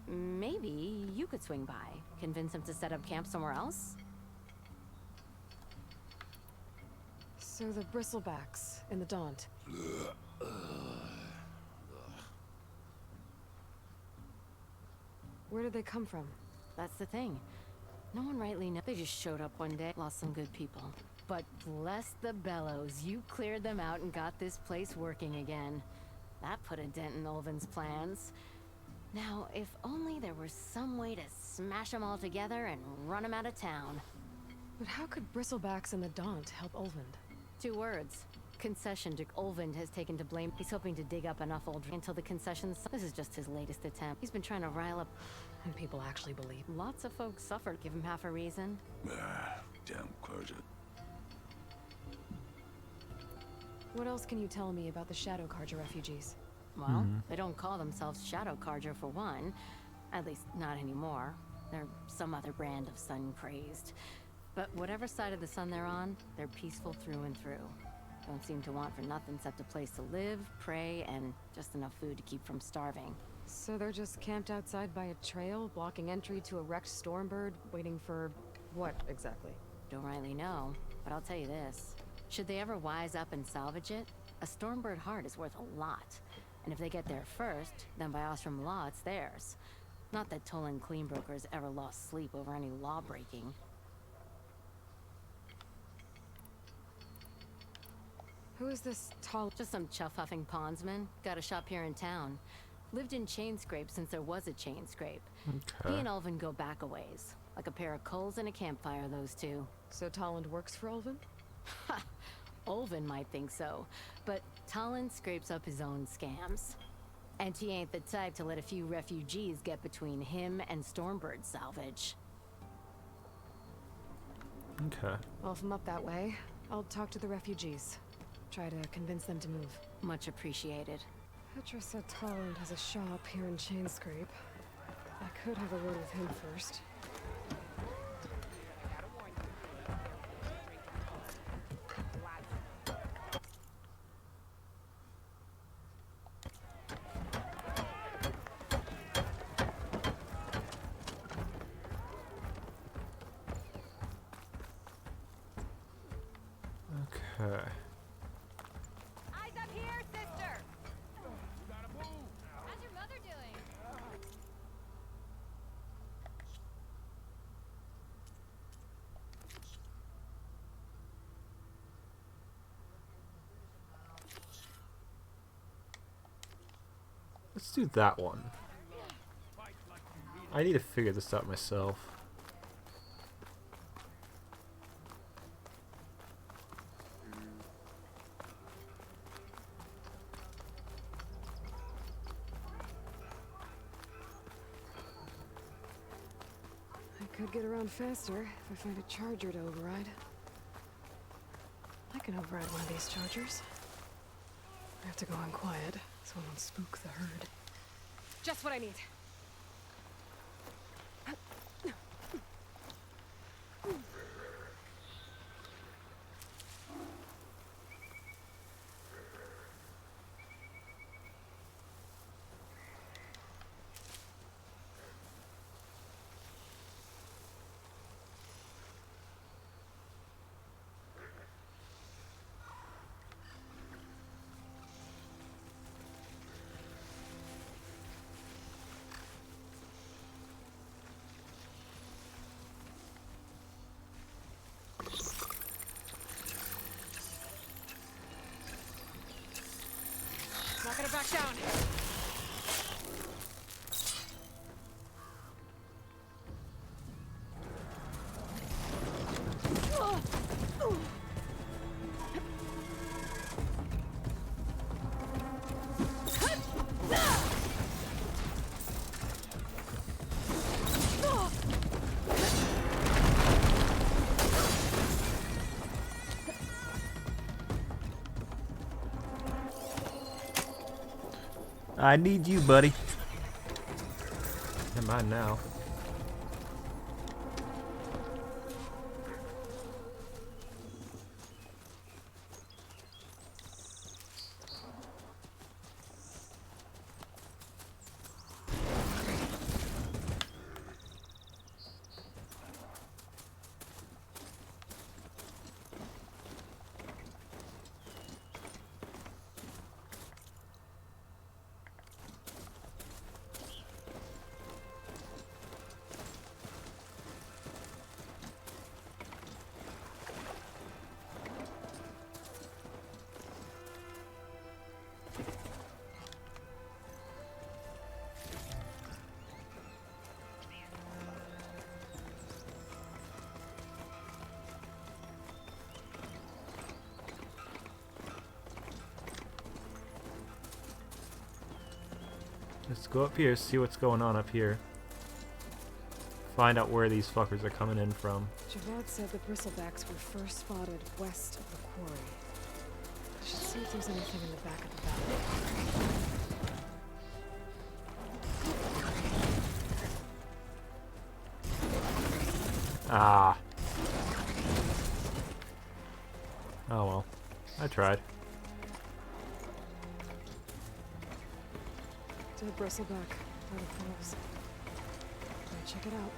Maybe you could swing by, convince him to set up camp somewhere else? So the Bristlebacks in the Daunt. Where did they come from? That's the thing. No one rightly knows. They just showed up one day, lost some good people. But bless the bellows, you cleared them out and got this place working again. That put a dent in Olvin's plans. Now, if only there were some way to smash them all together and run them out of town. But how could Bristlebacks and the Daunt help Olvind? 2 words. Concession Olvind has taken to blame. He's hoping to dig up enough old until the concessions. This is just his latest attempt. He's been trying to rile up. And people actually believe. Lots of folks suffered. Give him half a reason. Damn clergy. What else can you tell me about the Shadow Carja refugees? Well, they don't call themselves Shadow Carja for one. At least not anymore. They're some other brand of sun-crazed. But whatever side of the sun they're on, they're peaceful through and through. Don't seem to want for nothing except a place to live, pray, and just enough food to keep from starving. So they're just camped outside by a trail, blocking entry to a wrecked stormbird, waiting for what exactly? Don't rightly know, but I'll tell you this. Should they ever wise up and salvage it, a stormbird heart is worth a lot. And if they get there first, then by Ostrom law, it's theirs. Not that Tolan Cleanbrokers ever lost sleep over any law breaking. Who is this tall? Just some chuff-huffing pondsman. Got a shop here in town. Lived in Chainscrape since there was a Chainscrape. Okay. He and Ulvin go back a ways. Like a pair of coals and a campfire, those two. So Talland works for Ulvin? Ha! Ulvin might think so, but Talon scrapes up his own scams. And he ain't the type to let a few refugees get between him and Stormbird salvage. Okay. Well, if I'm up that way, I'll talk to the refugees. Try to convince them to move. Much appreciated. Petra said Talland has a shop here in Chainscrape. I could have a word with him first. Okay. Eyes up here, sister! How's your mother doing? Let's do that one. I need to figure this out myself. I could get around faster if I find a charger to override. I can override one of these chargers. I have to go on quiet so I won't spook the herd. Just what I need. not gonna back down. I need you, buddy. Never mind now. Let's go up here, see what's going on up here. Find out where these fuckers are coming in from. Javad said the Bristlebacks were first spotted west of the quarry. I should see if there's anything in the back of the valley. Ah. Oh well. I tried. To the Bristleback by the falls. Gotta check it out.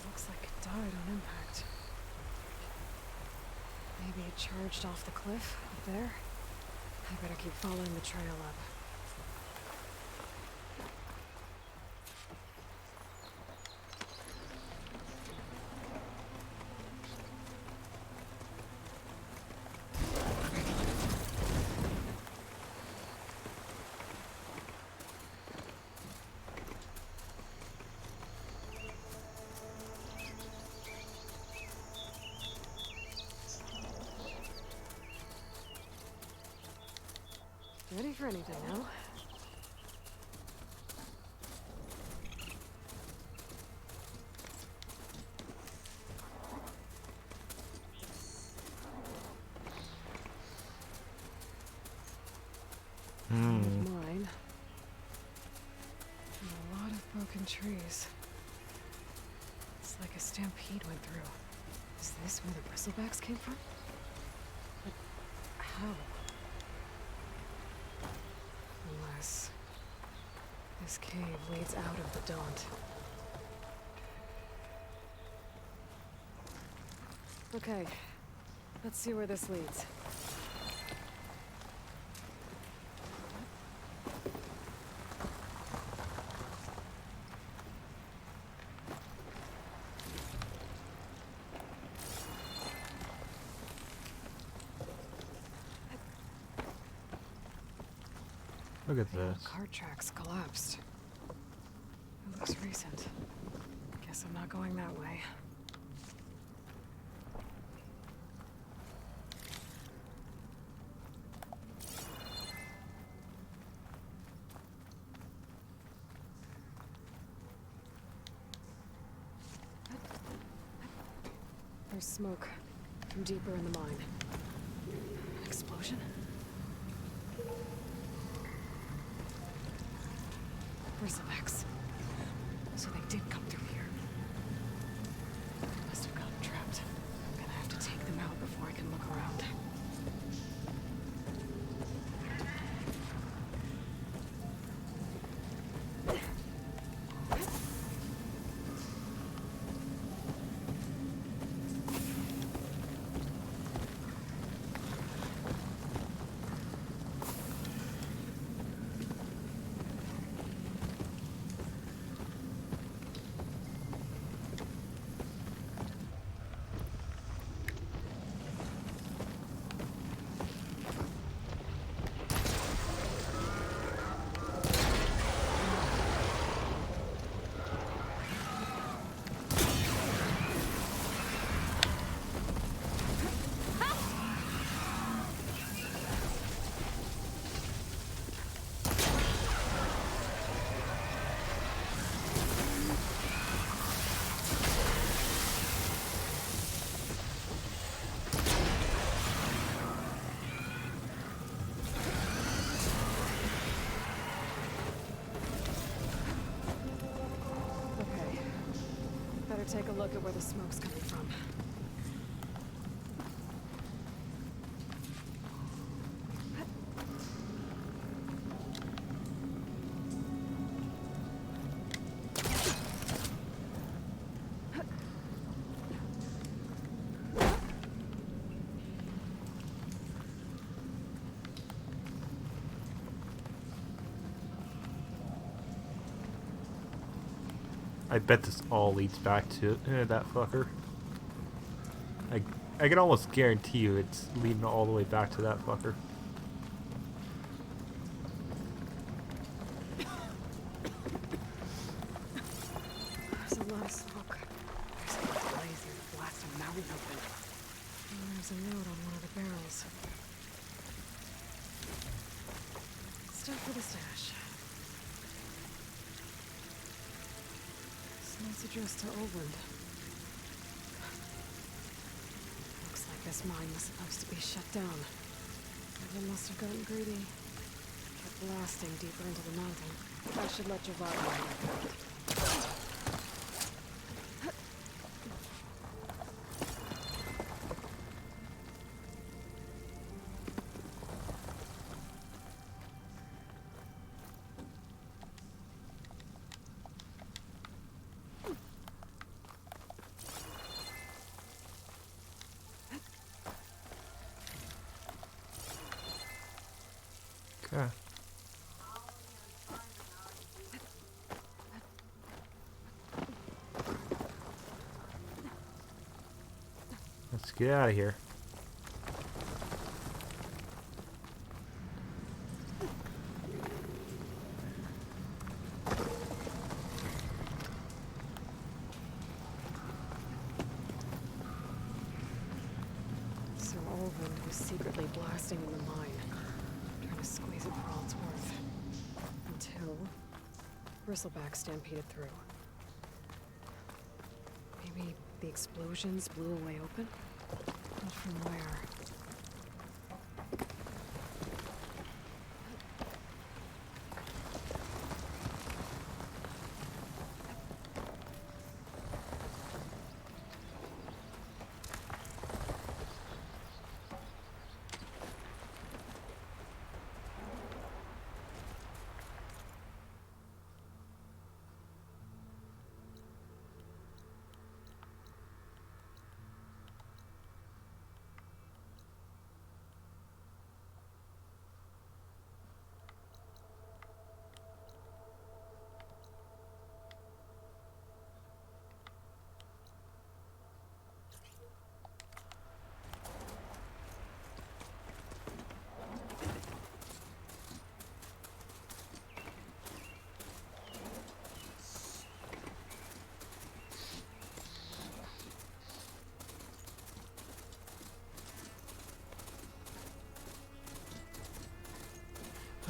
Looks like it died on impact. Maybe it charged off the cliff up there. I better keep following the trail up. Ready for anything now? Mine. And a lot of broken trees. It's like a stampede went through. Is this where the Bristlebacks came from? But how? Unless this cave leads out of the Daunt. Okay, let's see where this leads. Look at this. Cart tracks collapsed. It looks recent. Guess I'm not going that way. There's smoke from deeper in the mine. An explosion? Bristlebacks. So they did come through here. They must have gotten trapped. I'm gonna have to take them out before I can look around. Better take a look at where the smoke's coming from. I bet this all leads back to that fucker. I can almost guarantee you it's leading all the way back to that fucker. There's a lot of smoke. There's a blaze here to blast a mountain open. And there's a note on one of the barrels. Stuff for the stash. Note's addressed to Oldland. Looks like this mine was supposed to be shut down. Someone must have gotten greedy. Kept blasting deeper into the mountain. I should let Javard know that. Okay. Let's get out of here. So Oldland was secretly blasting in the mine. Trying to squeeze it for all it's worth. Until Bristlebacks stampeded through. Maybe the explosions blew a way open? But from where?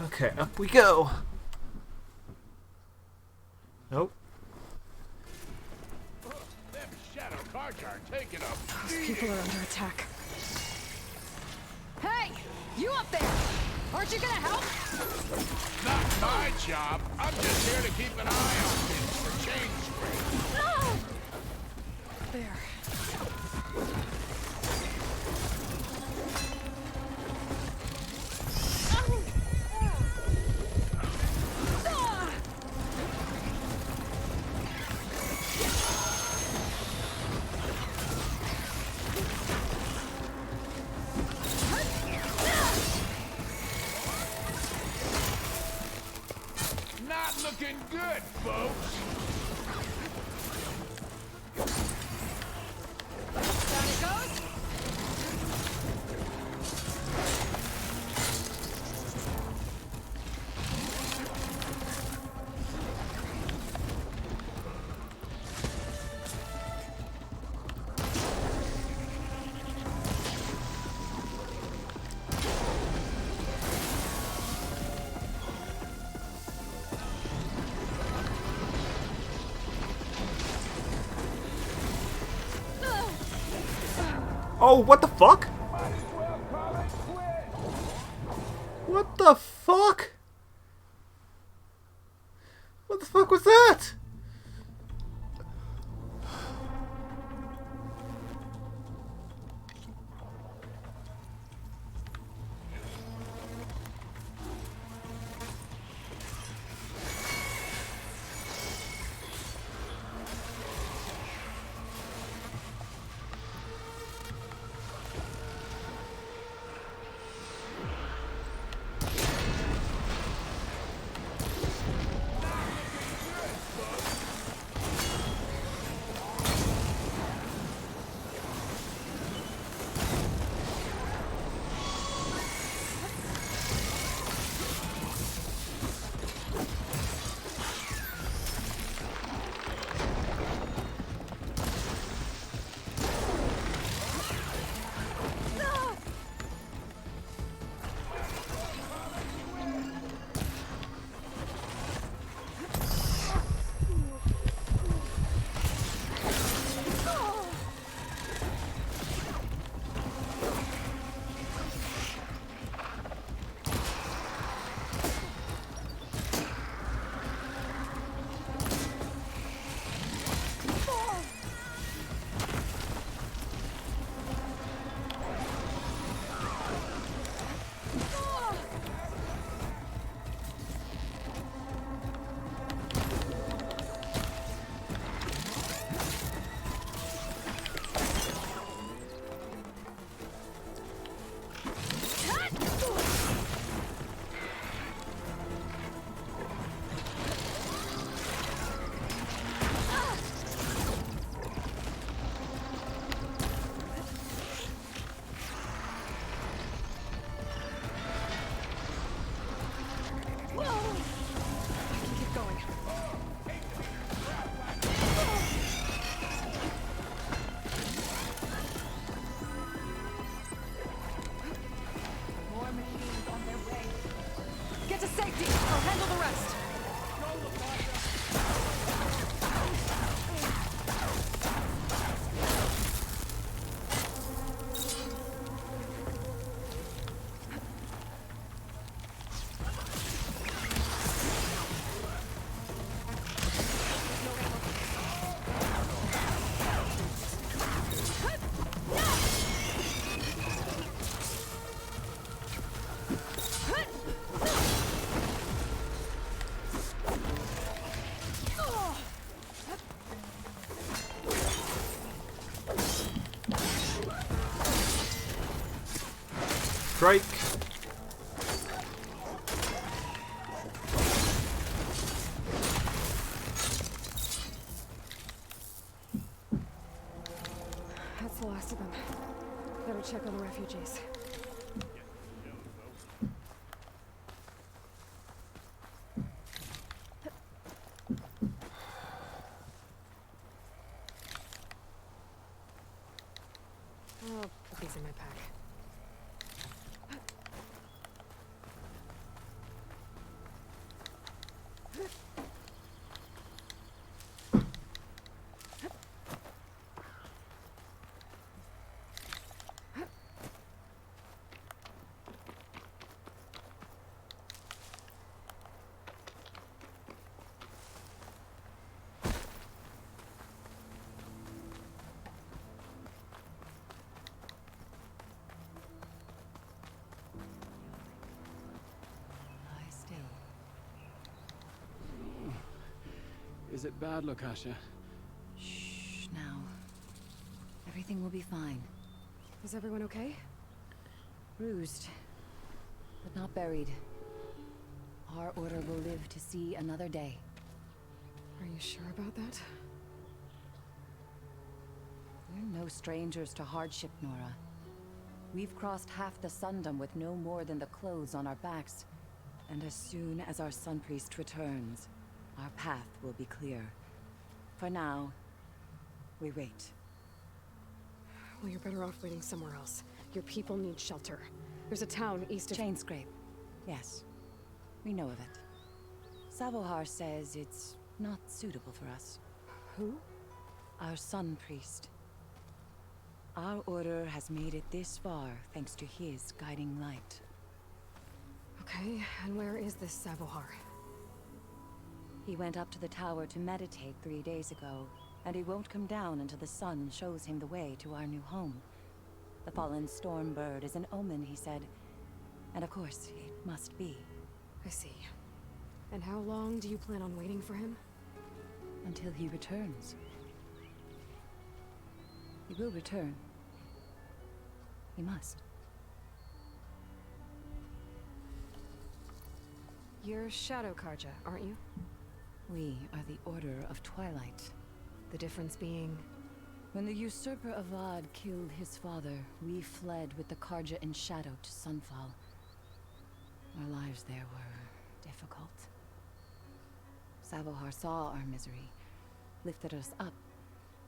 Okay, up we go. Nope. Them shadow cards are taking a Those people are under attack. Hey! You up there! Aren't you gonna help? Not my job. I'm just here to keep an eye on things for change screen. No! There. Not looking good, folks. Down it goes! Oh, what the fuck? What the fuck? What the fuck was that? Strike! That's the last of them. Better check on the refugees. I'll put these in my pack. Is it bad, Lakasha? Shh, now. Everything will be fine. Is everyone okay? Bruised, but not buried. Our order will live to see another day. Are you sure about that? We're no strangers to hardship, Nora. We've crossed half the Sundom with no more than the clothes on our backs. And as soon as our Sun Priest returns, our path will be clear. For now, we wait. Well, you're better off waiting somewhere else. Your people need shelter. There's a town east of... Chainscrape. Yes. We know of it. Savohar says it's not suitable for us. Who? Our Sun Priest. Our order has made it this far thanks to his guiding light. Okay, and where is this Savohar? He went up to the tower to meditate 3 days ago, and he won't come down until the sun shows him the way to our new home. The fallen storm bird is an omen, he said. And of course, it must be. I see. And how long do you plan on waiting for him? Until he returns. He will return. He must. You're Shadow Karja, aren't you? We are the Order of Twilight. The difference being... When the usurper Avad killed his father, we fled with the Karja in shadow to Sunfall. Our lives there were difficult. Savohar saw our misery, lifted us up,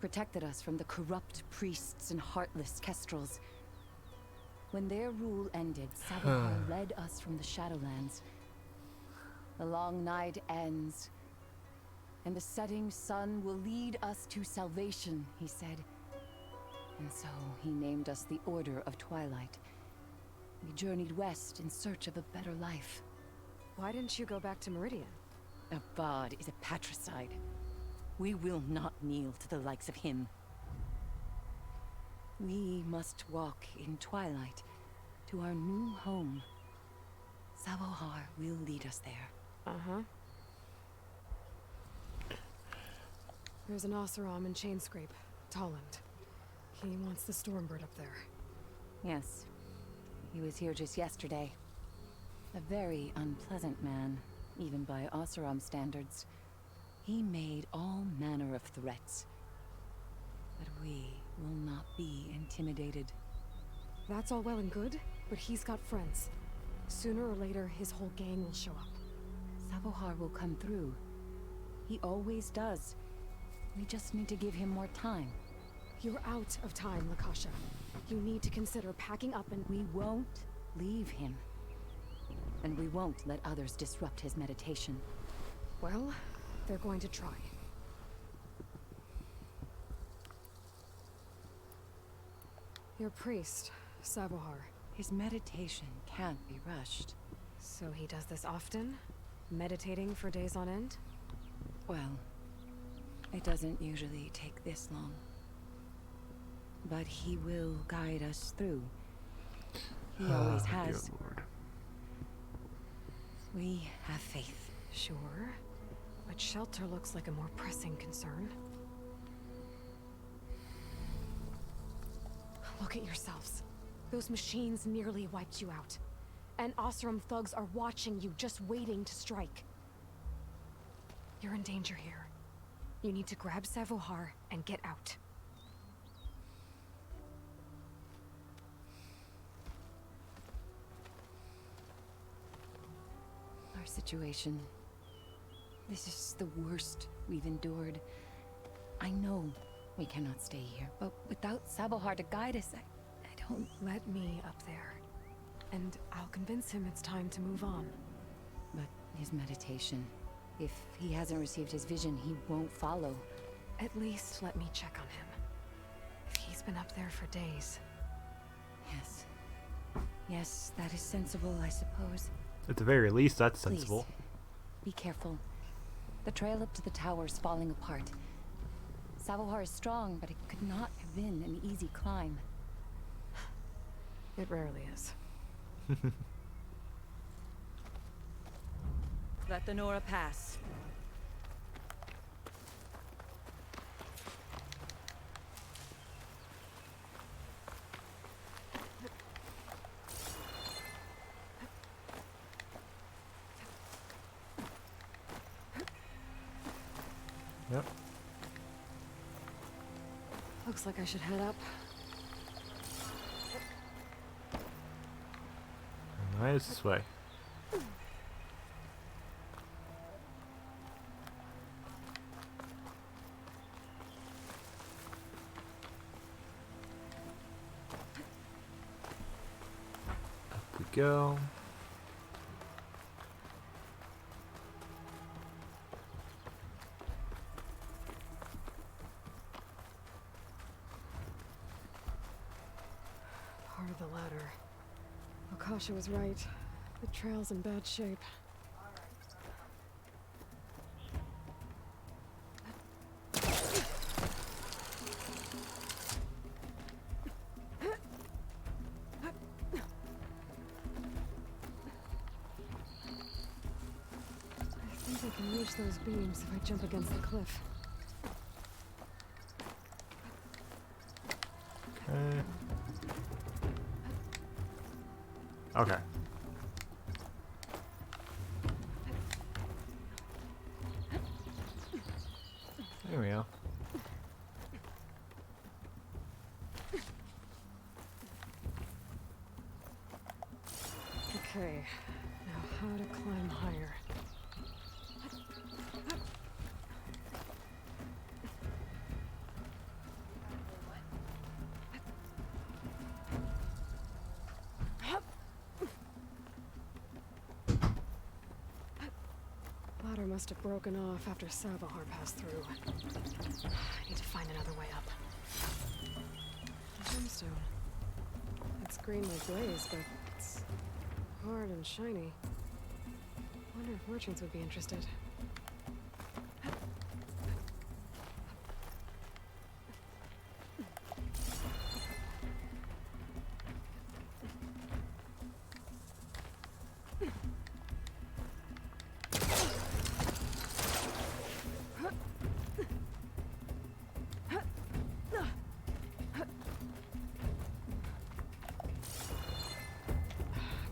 protected us from the corrupt priests and heartless kestrels. When their rule ended, Savohar led us from the Shadowlands. The long night ends, and the setting sun will lead us to salvation, he said. And so he named us the Order of Twilight. We journeyed west in search of a better life. Why didn't you go back to Meridian? Avad is a patricide. We will not kneel to the likes of him. We must walk in twilight to our new home. Savohar will lead us there. Uh-huh. There's an Oseram in Chainscrape, Tolland. He wants the Stormbird up there. Yes. He was here just yesterday. A very unpleasant man, even by Oseram standards. He made all manner of threats. But we will not be intimidated. That's all well and good, but he's got friends. Sooner or later, his whole gang will show up. Savohar will come through. He always does. We just need to give him more time. You're out of time, Lakasha. You need to consider packing up and... We won't leave him. And we won't let others disrupt his meditation. Well, they're going to try. Your priest, Savohar. His meditation can't be rushed. So he does this often? Meditating for days on end? Well, it doesn't usually take this long. But he will guide us through. He always has. Dear Lord. We have faith. Sure. But shelter looks like a more pressing concern. Look at yourselves. Those machines nearly wiped you out. And Oseram thugs are watching you, just waiting to strike. You're in danger here. You need to grab Savohar and get out. Our situation. This is the worst we've endured. I know we cannot stay here, but without Savohar to guide us, I don't... Let me up there. And I'll convince him it's time to move on. But his meditation... If he hasn't received his vision, he won't follow. At least let me check on him. If he's been up there for days. Yes. Yes, that is sensible, I suppose. At the very least, that's Please, sensible. be careful. The trail up to the tower is falling apart. Savohar is strong, but it could not have been an easy climb. It rarely is. Let the Nora pass. Yep. Looks like I should head up. Nice this way. Up we go. Part of the ladder. Akasha was right. The trail's in bad shape. I think I can reach those beams if I jump against the cliff. Okay. There we go. Okay, now how to climb higher. Ladder must have broken off after Savohar passed through. I need to find another way up. A gemstone. It's green like blaze, but it's hard and shiny. Wonder if merchants would be interested.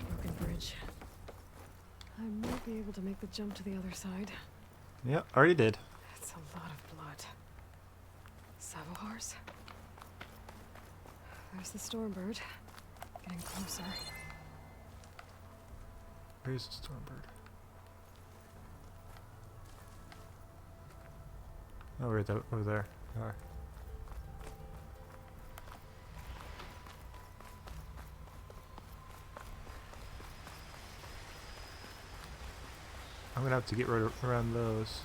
Broken bridge. I might be able to make the jump to the other side. Yep, already did. That's a lot of blood. Savohars? There's the Stormbird. Getting closer. Where's the Stormbird? Oh, right over there. You are. I'm gonna have to get right around those.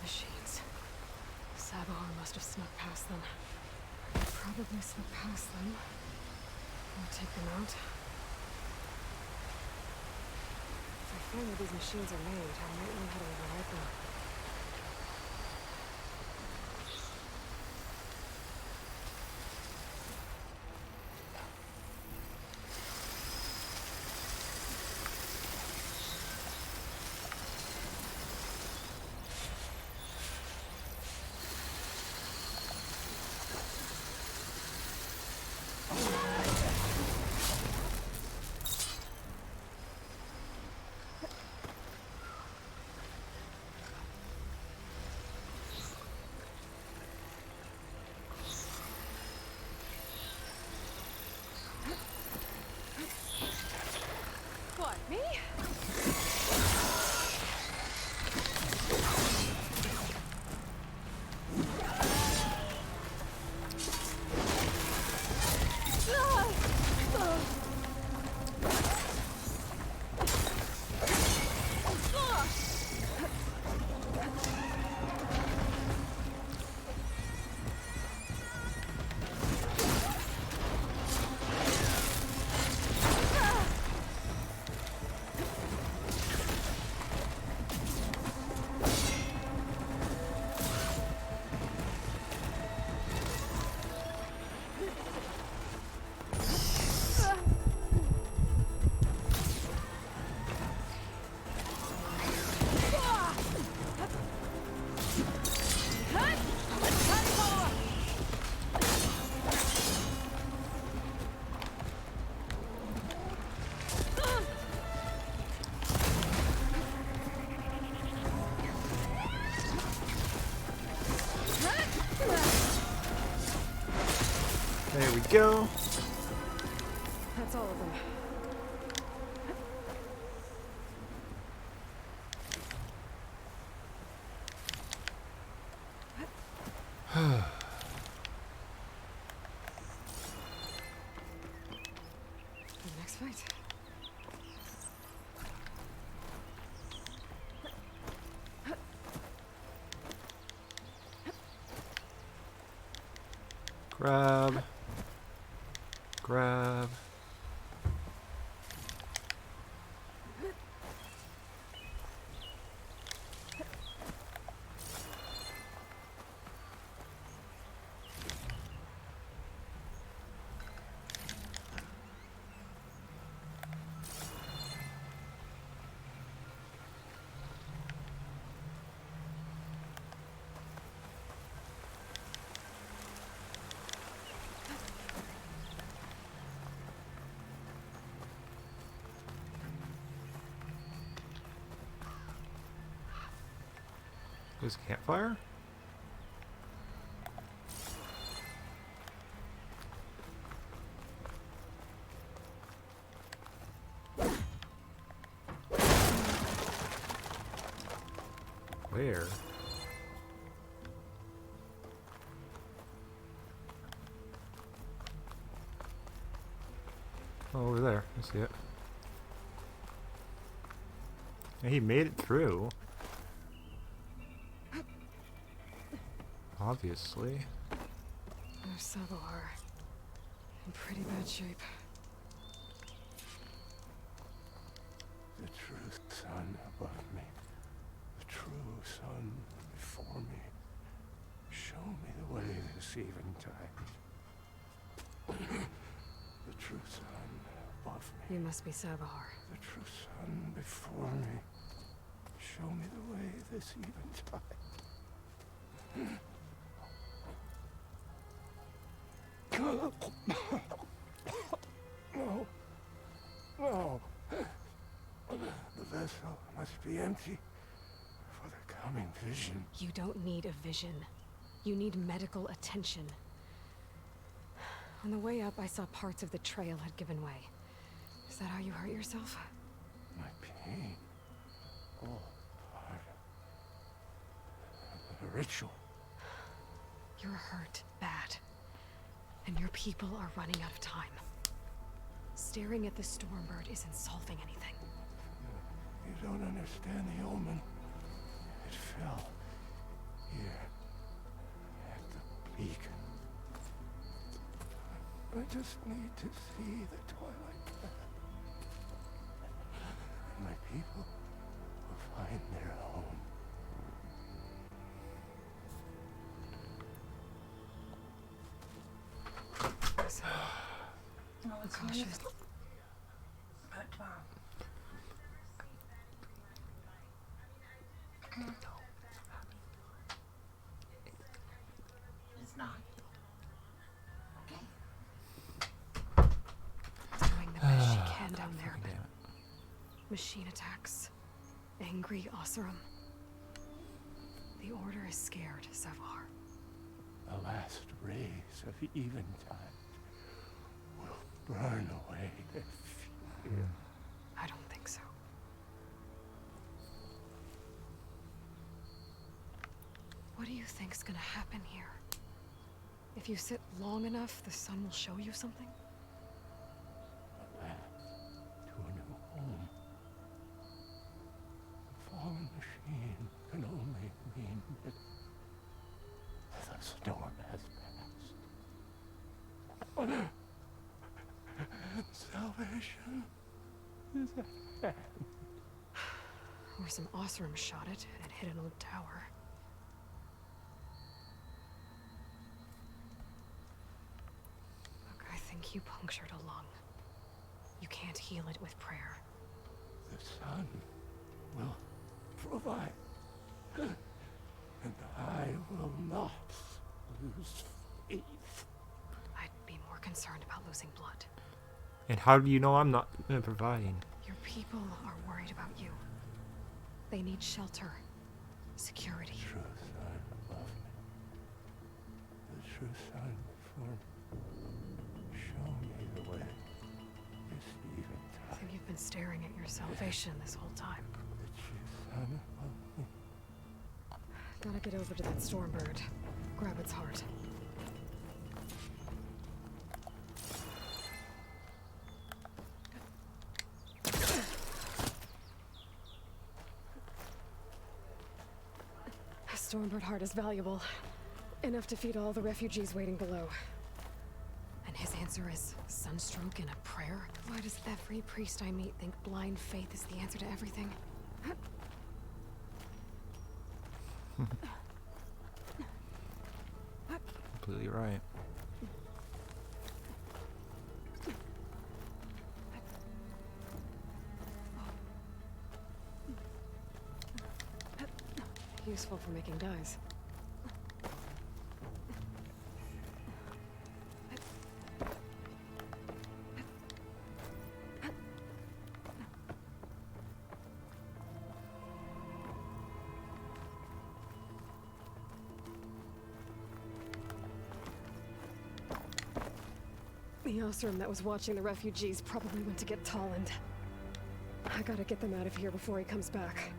Machines. Savohar must have snuck past them. Probably snuck past them. I'll take them out. If I find where these machines are made, I might know how to override them. Me? There we go. That's all of them. The next fight. Grab. Grab. There's a campfire? Where? Oh, over there. I see it. Yeah, he made it through. Obviously. There's Sabohar. In pretty bad shape. The true sun above me. The true sun before me. Show me the way this eventide. The true sun above me. You must be Sabohar. The true sun before me. Show me the way this eventide. No. No. The vessel must be empty for the coming vision. You don't need a vision. You need medical attention. On the way up, I saw parts of the trail had given way. Is that how you hurt yourself? My pain. All part of the ritual. You're hurt bad. And your people are running out of time. Staring at the Stormbird isn't solving anything. You don't understand the omen. It fell here at the beacon. I just need to see the twilight path. And my people will find their home. Cautious. It's not. Okay. Doing the best she can down there, but machine attacks. Angry Oseram. The Order is scared, Savar. The last rays of eventide will burn away their fear. I don't think so. What do you think's gonna happen here? If you sit long enough, the sun will show you something? A path to a new home. The fallen machine can only mean that the storm has passed. And salvation is at hand. Or some Osram shot it and it hit an old tower. Look, I think you punctured a lung. You can't heal it with prayer. The sun will provide. And I will not lose faith. I'd be more concerned about losing blood. And how do you know I'm not providing? Your people are worried about you. They need shelter, security. The true sun above me. The true sun before me. Show me the way. This eventide. I think you've been staring at your salvation this whole time. The true sun above me. Gotta get over to that stormbird. Grab its heart. A stormbird heart is valuable. Enough to feed all the refugees waiting below. And his answer is sunstroke and a prayer? Why does every priest I meet think blind faith is the answer to everything? Completely right. Useful for making dyes. The Osram that was watching the refugees probably went to get Tolland. I gotta get them out of here before he comes back.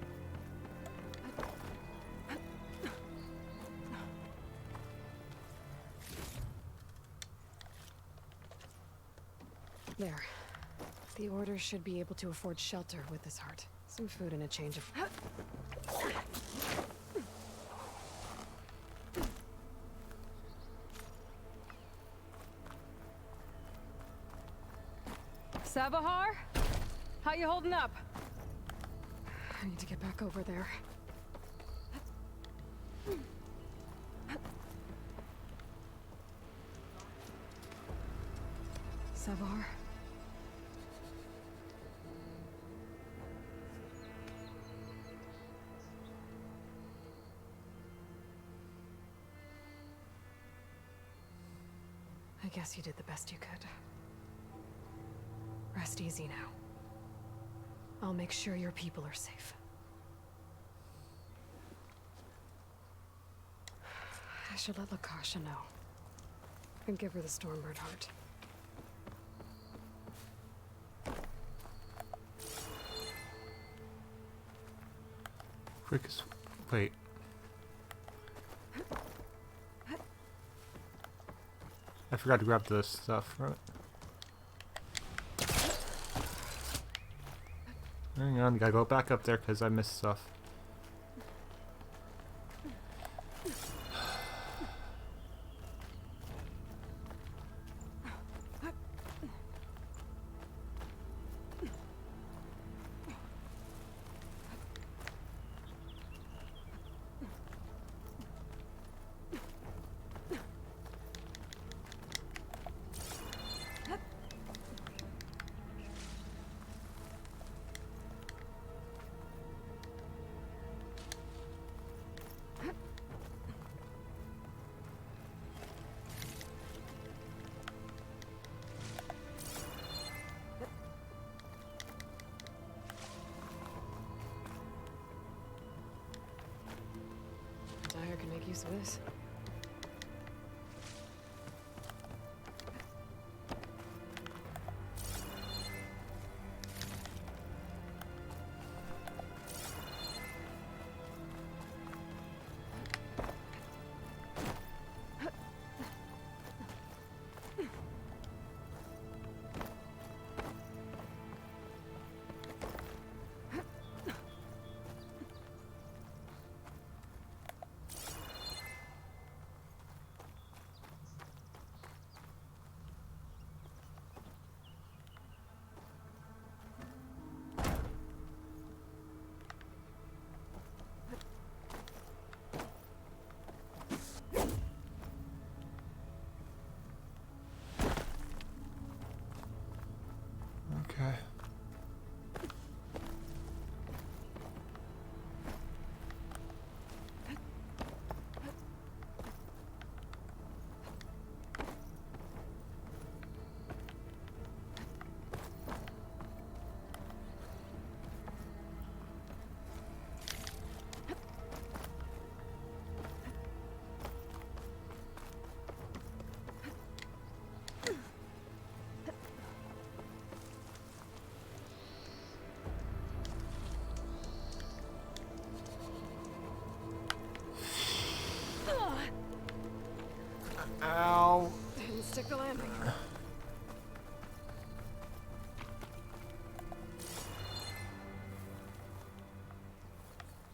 There. The Order should be able to afford shelter with this heart. Some food and a change of... Savahar? How you holding up? I need to get back over there. Savahar? I guess you did the best you could. Rest easy now. I'll make sure your people are safe. I should let Lakasha know. And give her the Stormbird heart. Quickest. Wait. I forgot to grab the stuff, right? Hang on, gotta go back up there because I missed stuff. Dyer can make use of this.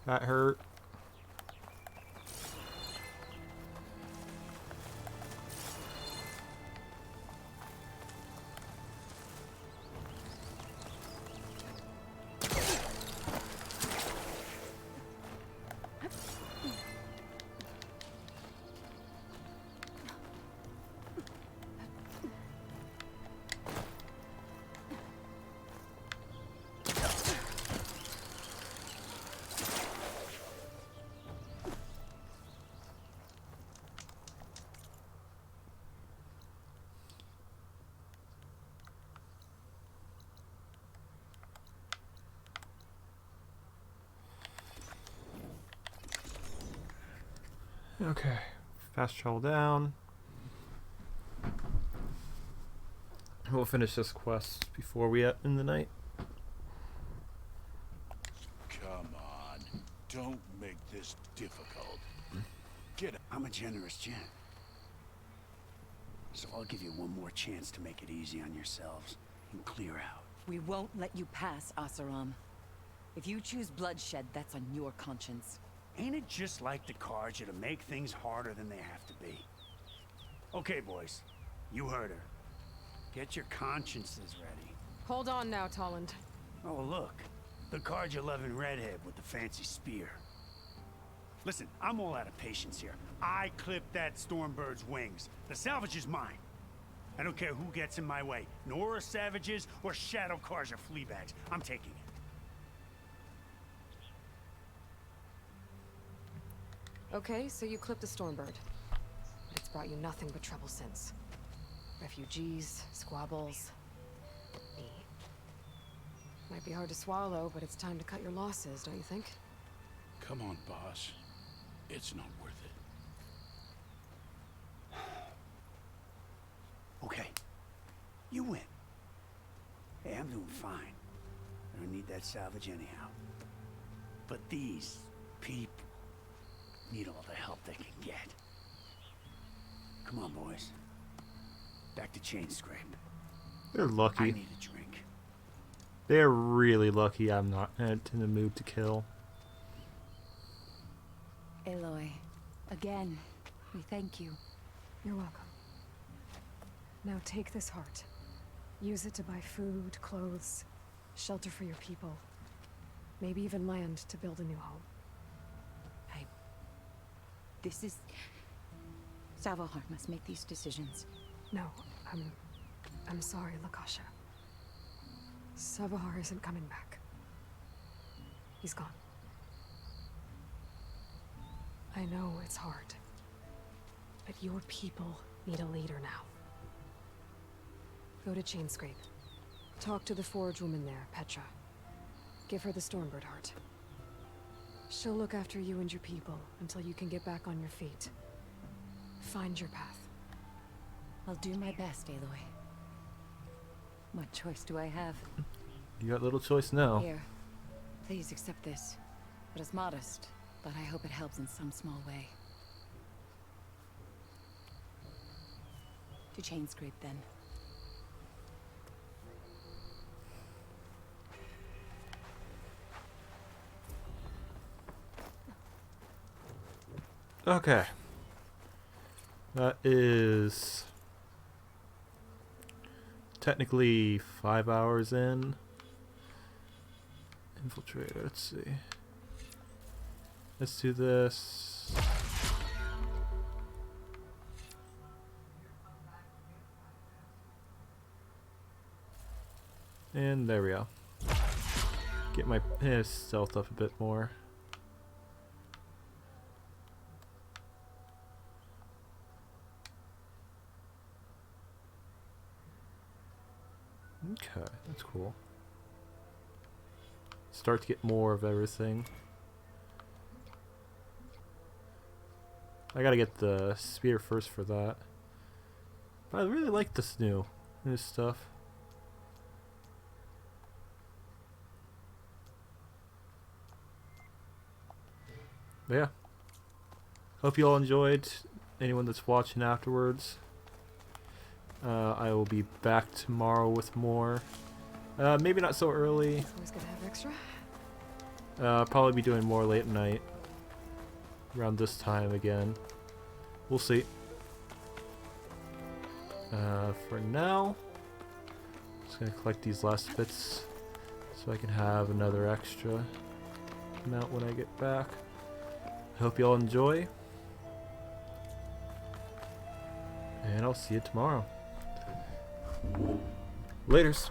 That hurt. Okay, fast travel down. We'll finish this quest before we end the night. Come on, don't make this difficult. Get it. I'm a generous gent. So I'll give you one more chance to make it easy on yourselves and clear out. We won't let you pass, Asaram. If you choose bloodshed, that's on your conscience. Ain't it just like the Carja to make things harder than they have to be? Okay, boys. You heard her. Get your consciences ready. Hold on now, Tolland. Oh, look. The Carja-loving redhead with the fancy spear. Listen, I'm all out of patience here. I clipped that Stormbird's wings. The salvage is mine. I don't care who gets in my way. Nora savages or Shadow Carja fleabags. I'm taking it. Okay, so you clipped the Stormbird. But it's brought you nothing but trouble since. Refugees, squabbles, me. Might be hard to swallow, but it's time to cut your losses, don't you think? Come on, boss. It's not worth it. Okay. You win. Hey, I'm doing fine. I don't need that salvage anyhow. But these people need all the help they can get. Come on, boys. Back to Chain Scrape. They're lucky. I need a drink. They're really lucky I'm not in the mood to kill. Aloy, again, we thank you. You're welcome. Now take this heart. Use it to buy food, clothes, shelter for your people. Maybe even land to build a new home. This is... Savahar must make these decisions. No, I'm sorry, Lakasha. Savahar isn't coming back. He's gone. I know it's hard, but your people need a leader now. Go to Chainscrape. Talk to the forge woman there, Petra. Give her the Stormbird heart. She'll look after you and your people until you can get back on your feet. Find your path. I'll do my best, Aloy. What choice do I have? You got little choice now. Here, please accept this. It is modest, but I hope it helps in some small way. To Chainscrape, then. Okay. That is technically 5 hours in. Infiltrator, let's see. Let's do this. And there we go. Get my stealth up a bit more. Okay, that's cool. Start to get more of everything. I gotta get the spear first for that. But I really like this new stuff. But yeah. Hope you all enjoyed. Anyone that's watching afterwards. I will be back tomorrow with more. Maybe not so early. Always gonna have extra. Probably be doing more late at night. Around this time again. We'll see. For now, just gonna collect these last bits so I can have another extra amount when I get back. I hope you all enjoy. And I'll see you tomorrow. Laters.